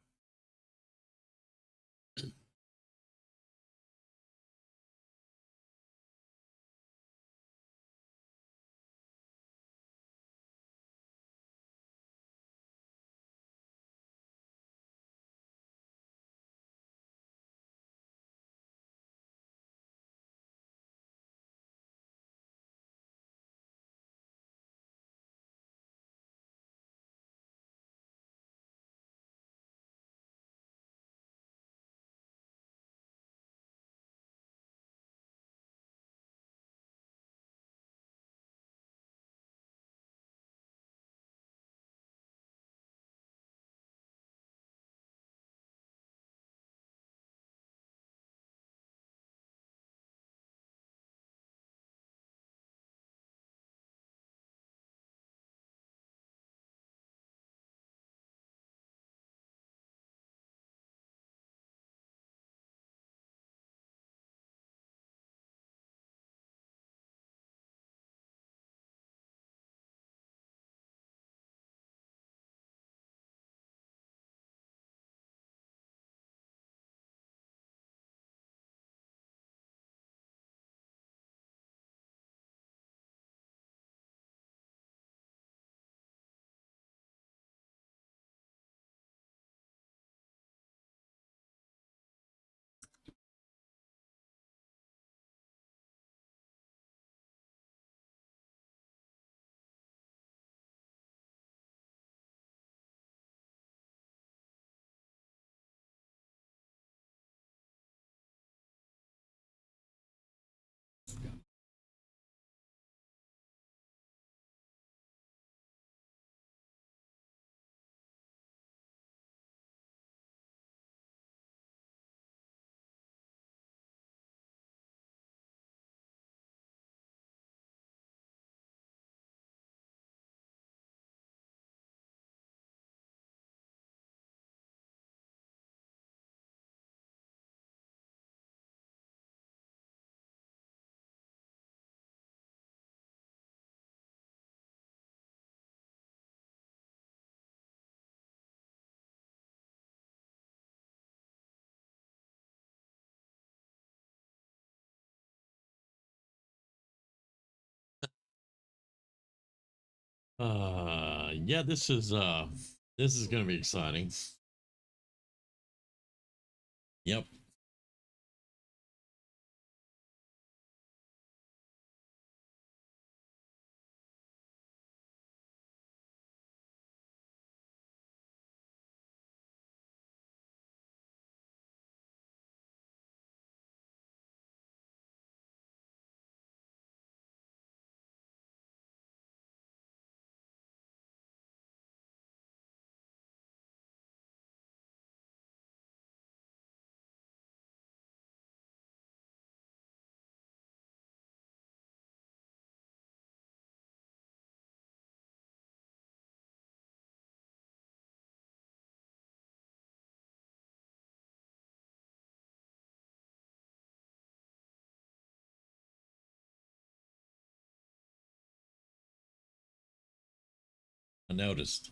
[SPEAKER 1] Yeah, this is going to be exciting. Yep. I noticed.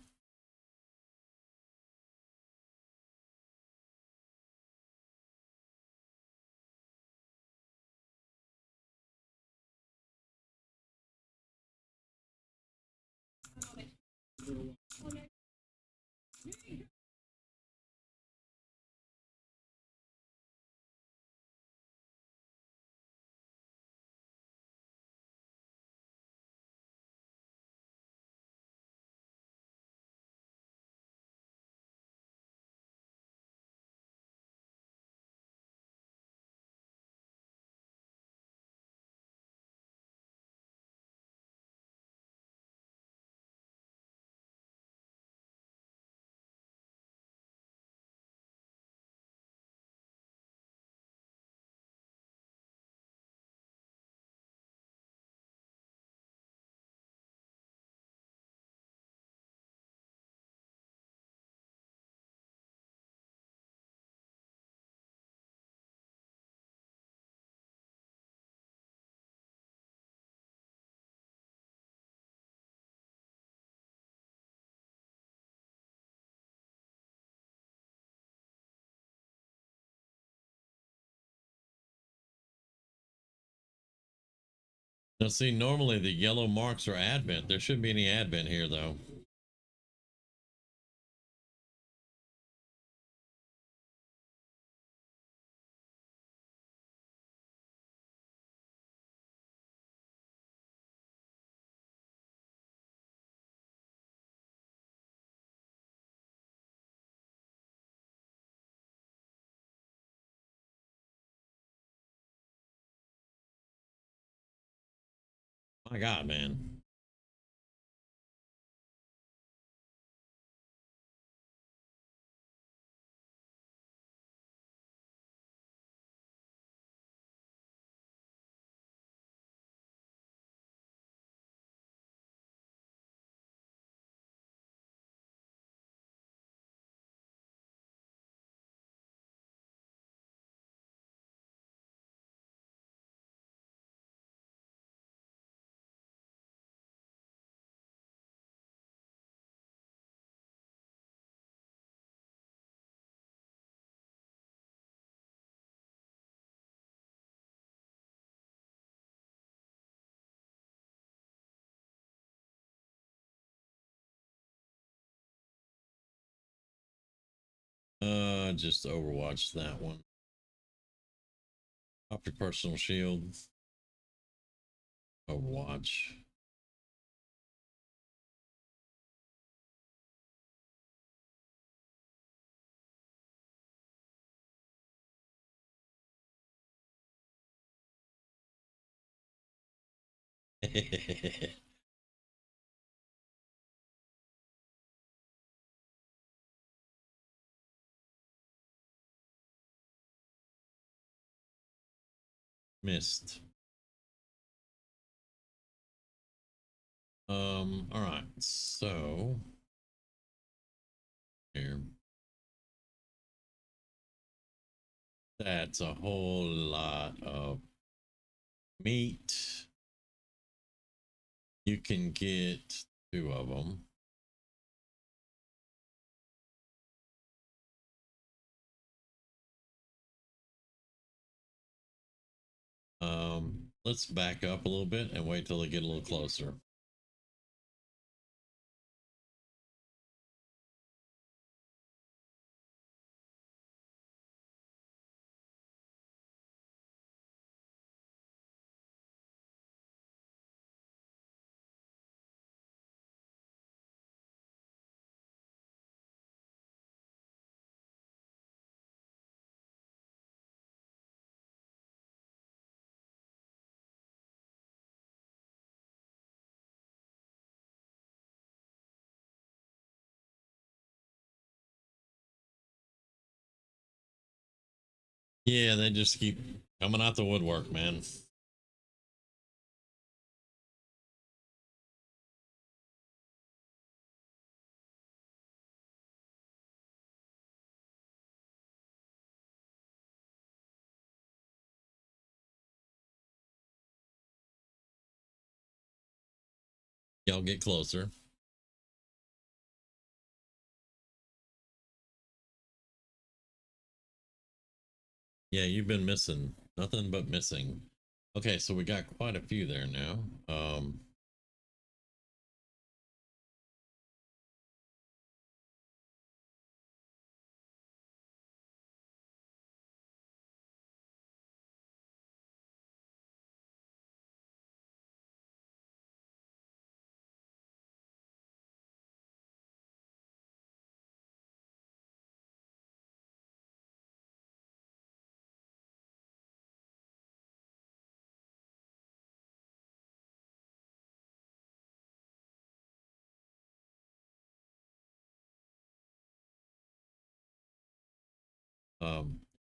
[SPEAKER 1] Now, see, normally the yellow marks are advent. There shouldn't be any advent here, though. My God, man. Just Overwatch that one. Off your personal shield. Overwatch. Missed. All right, so here. That's a whole lot of meat. You can get 2 of them. Let's back up a little bit and wait till they get a little closer. Yeah, they just keep coming out the woodwork, man. Y'all get closer. Yeah, you've been missing. Nothing but missing. Okay, so we got quite a few there now.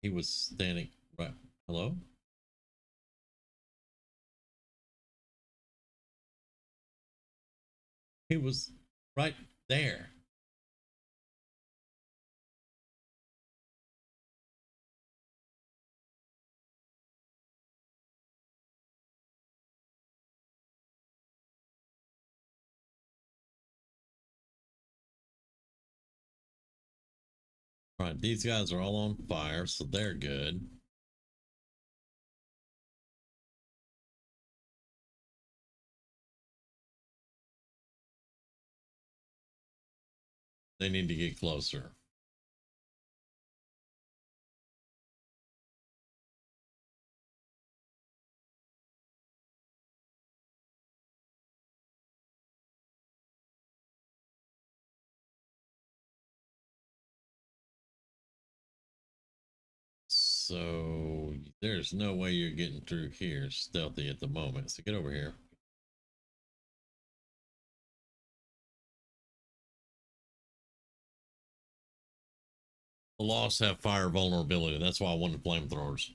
[SPEAKER 1] He was standing right. Hello? He was right there. All right, these guys are all on fire, so they're good. They need to get closer. So there's no way you're getting through here stealthy at the moment. So get over here. The Lost have fire vulnerability. That's why I wanted flamethrowers.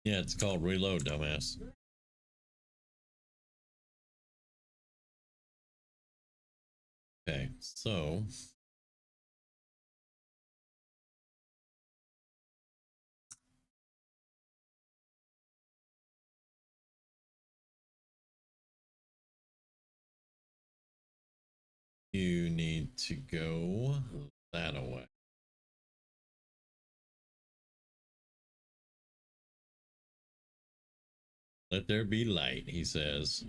[SPEAKER 1] Yeah, it's called reload, dumbass. Okay, so you need to go that away. Let there be light, he says.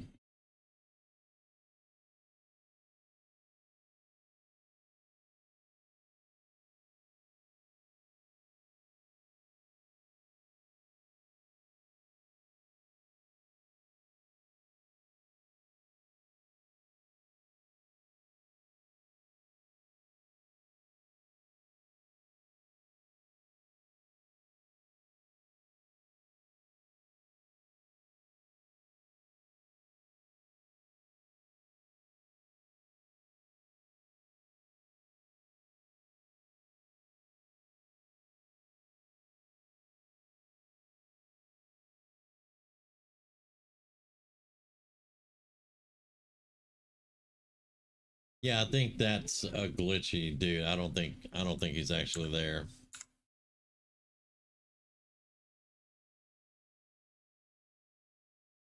[SPEAKER 1] Yeah, I think that's a glitchy dude. I don't think he's actually there.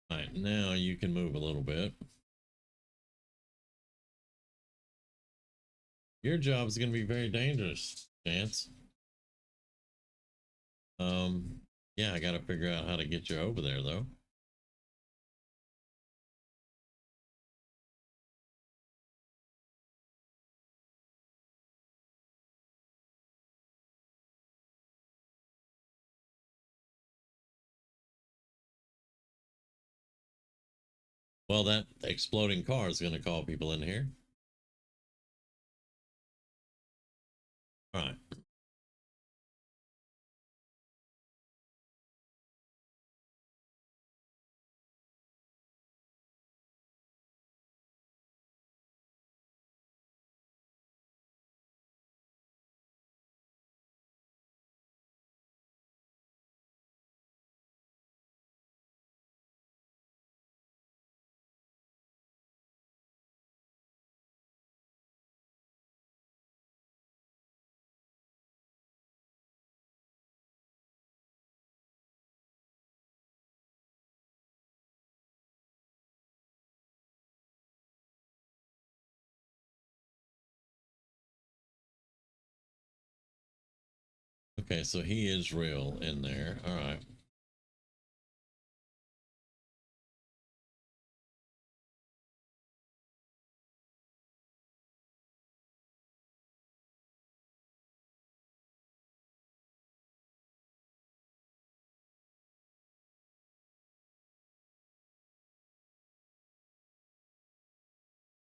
[SPEAKER 1] All right, now you can move a little bit. Your job is going to be very dangerous, Chance. Yeah, I got to figure out how to get you over there, though. Well, that exploding car is going to call people in here. All right. Okay, so he is real in there. All right.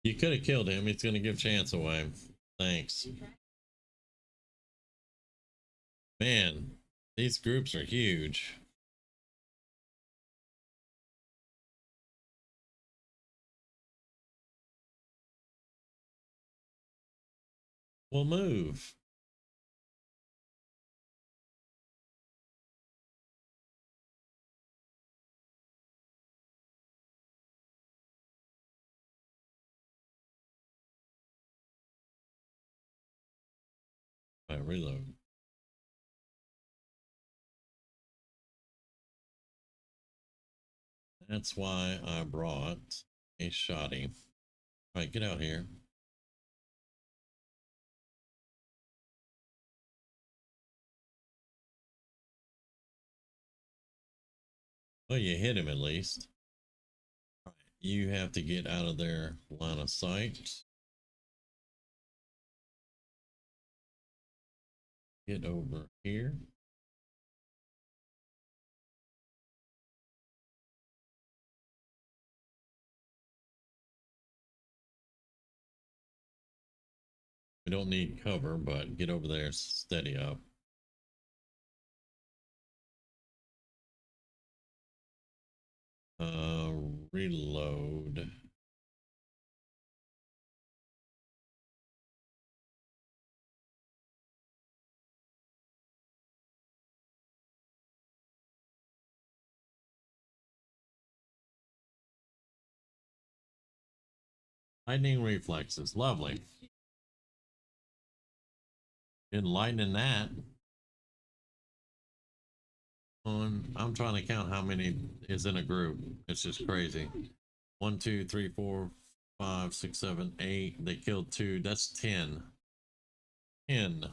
[SPEAKER 1] You could have killed him. He's going to give chance away. Thanks. Man, these groups are huge. We'll move. All right, reload. That's why I brought a shotty. All right, get out here. Oh, you hit him at least. All right, you have to get out of their line of sight. Get over here. We don't need cover, but get over there, steady up. Uh, Reload. Lightning reflexes, lovely. Enlightening that. I'm trying to count how many is in a group. It's just crazy. 1, 2, 3, 4, 5, 6, 7, 8. They killed 2. That's 10. 10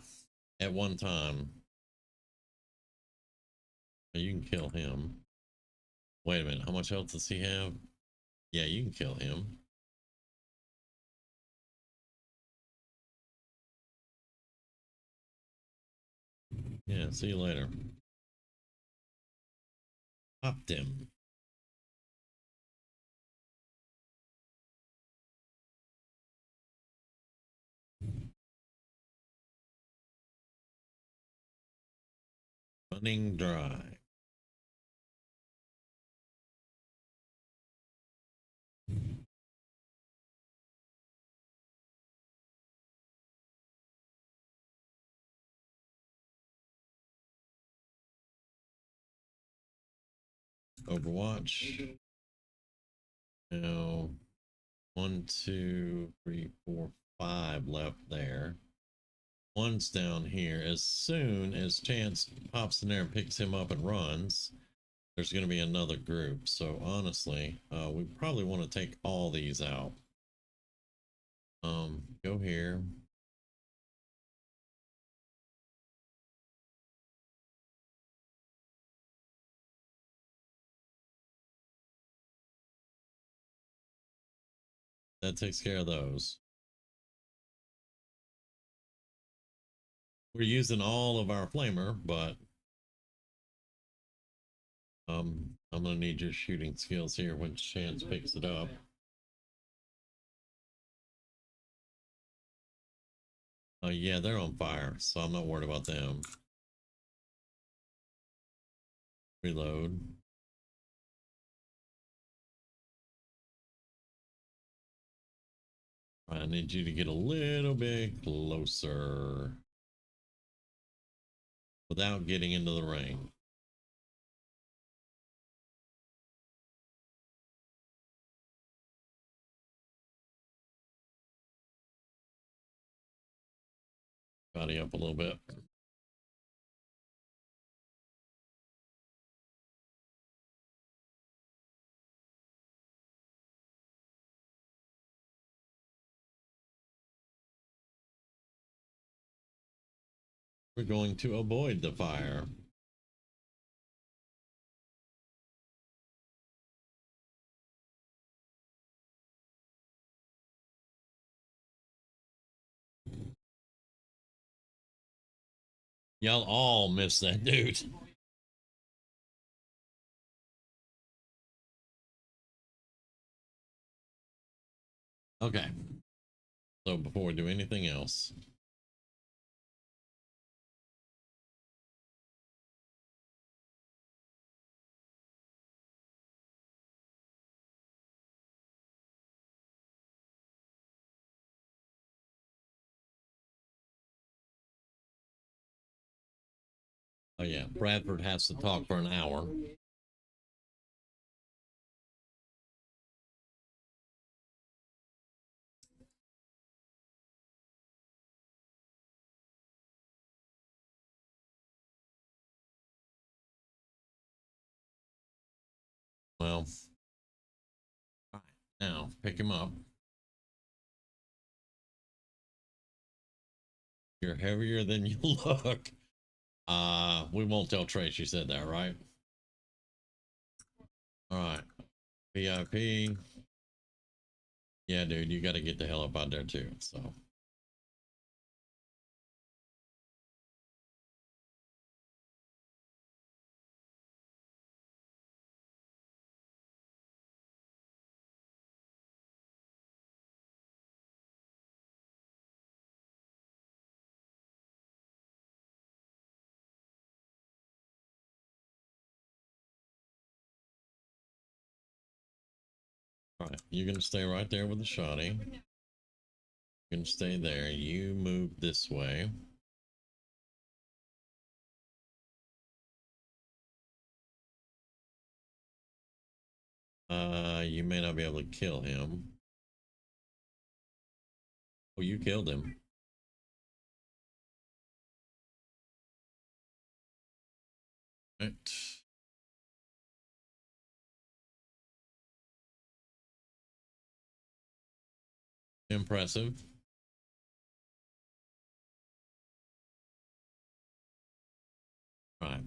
[SPEAKER 1] at one time. You can kill him. Wait a minute. How much health does he have? Yeah, you can kill him. Yeah, see you later. Popped him. Running dry. Overwatch. Now, 1, 2, 3, 4, 5 left there. One's down here. As soon as Chance pops in there and picks him up and runs, there's going to be another group. So honestly, we probably want to take all these out. Go here. That takes care of those. We're using all of our flamer, but I'm gonna need your shooting skills here when Chance picks it up. Yeah, they're on fire, so I'm not worried about them. Reload. I need you to get a little bit closer without getting into the rain. Body up a little bit. We're going to avoid the fire. Y'all all missed that dude. Okay. So before we do anything else, oh yeah, Bradford has to talk for an hour. Well, all right, now pick him up. You're heavier than you look. We won't tell Trace you said that, right? All right. VIP. Yeah, dude, you got to get the hell up out there too. So, all right, you're gonna stay right there with the shotty. You're gonna stay there. You move this way. You may not be able to kill him. Oh, you killed him. Right. Impressive. Right.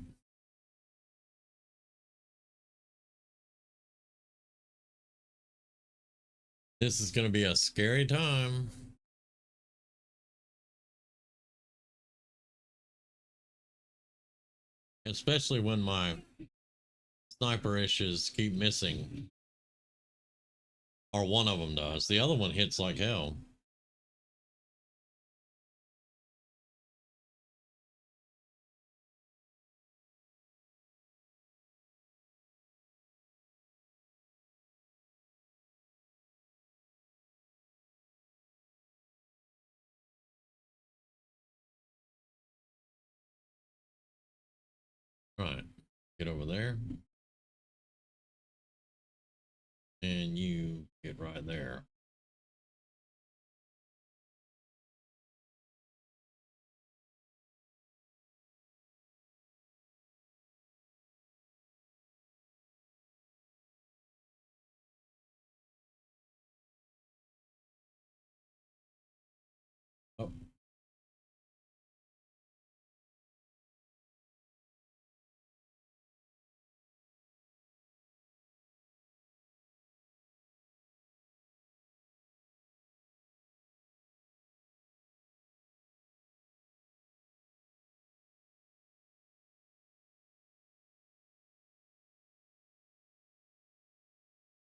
[SPEAKER 1] This is going to be a scary time. Especially when my sniper issues keep missing. Or one of them does. The other one hits like hell. Right. Get over there. And you get right there. Oh.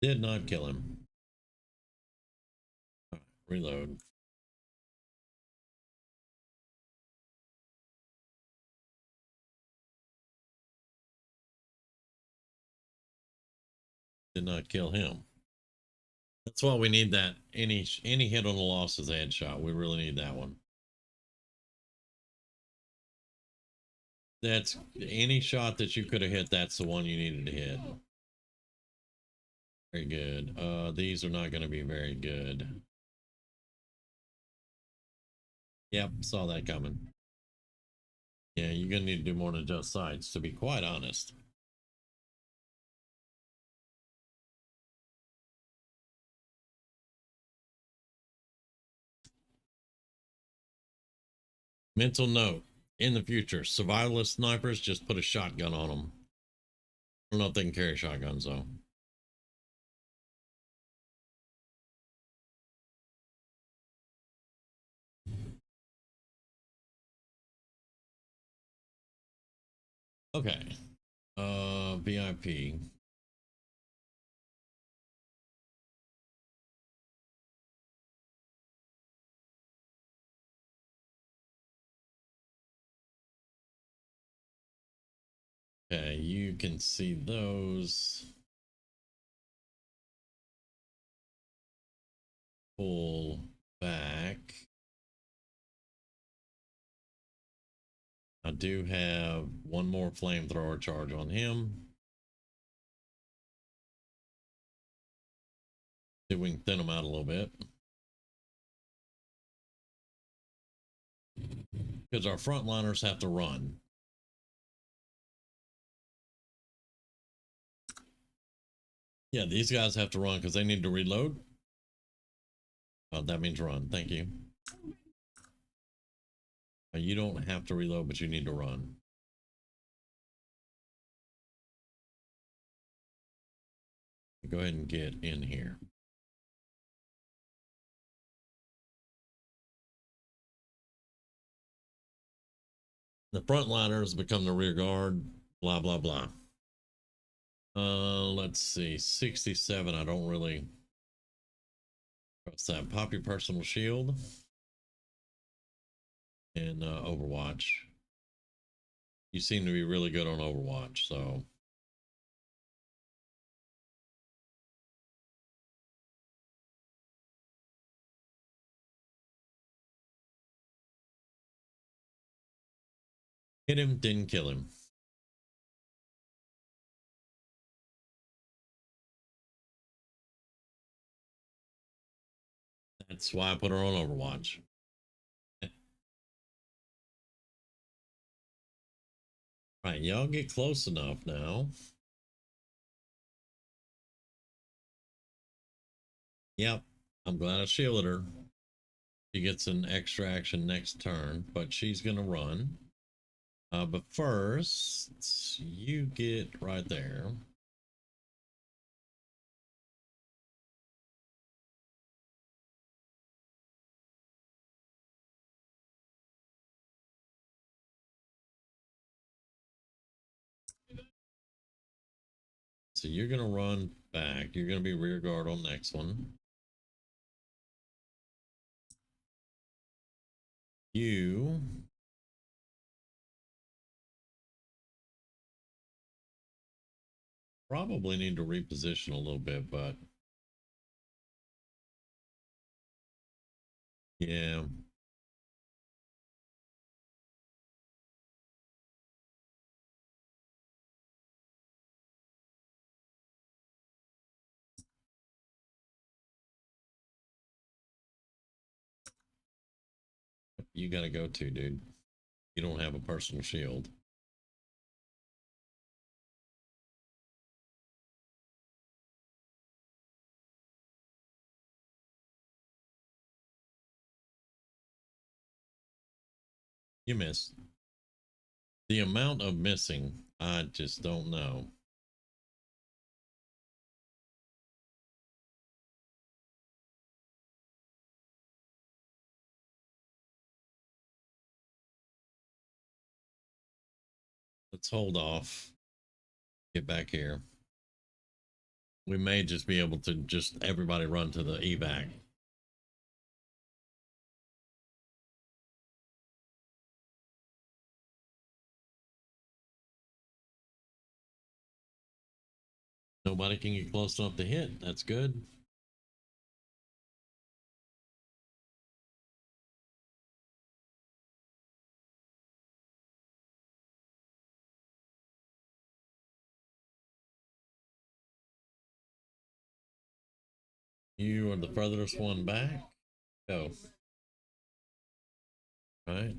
[SPEAKER 1] Did not kill him. Reload. Did not kill him. That's why we need that. Any hit on the loss is a headshot. We really need that one. That's any shot that you could have hit. That's the one you needed to hit. Very good. These are not going to be very good. Yep, saw that coming. Yeah, you're going to need to do more than just sights, to be quite honest. Mental note, in the future, survivalist snipers, just put a shotgun on them. I don't know if they can carry shotguns, though. Okay. VIP. Okay, you can see those. Pull back. I do have one more flamethrower charge on him. See if we can thin him out a little bit. Because our frontliners have to run. Yeah, these guys have to run because they need to reload. That means run. Thank you. You don't have to reload, but you need to run. Go ahead and get in here. The frontliners become the rear guard. Blah, blah, blah. Let's see. 67. I don't really trust that. Pop your personal shield. And Overwatch. You seem to be really good on Overwatch, so. Hit him, didn't kill him. That's why I put her on Overwatch. Right, y'all get close enough now. Yep, I'm glad I shielded her. She gets an extra action next turn, but she's gonna run. But first, you get right there. So you're gonna run back. You're gonna be rear guard on next one. You probably need to reposition a little bit, but yeah. You gotta go to, dude. You don't have a personal shield. You missed. The amount of missing, I just don't know. Let's hold off. Get back here. we may just be able to just everybody run to the evac. Nobody can get close enough to hit. That's good. You are the furthest one back. Go. Right.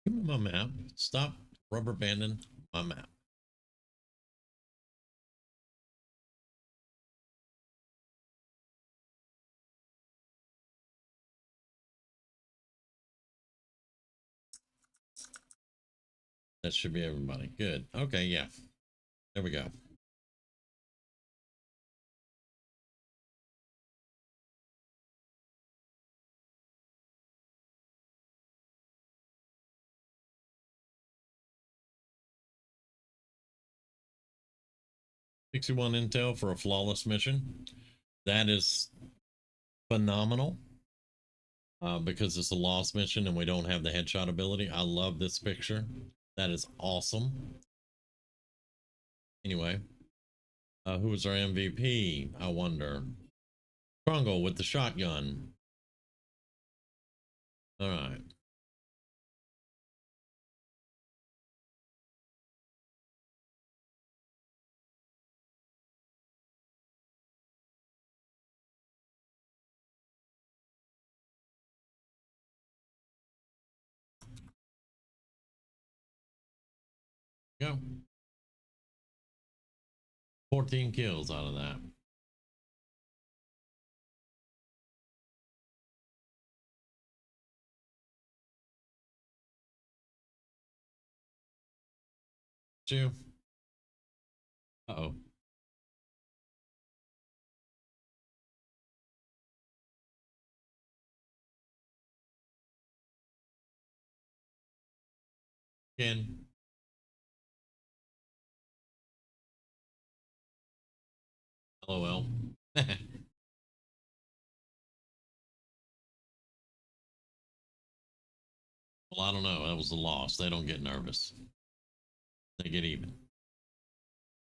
[SPEAKER 1] Give me my map. Stop rubber banding my map. That should be everybody. Good. Okay, yeah. There we go. $61 intel for a flawless mission. That is phenomenal. Because it's a lost mission and we don't have the headshot ability. I love this picture. That is awesome. Anyway, who was our MVP? I wonder. Krungle with the shotgun. All right. Go. 14 kills out of that. Two. Uh-oh. Again. LOL. Well, I don't know. That was a loss. They don't get nervous. They get even.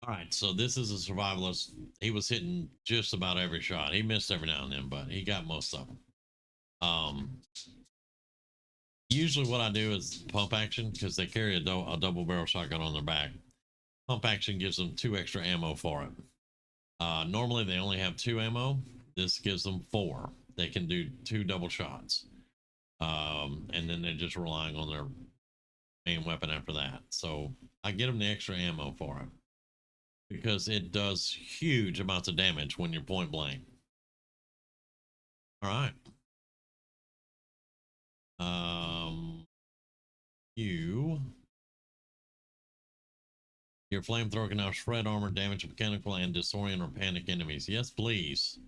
[SPEAKER 1] All right, so this is a survivalist. He was hitting just about every shot. He missed every now and then, but he got most of them. Usually what I do is pump action because they carry a double barrel shotgun on their back. Pump action gives them 2 extra ammo for it. Normally they only have 2 ammo. This gives them 4. They can do 2 double shots. And then they're just relying on their main weapon after that. So I get them the extra ammo for it because it does huge amounts of damage when you're point blank. All right. Your flamethrower can now shred armor, damage mechanical, and disorient or panic enemies. Yes, please.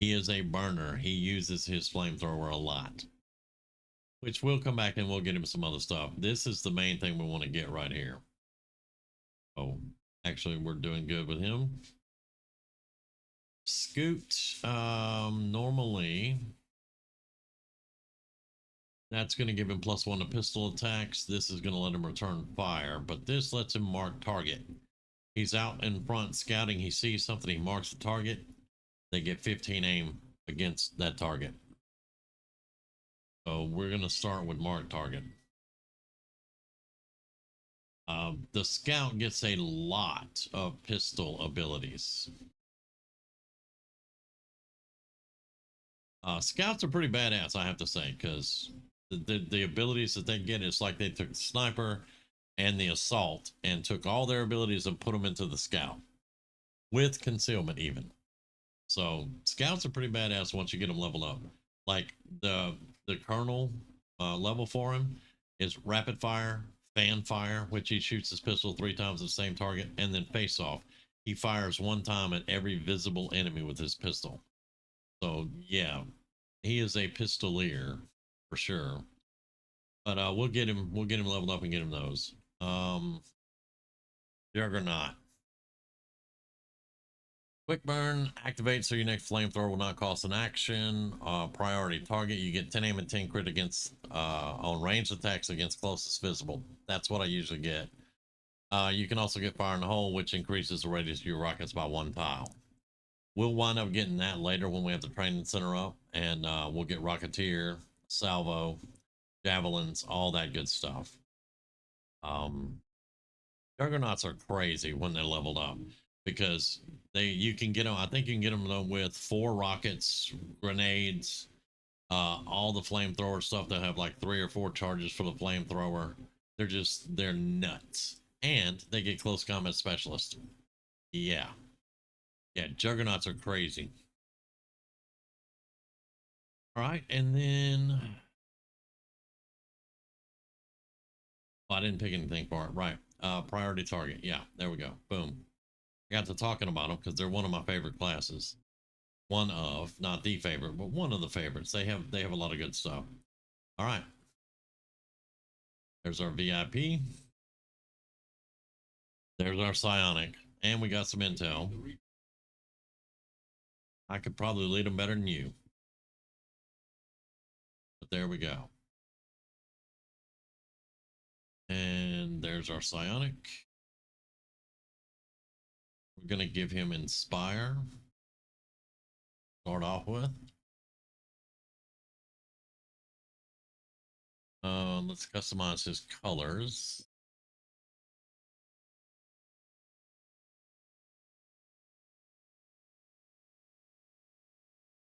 [SPEAKER 1] He is a burner. He uses his flamethrower a lot, which we'll come back and we'll get him some other stuff. This is the main thing we want to get right here. Oh, actually, we're doing good with him. Scoot, normally that's going to give him +1 to pistol attacks. This is going to let him return fire, but this lets him mark target. He's out in front scouting. He sees something. He marks the target. They get 15 aim against that target. So we're going to start with mark target. The scout gets a lot of pistol abilities. Scouts are pretty badass, I have to say, because the abilities that they get, is like they took the sniper and the assault and took all their abilities and put them into the scout with concealment even. So scouts are pretty badass once you get them leveled up. Like the colonel level for him is rapid fire, fan fire, which he shoots his pistol 3 times at the same target, and then face off. He fires one time at every visible enemy with his pistol. So yeah, he is a pistolier for sure. But we'll get him leveled up and get him those. Juggernaut. Quick burn activates so your next flamethrower will not cost an action. Priority target, you get 10 aim and 10 crit against on ranged attacks against closest visible. That's what I usually get. You can also get fire in the hole, which increases the radius of your rockets by 1 tile. We'll wind up getting that later when we have the training center up, and we'll get Rocketeer, Salvo, Javelins, all that good stuff. Juggernauts are crazy when they're leveled up because you can get them. I think you can get them with 4 rockets, grenades, all the flamethrower stuff that have like 3 or 4 charges for the flamethrower. They're nuts, and they get close combat specialist. Yeah, Juggernauts are crazy. All right, and then I didn't pick anything for it. Right, priority target. Yeah, there we go. Boom. I got to talking about them because they're one of my favorite classes. One of, not the favorite, but one of the favorites. They have a lot of good stuff. All right. There's our VIP. There's our psionic, and we got some intel. I could probably lead them better than you, but there we go. And there's our psionic. We're gonna give him inspire. Start off with. Let's customize his colors.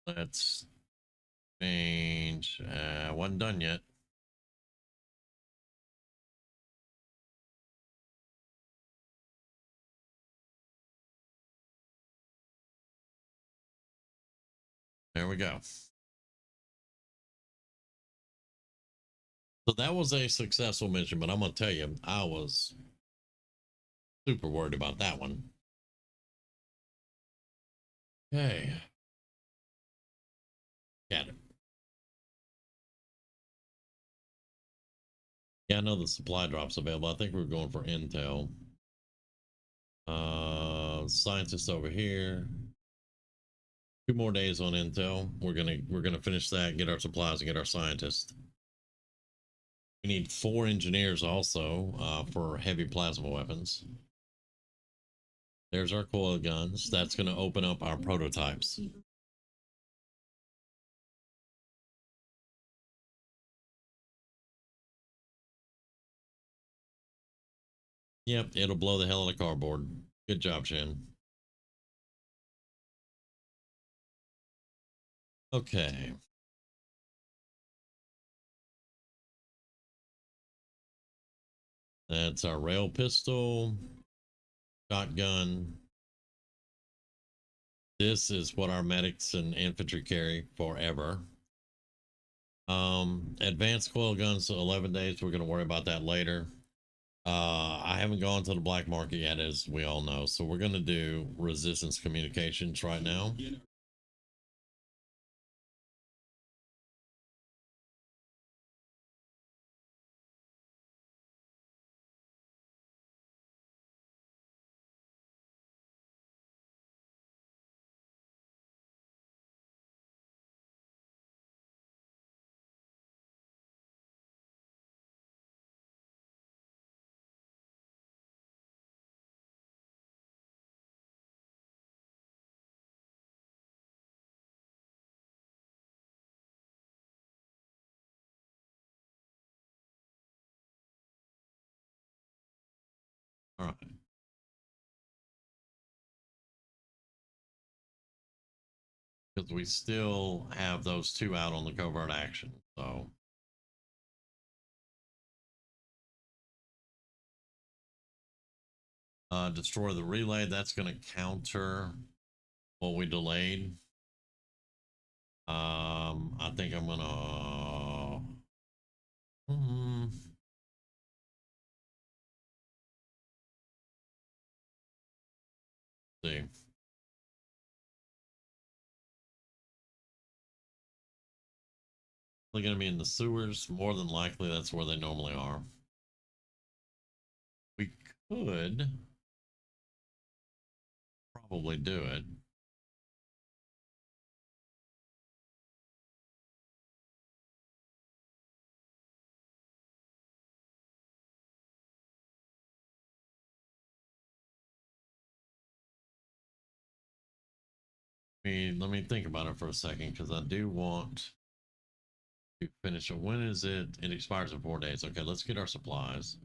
[SPEAKER 1] Let's change. Wasn't done yet. There we go. So that was a successful mission, but I'm gonna tell you, I was super worried about that one. Okay. Got it. Yeah, I know the supply drops available. I think we're going for intel. Scientist over here. 2 more days on intel. We're gonna finish that, get our supplies, and get our scientist. We need 4 engineers also for heavy plasma weapons. There's our coil guns. That's gonna open up our prototypes. Yep, it'll blow the hell out of cardboard. Good job, Shin. Okay. That's our rail pistol, shotgun. This is what our medics and infantry carry forever. Advanced coil guns, 11 days. We're going to worry about that later. I haven't gone to the black market yet, as we all know. So we're going to do resistance communications right now. All right. Because we still have those 2 out on the covert action. So destroy the relay. That's going to counter what we delayed. I think I'm gonna. See. They're going to be in the sewers. More than likely, that's where they normally are. We could probably do it. Let me think about it for a second because I do want to finish it. When is it? It expires in 4 days. Okay, let's get our supplies.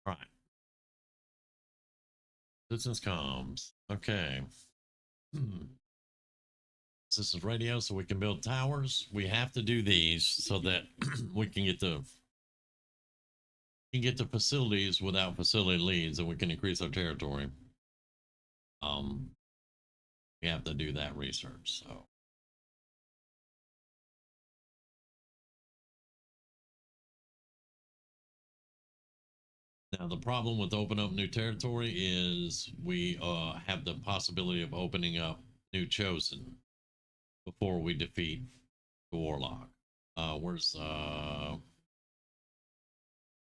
[SPEAKER 1] All right. Distance comms. Okay. This is radio, so we can build towers. We have to do these so that we can get the facilities without facility leads, and we can increase our territory. We have to do that research. So now the problem with open up new territory is we have the possibility of opening up new chosen before we defeat the warlock. Where's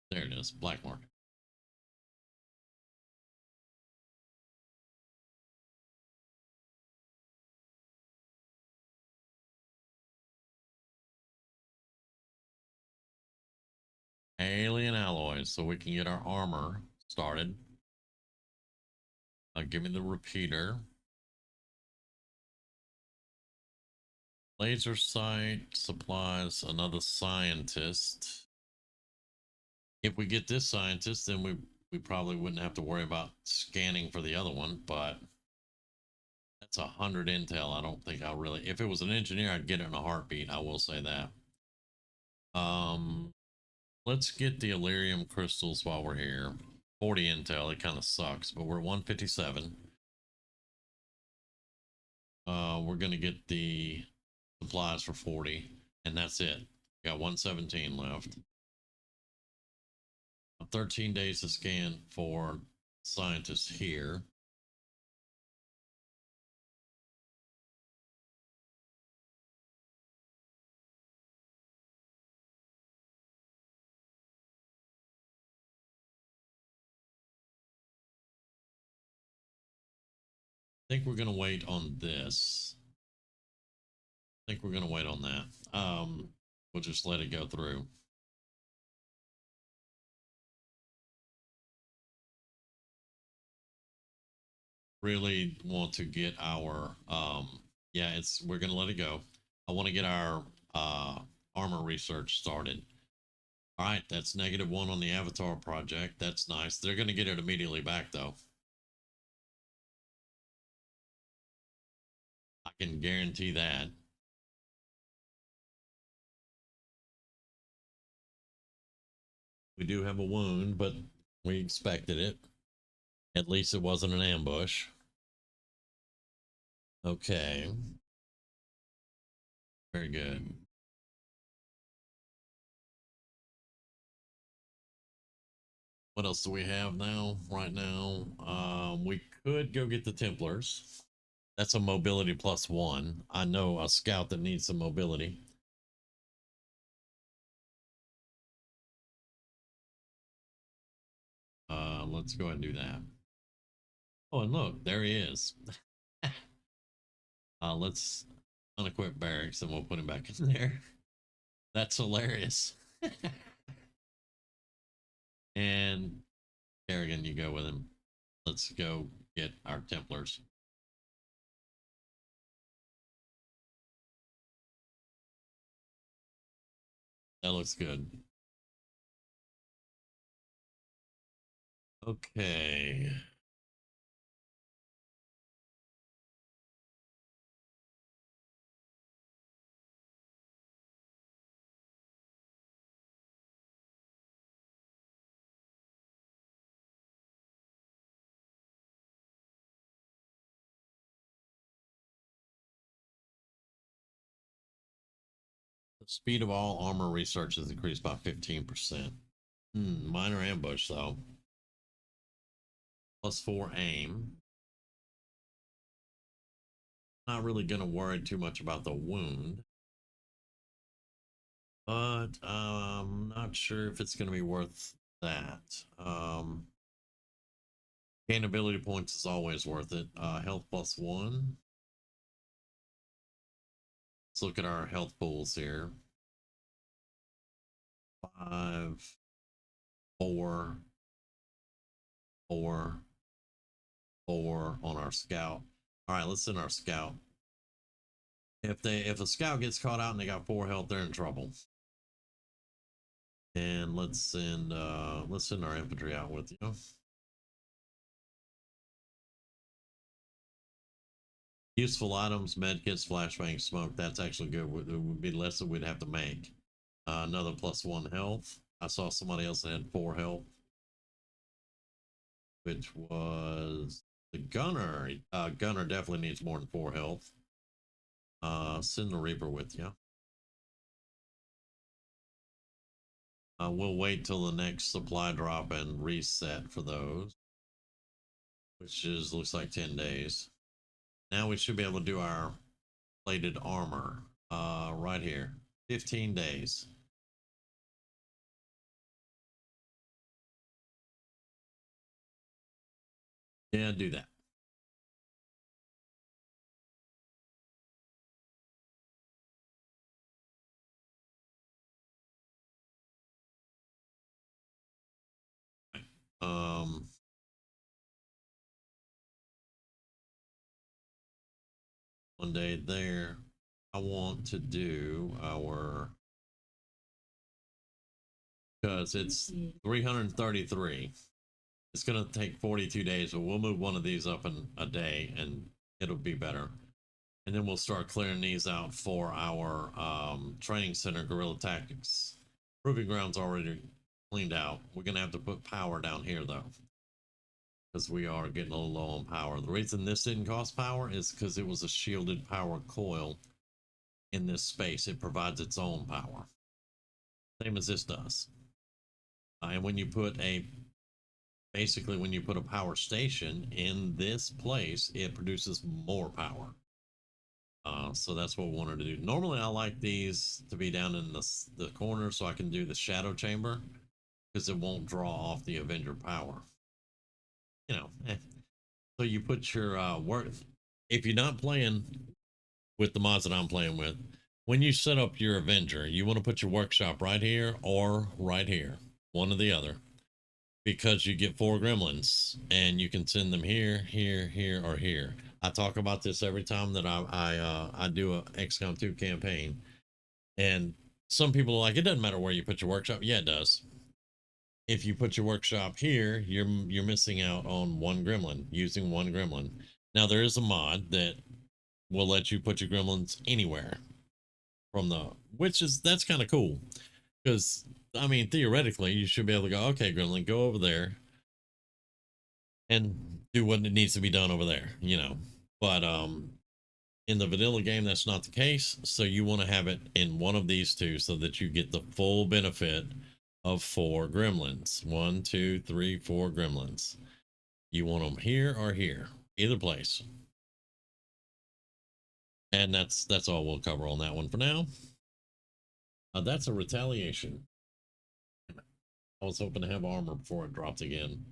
[SPEAKER 1] there it is, black market. Alien alloys, so we can get our armor started. Give me the repeater. Laser sight, supplies, another scientist. If we get this scientist, then we probably wouldn't have to worry about scanning for the other one, but that's 100 intel. I don't think I'll really, if it was an engineer, I'd get it in a heartbeat. I will say that. Let's get the Illyrium crystals while we're here. 40 intel, it kind of sucks, but we're 157. We're gonna get the supplies for 40, and that's it. Got 117 left. 13 days to scan for scientists here. I think we're gonna wait on this. I think we're gonna wait on that. We'll just let it go through. Really want to get our yeah, we're gonna let it go. I want to get our armor research started. All right, that's -1 on the Avatar project. That's nice. They're gonna get it immediately back though. I can guarantee that. We do have a wound, but we expected it. At least it wasn't an ambush. Okay. Very good. What else do we have now? Right now, we could go get the Templars. That's a mobility +1. I know a scout that needs some mobility. Let's go ahead and do that. Oh, and look, there he is. Let's unequip barracks and we'll put him back in there. That's hilarious. And Kerrigan, you go with him. Let's go get our Templars. That looks good. Okay. The speed of all armor research is increased by 15%. Minor ambush though. +4 aim. Not really gonna worry too much about the wound. But I'm not sure if it's gonna be worth that. Gain ability points is always worth it. Health +1. Let's look at our health pools here. 5, 4, 4, 4 on our scout. All right, let's send our scout. If a scout gets caught out and they got 4 health, they're in trouble. And let's send our infantry out with you. Useful items, medkits, flashbang, smoke. That's actually good. It would be less that we'd have to make. Another +1 health. I saw somebody else that had 4 health, which was the gunner. Gunner definitely needs more than 4 health. Send the Reaper with you. We'll wait till the next supply drop and reset for those, which is looks like 10 days. Now we should be able to do our plated armor right here. 15 days. Yeah, do that. One day there. I want to do our, because it's 333. It's going to take 42 days, but we'll move one of these up in a day and it'll be better. And then we'll start clearing these out for our training center, guerrilla tactics. Proving ground's already cleaned out. We're going to have to put power down here though, because we are getting a little low on power. The reason this didn't cost power is because it was a shielded power coil in this space. It provides its own power, same as this does. And when you put basically when you put a power station in this place, it produces more power. So that's what we wanted to do. Normally I like these to be down in the corner so I can do the shadow chamber, because it won't draw off the Avenger power. So you put your work, if you're not playing with the mods that I'm playing with, when you set up your Avenger, you want to put your workshop right here or right here, one or the other, because you get 4 gremlins and you can send them here, here, here, or here. I talk about this every time that I do a XCOM 2 campaign, and some people are like, it doesn't matter where you put your workshop. Yeah, it does. If you put your workshop here, you're missing out on 1 gremlin, using 1 gremlin. Now there is a mod that will let you put your gremlins anywhere from that's kind of cool, because I mean theoretically you should be able to go, okay gremlin, go over there and do what needs to be done over there, but in the vanilla game that's not the case, so you want to have it in one of these two so that you get the full benefit of 4 gremlins. 1, 2, 3, 4 gremlins. You want them here or here, either place. And that's all we'll cover on that one for now. That's a retaliation. I was hoping to have armor before it dropped again.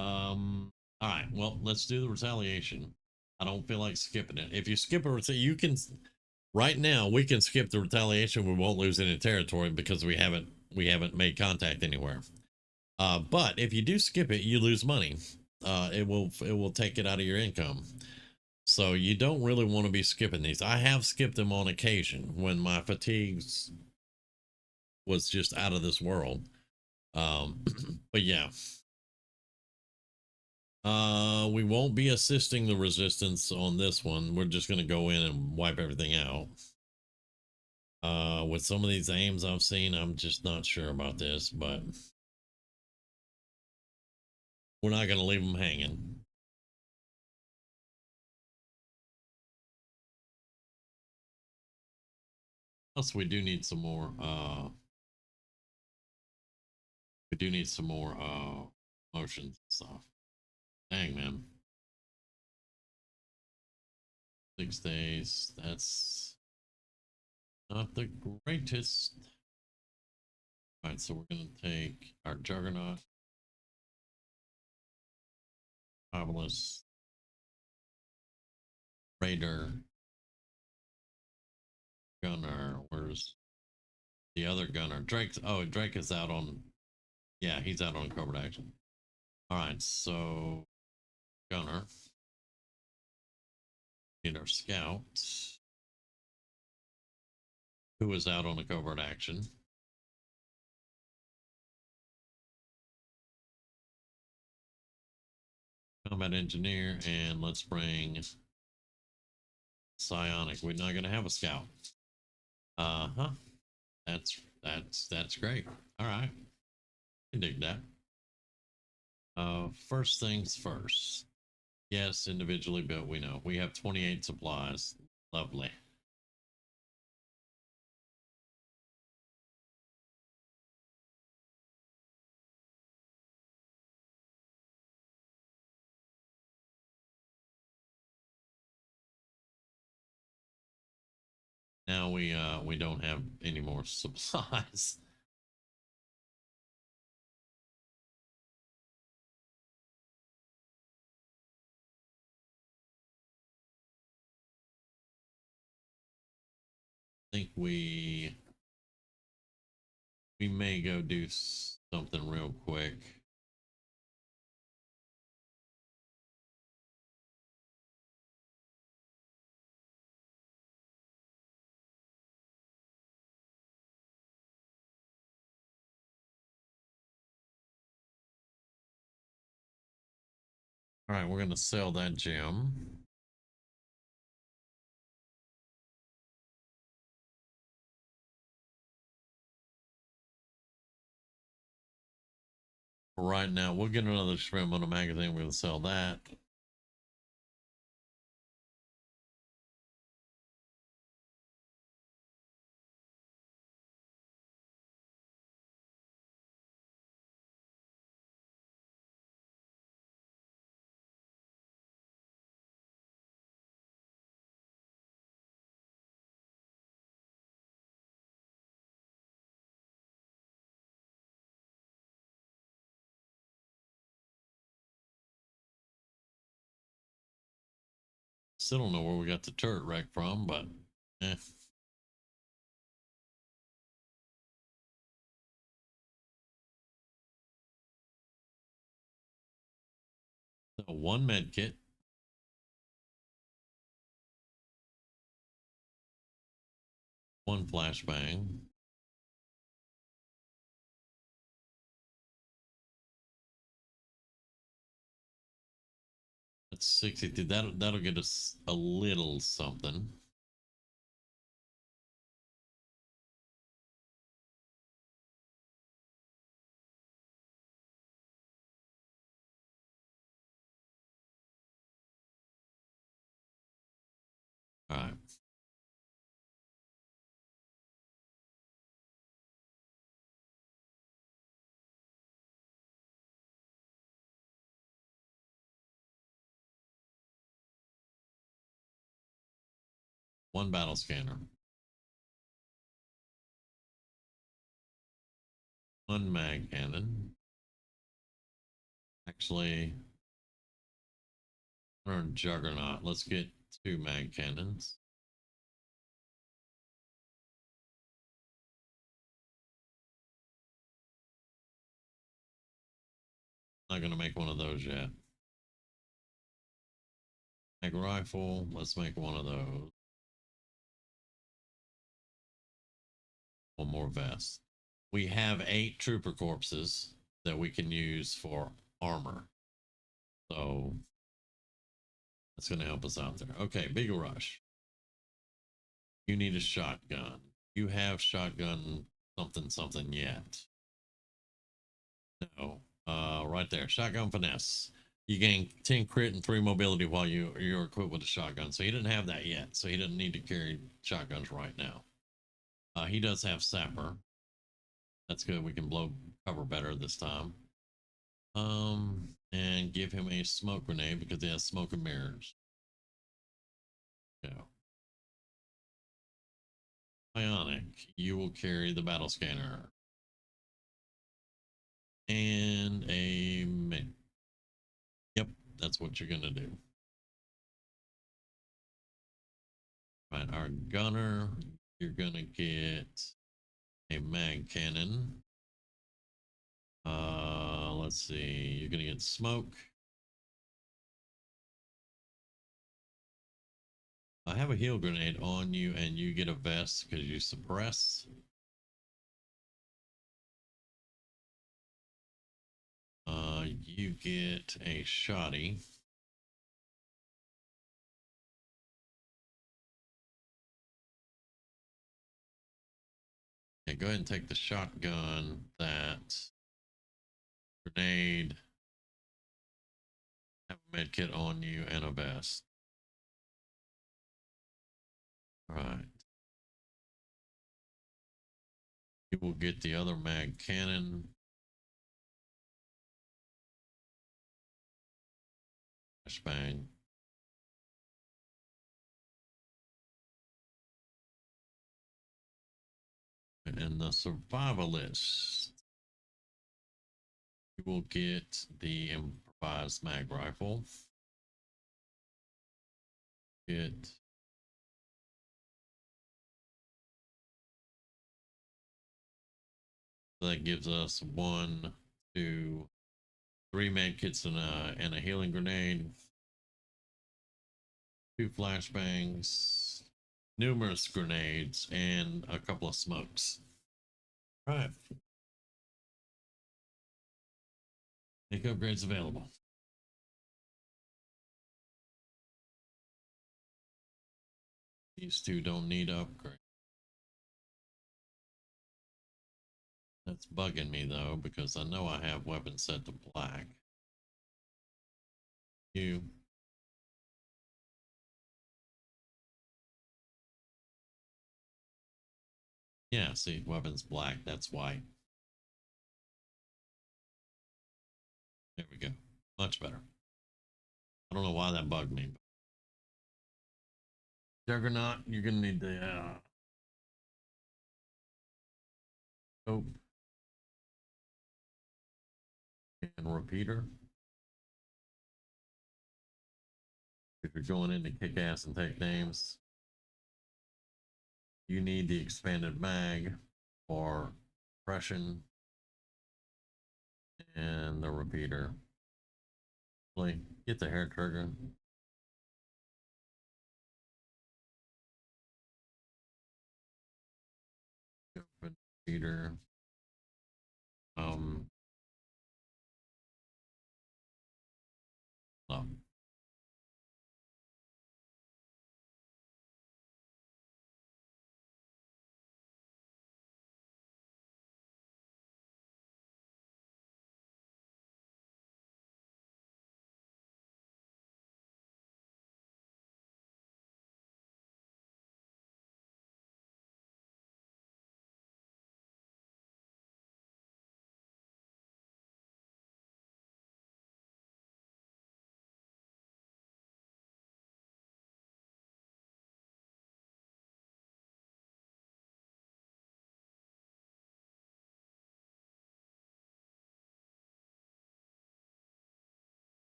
[SPEAKER 1] All right, well, let's do the retaliation. I don't feel like skipping it. If you skip a you can, right now we can skip the retaliation. We won't lose any territory because we haven't made contact anywhere. But if you do skip it, you lose money. It will take it out of your income. So you don't really want to be skipping these. I have skipped them on occasion when my fatigues was just out of this world. But yeah. We won't be assisting the resistance on this one. We're just gonna go in and wipe everything out. With some of these aims I've seen, I'm just not sure about this, but we're not gonna leave them hanging. Plus, we do need some more. We do need some more motions and stuff. Dang, man. 6 days. That's not the greatest. All right, so we're gonna take our Juggernaut, Obelisk, Raider, Gunner. Where's the other Gunner? Drake's. Oh, Drake is out on. Yeah, he's out on covert action. All right, so Gunner. Need our Scout, who is out on a covert action. Combat Engineer, and let's bring Psionic. We're not going to have a Scout. Uh-huh. That's great. All right. I dig that. First things first. Yes, individually built, we know. We have 28 supplies. Lovely. Now we don't have any more supplies. I think we may go do something real quick. All right, we're going to sell that gem. Right now, we'll get another shrimp on a magazine. We're going to sell that. Still don't know where we got the turret wreck from, but eh. So one med kit. One flashbang. That's 62. That'll get us a little something. All right. One battle scanner. One mag cannon. Actually, or Juggernaut. Let's get 2 mag cannons. Not gonna make one of those yet. Mag rifle, let's make one of those. One more vest. We have 8 trooper corpses that we can use for armor. So that's going to help us out there. Okay, Beagle Rush. You need a shotgun. You have shotgun something something yet? No. Right there. Shotgun finesse. You gain 10 crit and 3 mobility while you're equipped with a shotgun. So he didn't have that yet. So he doesn't need to carry shotguns right now. He does have sapper. That's good. We can blow cover better this time. And give him a smoke grenade because he has smoke and mirrors. Yeah. Bionic, you will carry the battle scanner. And a min. Yep, that's what you're gonna do. Right, our gunner, you're gonna get a mag cannon. Let's see, you're gonna get smoke. I have a heal grenade on you, and you get a vest because you suppress. You get a shoddy. Okay, go ahead and take the shotgun, that grenade, have a med kit on you, and a vest. All right. You will get the other mag cannon. Flashbang. And the survivalist, you will get the improvised mag rifle. Get that gives us 1, 2, 3 med kits and a healing grenade, 2 flashbangs, numerous grenades, and a couple of smokes. All right. Make upgrades available. These 2 don't need upgrade. That's bugging me though, because I know I have weapons set to black. You. Yeah, see, weapons black, that's white. There we go. Much better. I don't know why that bugged me. Juggernaut, you're gonna need the scope and repeater. If you're going in to kick ass and take names, you need the expanded mag for suppression and the repeater. Get the hair trigger. Repeater. No.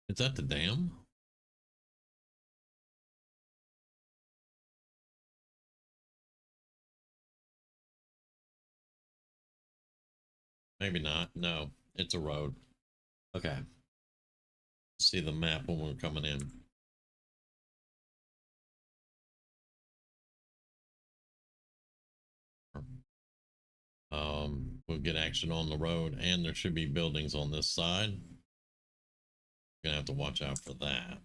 [SPEAKER 1] Is that the dam? Maybe not. No, it's a road. Okay. See the map when we're coming in. We'll get action on the road, and there should be buildings on this side. Gonna have to watch out for that.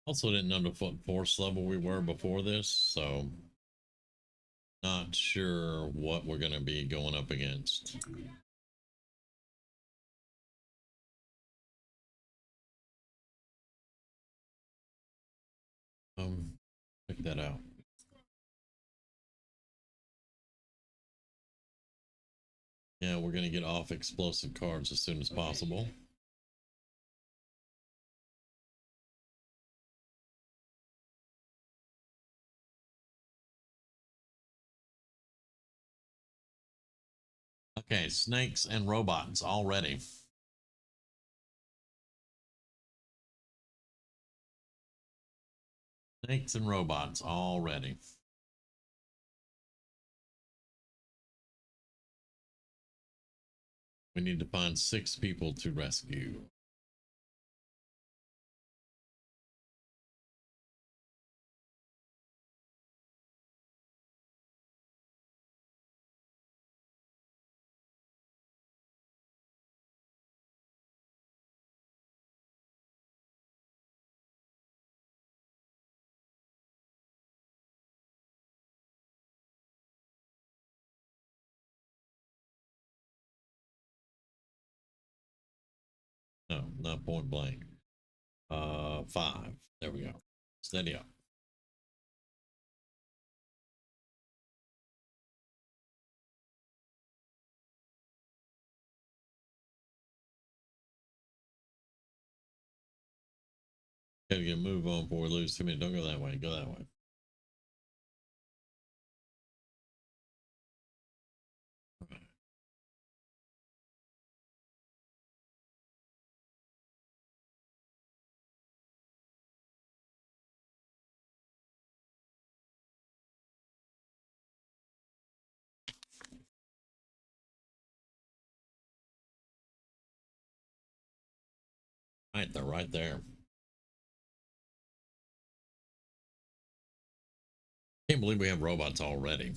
[SPEAKER 1] Also didn't know what force level we were before this, so not sure what we're gonna be going up against. Check that out. Yeah, we're gonna get off explosive cards as soon as possible. Okay, snakes and robots all ready. Snakes and robots all ready. We need to find 6 people to rescue. No, not point blank. 5. There we go. Steady up. Gotta get a move on before we lose too many. Don't go that way. Go that way. Right, they're right there. Can't believe we have robots already.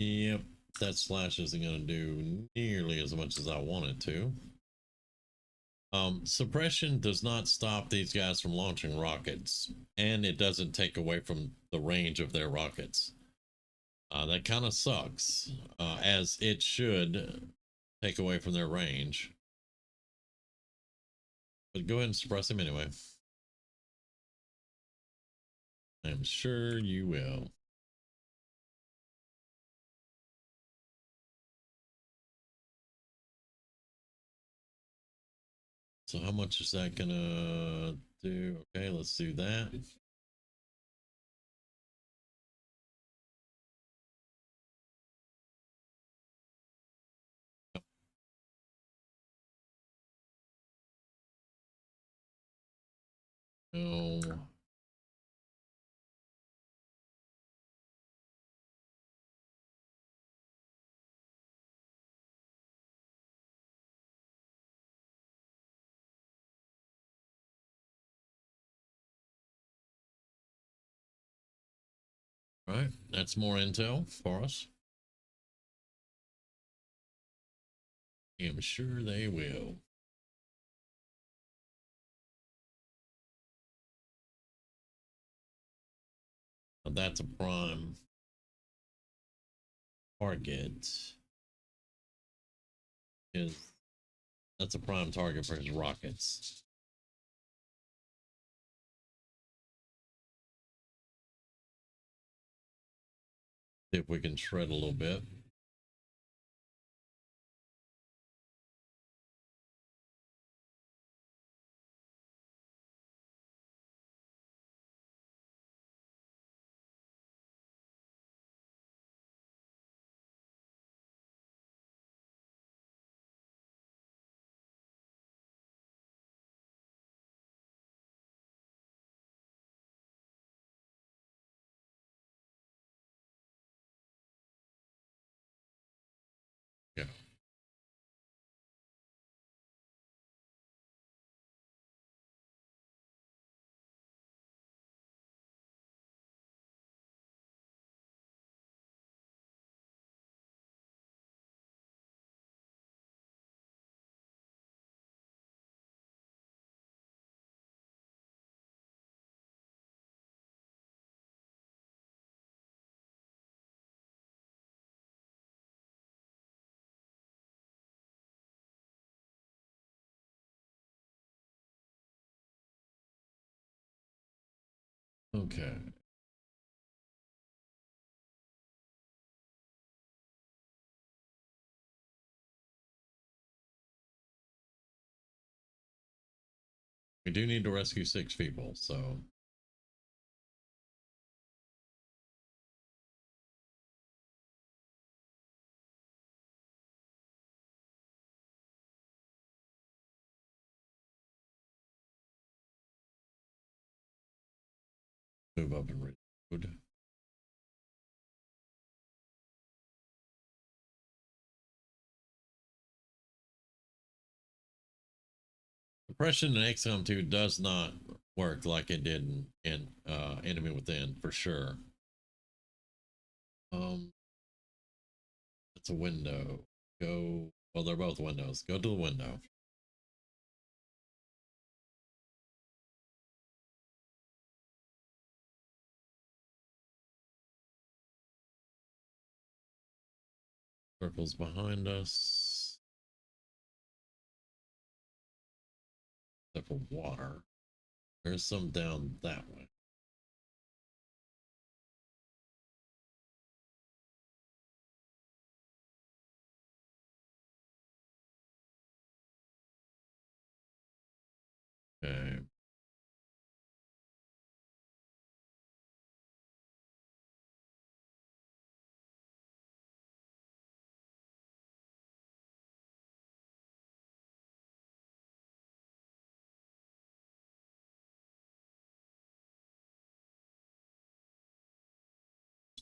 [SPEAKER 1] Yep, that slash isn't going to do nearly as much as I want it to. Suppression does not stop these guys from launching rockets, and it doesn't take away from the range of their rockets. That kind of sucks, as it should take away from their range. But go ahead and suppress him anyway. I'm sure you will. So how much is that gonna do? Okay, let's do that. No. All right, that's more intel for us. am sure they will. Now that's a prime target. That's a prime target for his rockets. See if we can shred a little bit. Yeah. Okay. We do need to rescue 6 people, so move up and reload. Suppression in XCOM 2 does not work like it did in Enemy Within for sure. It's a window. Go. Well, they're both windows. Go to the window. Circles behind us. Except for water. There's some down that way. Okay.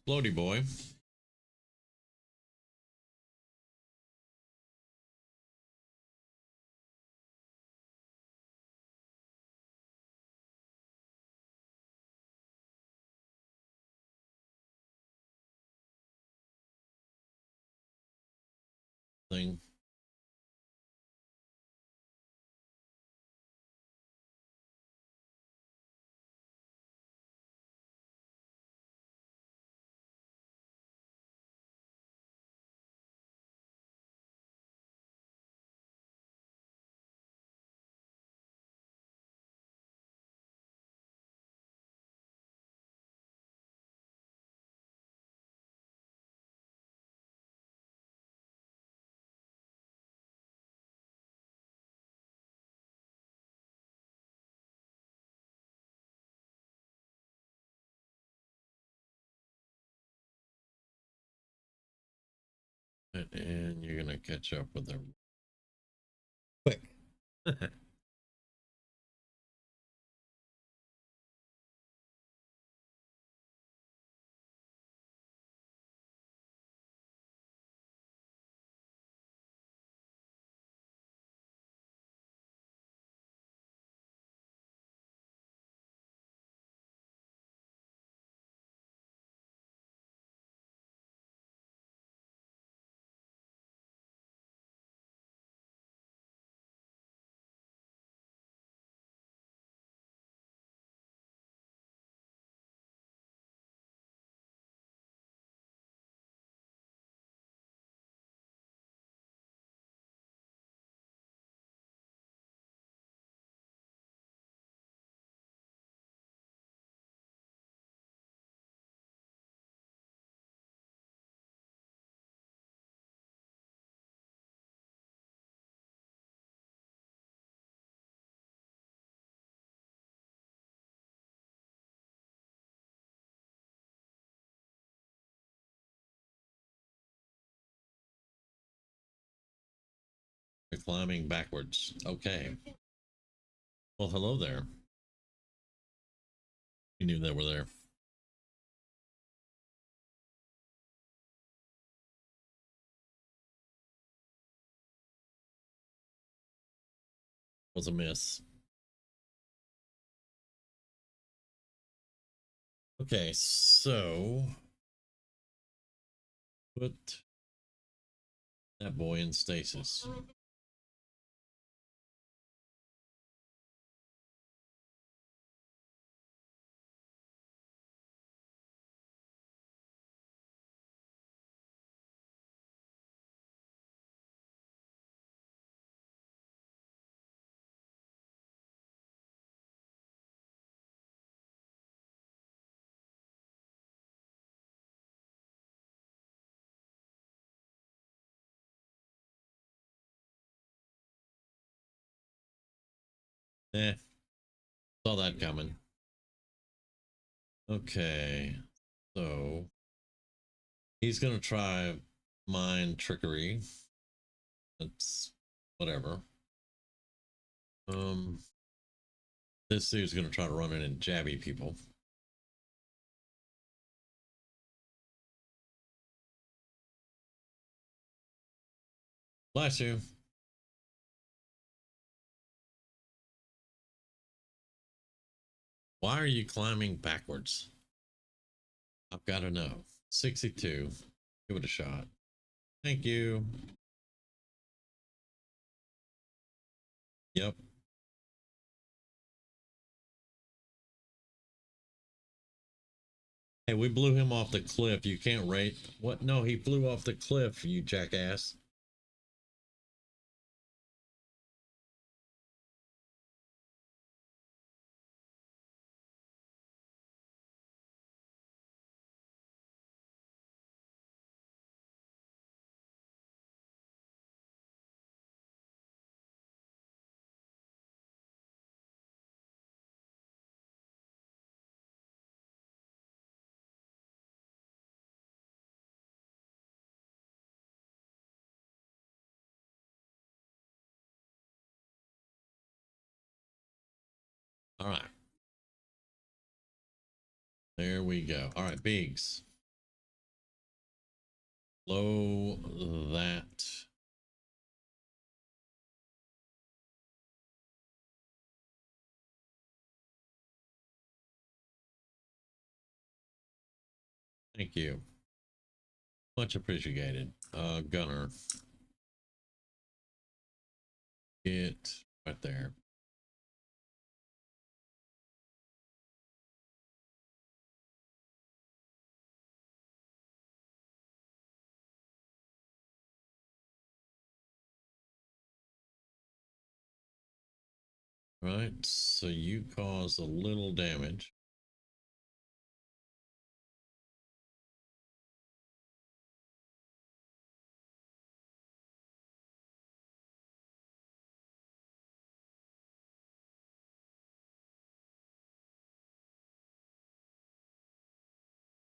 [SPEAKER 1] Explodey boy. Thing. And you're gonna catch up with them quick. climbing backwards. Okay. Well, hello there. You knew they were there. Was a miss. Okay, so put that boy in stasis. Eh, saw that coming. Okay, so he's gonna try mind trickery. That's whatever. This dude's gonna try to run in and jabby people. Bless you. Why are you climbing backwards? I've got to know. 62. Give it a shot. Thank you. Yep. Hey, we blew him off the cliff. You can't rate. What? No, he flew off the cliff, you jackass. All right. There we go. All right, Biggs. Blow that. Thank you. Much appreciated. Gunner. Get right there. Right. So you cause a little damage.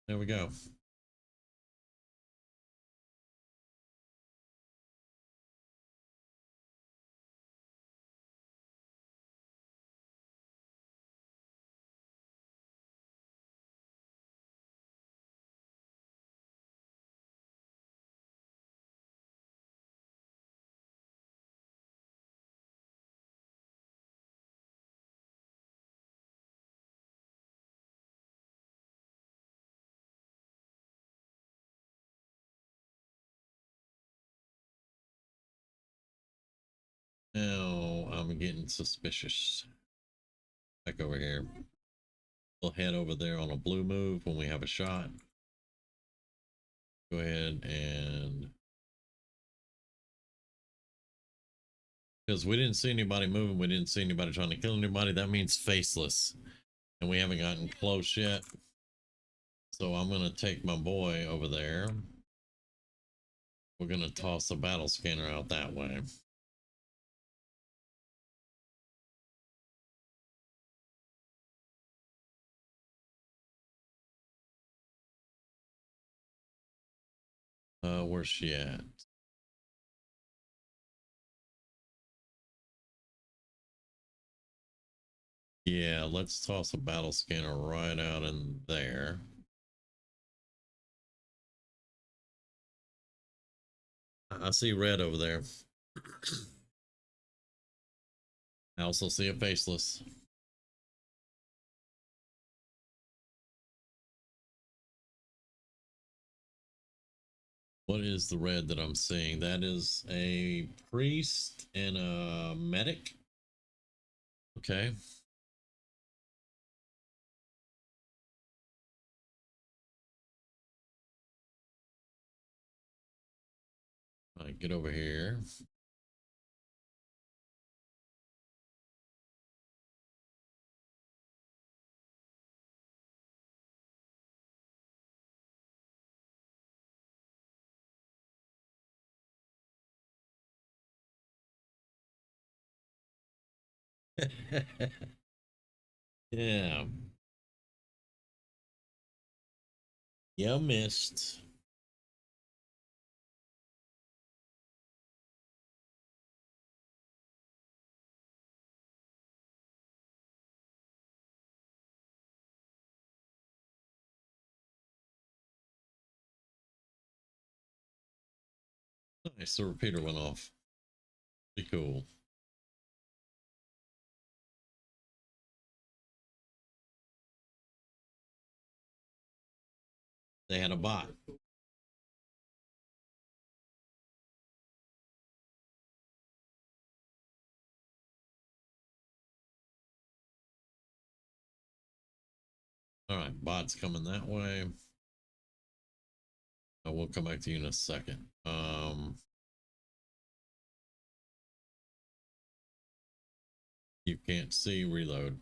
[SPEAKER 1] There we go. Now I'm getting suspicious. Back over here. We'll head over there on a blue move when we have a shot. Go ahead and, because we didn't see anybody moving, we didn't see anybody trying to kill anybody. That means faceless, and we haven't gotten close yet. So I'm gonna take my boy over there. We're gonna toss the battle scanner out that way. Where's she at? Yeah, let's toss a battle scanner right out in there. I see red over there. I also see a faceless. What is the red that I'm seeing? That is a priest and a medic. Okay. All right, get over here. Yeah. You missed. Nice. The repeater went off. Pretty cool. They had a bot. All right, bot's coming that way. We'll come back to you in a second. You can't see, reload.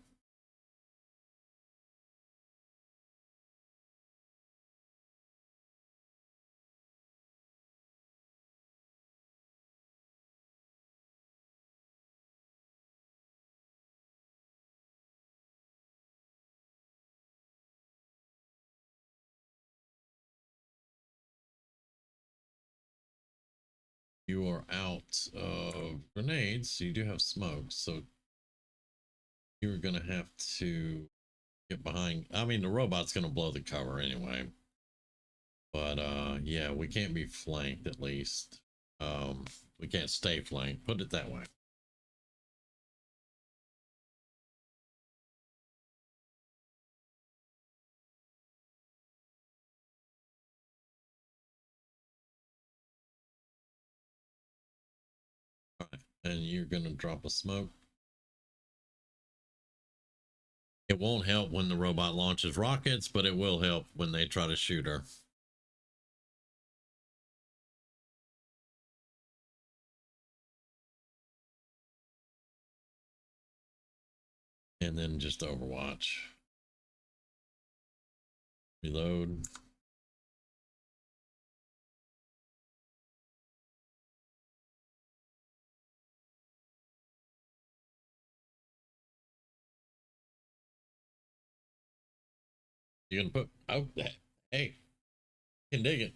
[SPEAKER 1] You are out of grenades, so you do have smoke. So you're gonna have to get behind. I mean, the robot's gonna blow the cover anyway. But yeah, we can't be flanked at least. We can't stay flanked. Put it that way. All right, and you're gonna drop a smoke. It won't help when the robot launches rockets, but it will help when they try to shoot her. And then just Overwatch. Reload. You're gonna put oh hey, you can dig it.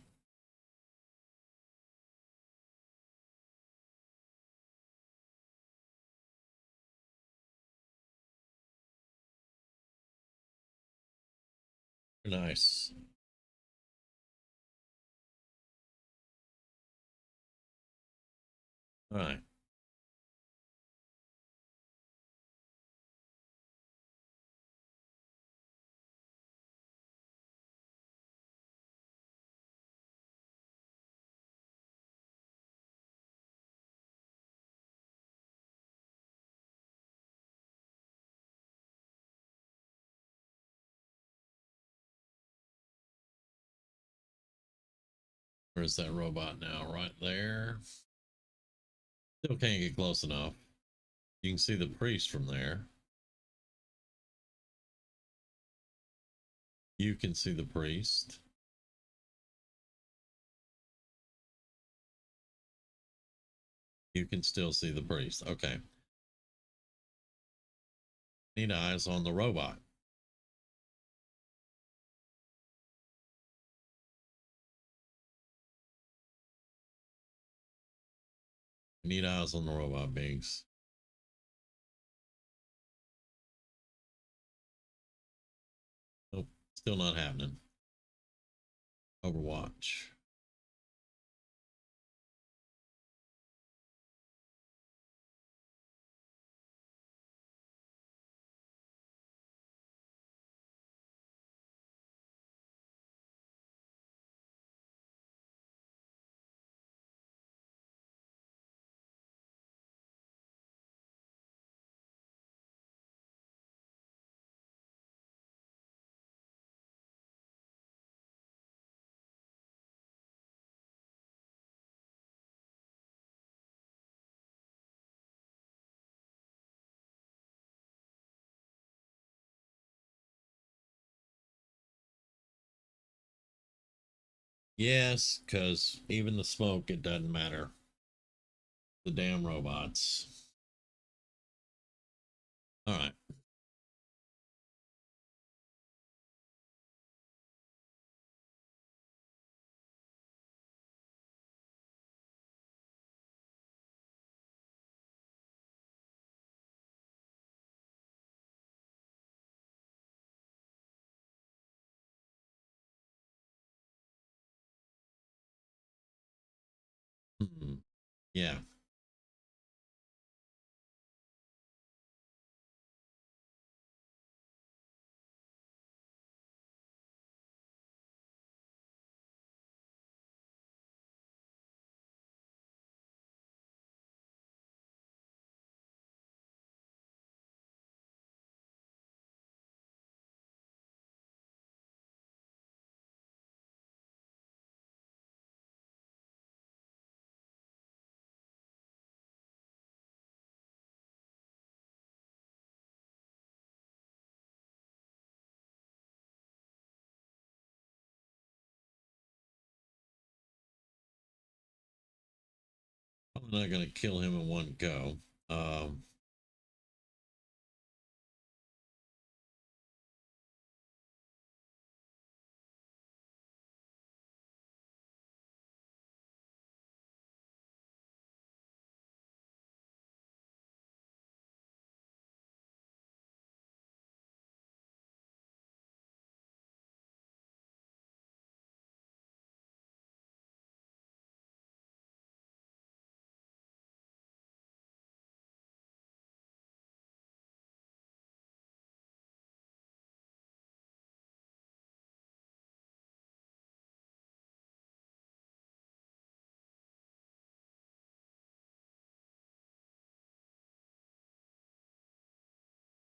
[SPEAKER 1] Nice. All right. Where's that robot now? Right there. Still can't get close enough. You can see the priest from there. You can see the priest. You can still see the priest. Okay. Need eyes on the robot. Need eyes on the robot, Biggs. Still not happening. Overwatch. Yes, because even the smoke, it doesn't matter. The damn robots. All right. Yeah. I'm not going to kill him in one go.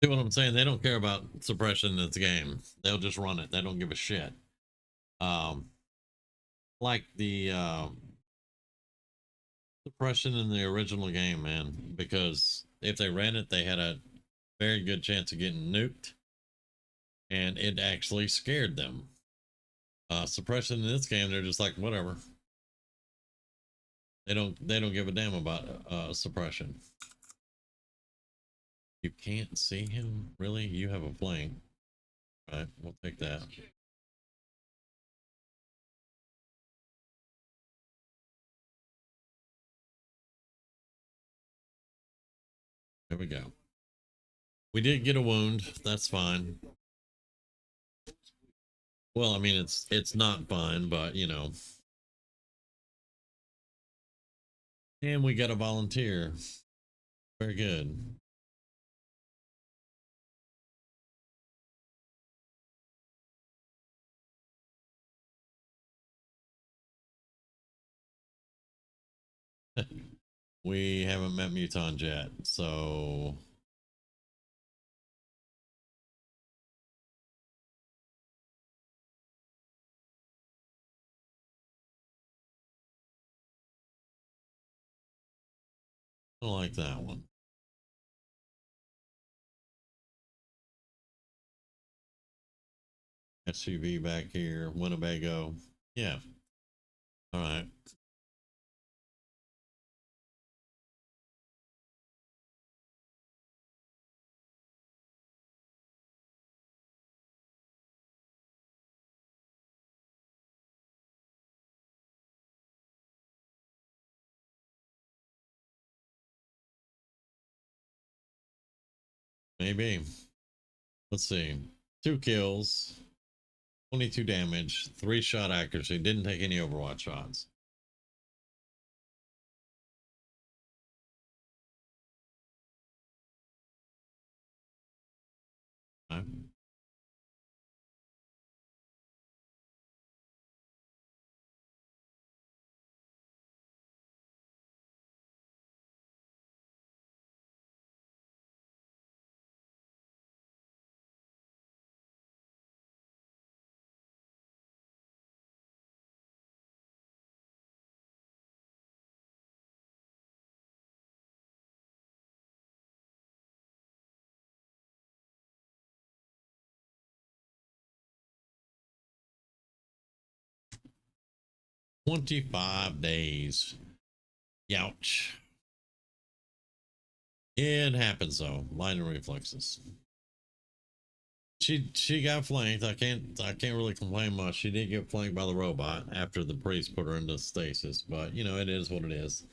[SPEAKER 1] See what I'm saying? They don't care about suppression in this game. They'll just run it. They don't give a shit. Um, like the suppression in the original game, man. Because if they ran it, they had a very good chance of getting nuked, and it actually scared them. Suppression in this game, they're just like whatever. They don't give a damn about suppression. You can't see him, really? You have a plane. All right, we'll take that. There we go. We did get a wound. That's fine. Well, I mean, it's not fine, but you know. And we got a volunteer. Very good. We haven't met Muton yet, so I don't like that one. SUV back here, Winnebago. Yeah. All right. Maybe. Let's see. 2 kills. 22 damage, 3-shot accuracy. Didn't take any Overwatch shots. Okay. "25 days. Youch." It happens though. Lightning reflexes. She got flanked. I can't really complain much. She did get flanked by the robot after the priest put her into stasis, but you know, it is what it is.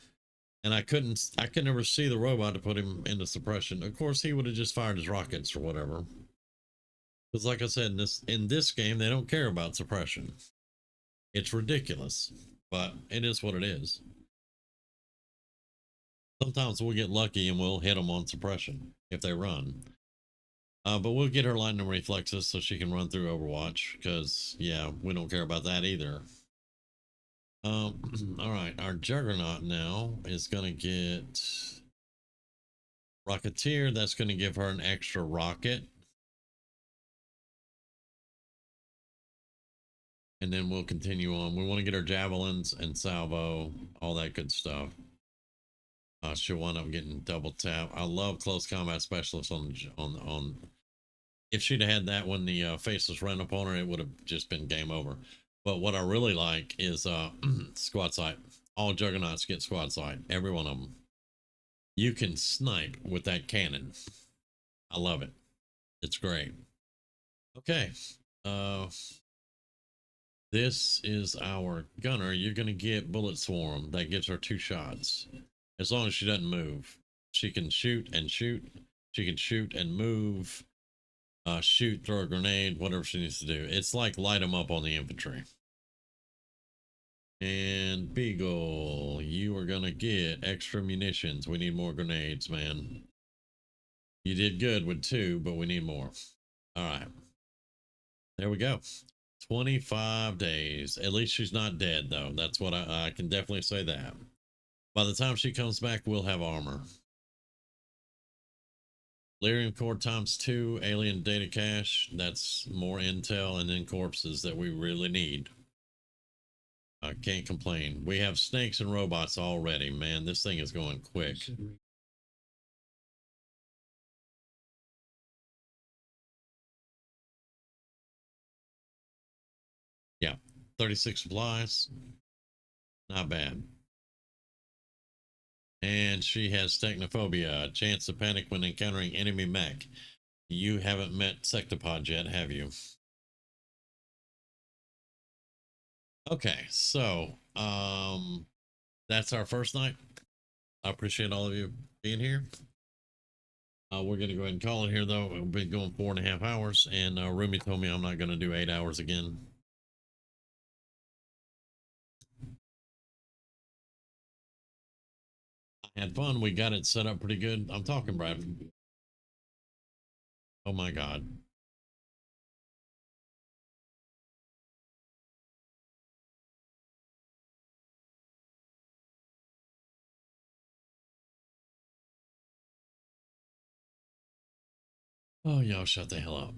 [SPEAKER 1] And I could never see the robot to put him into suppression. Of course, he would have just fired his rockets or whatever. Because like I said, in this game, they don't care about suppression. It's ridiculous, but it is what it is. Sometimes we'll get lucky and we'll hit them on suppression if they run. But we'll get her lightning reflexes so she can run through Overwatch, because yeah, we don't care about that either. All right, our Juggernaut now is gonna get Rocketeer. That's gonna give her an extra rocket, and then we'll continue on. We want to get her Javelins and Salvo, all that good stuff. She'll wind up getting double tap. I love close combat specialists on. If she'd have had that when the faceless ran up on her, it would have just been game over. But what I really like is squad sight. All Juggernauts get squad sight. Every one of them. You can snipe with that cannon. I love it. It's great. Okay. This is our gunner. You're going to get Bullet Swarm. That gives her 2 shots. As long as she doesn't move. She can shoot and shoot. She can shoot and move. Shoot, throw a grenade, whatever she needs to do. It's like light them up on the infantry. And Beagle, you are gonna get extra munitions. We need more grenades, man. You did good with 2, but we need more. All right, there we go. 25 days. At least she's not dead though. That's what I can definitely say that. By the time she comes back, we'll have armor. Lyrium core ×2, alien data cache, that's more intel, and then corpses that we really need. I can't complain. We have snakes and robots already, man. This thing is going quick. Yeah, 36 supplies. Not bad. And she has technophobia, chance to panic when encountering enemy mech. You haven't met Sectopod yet, have you? Okay, so that's our first night. I appreciate all of you being here. We're going to go ahead and call it here, though. We've been going 4.5 hours, and Rumi told me I'm not going to do 8 hours again. I had fun. We got it set up pretty good. I'm talking, Brad. Oh my God. Oh, y'all shut the hell up.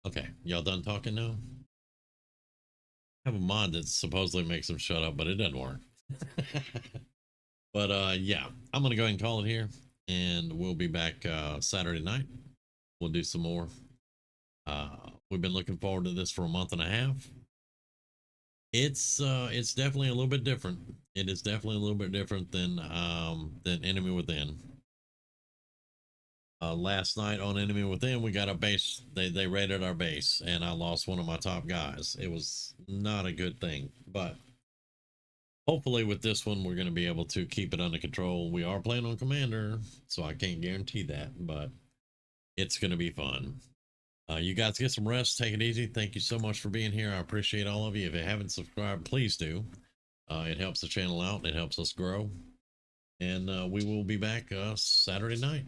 [SPEAKER 1] Okay, y'all done talking now? I have a mod that supposedly makes them shut up, but it doesn't work. But yeah, I'm gonna go ahead and call it here, and we'll be back Saturday night. We'll do some more. We've been looking forward to this for a month and a half. It's definitely a little bit different. It is definitely a little bit different than Enemy Within. Last night on Enemy Within, we got a base. They raided our base, and I lost one of my top guys. It was not a good thing, but hopefully with this one, we're going to be able to keep it under control. We are playing on Commander, so I can't guarantee that, but it's going to be fun. You guys get some rest. Take it easy. Thank you so much for being here. I appreciate all of you. If you haven't subscribed, please do. It helps the channel out. It helps us grow. And we will be back Saturday night.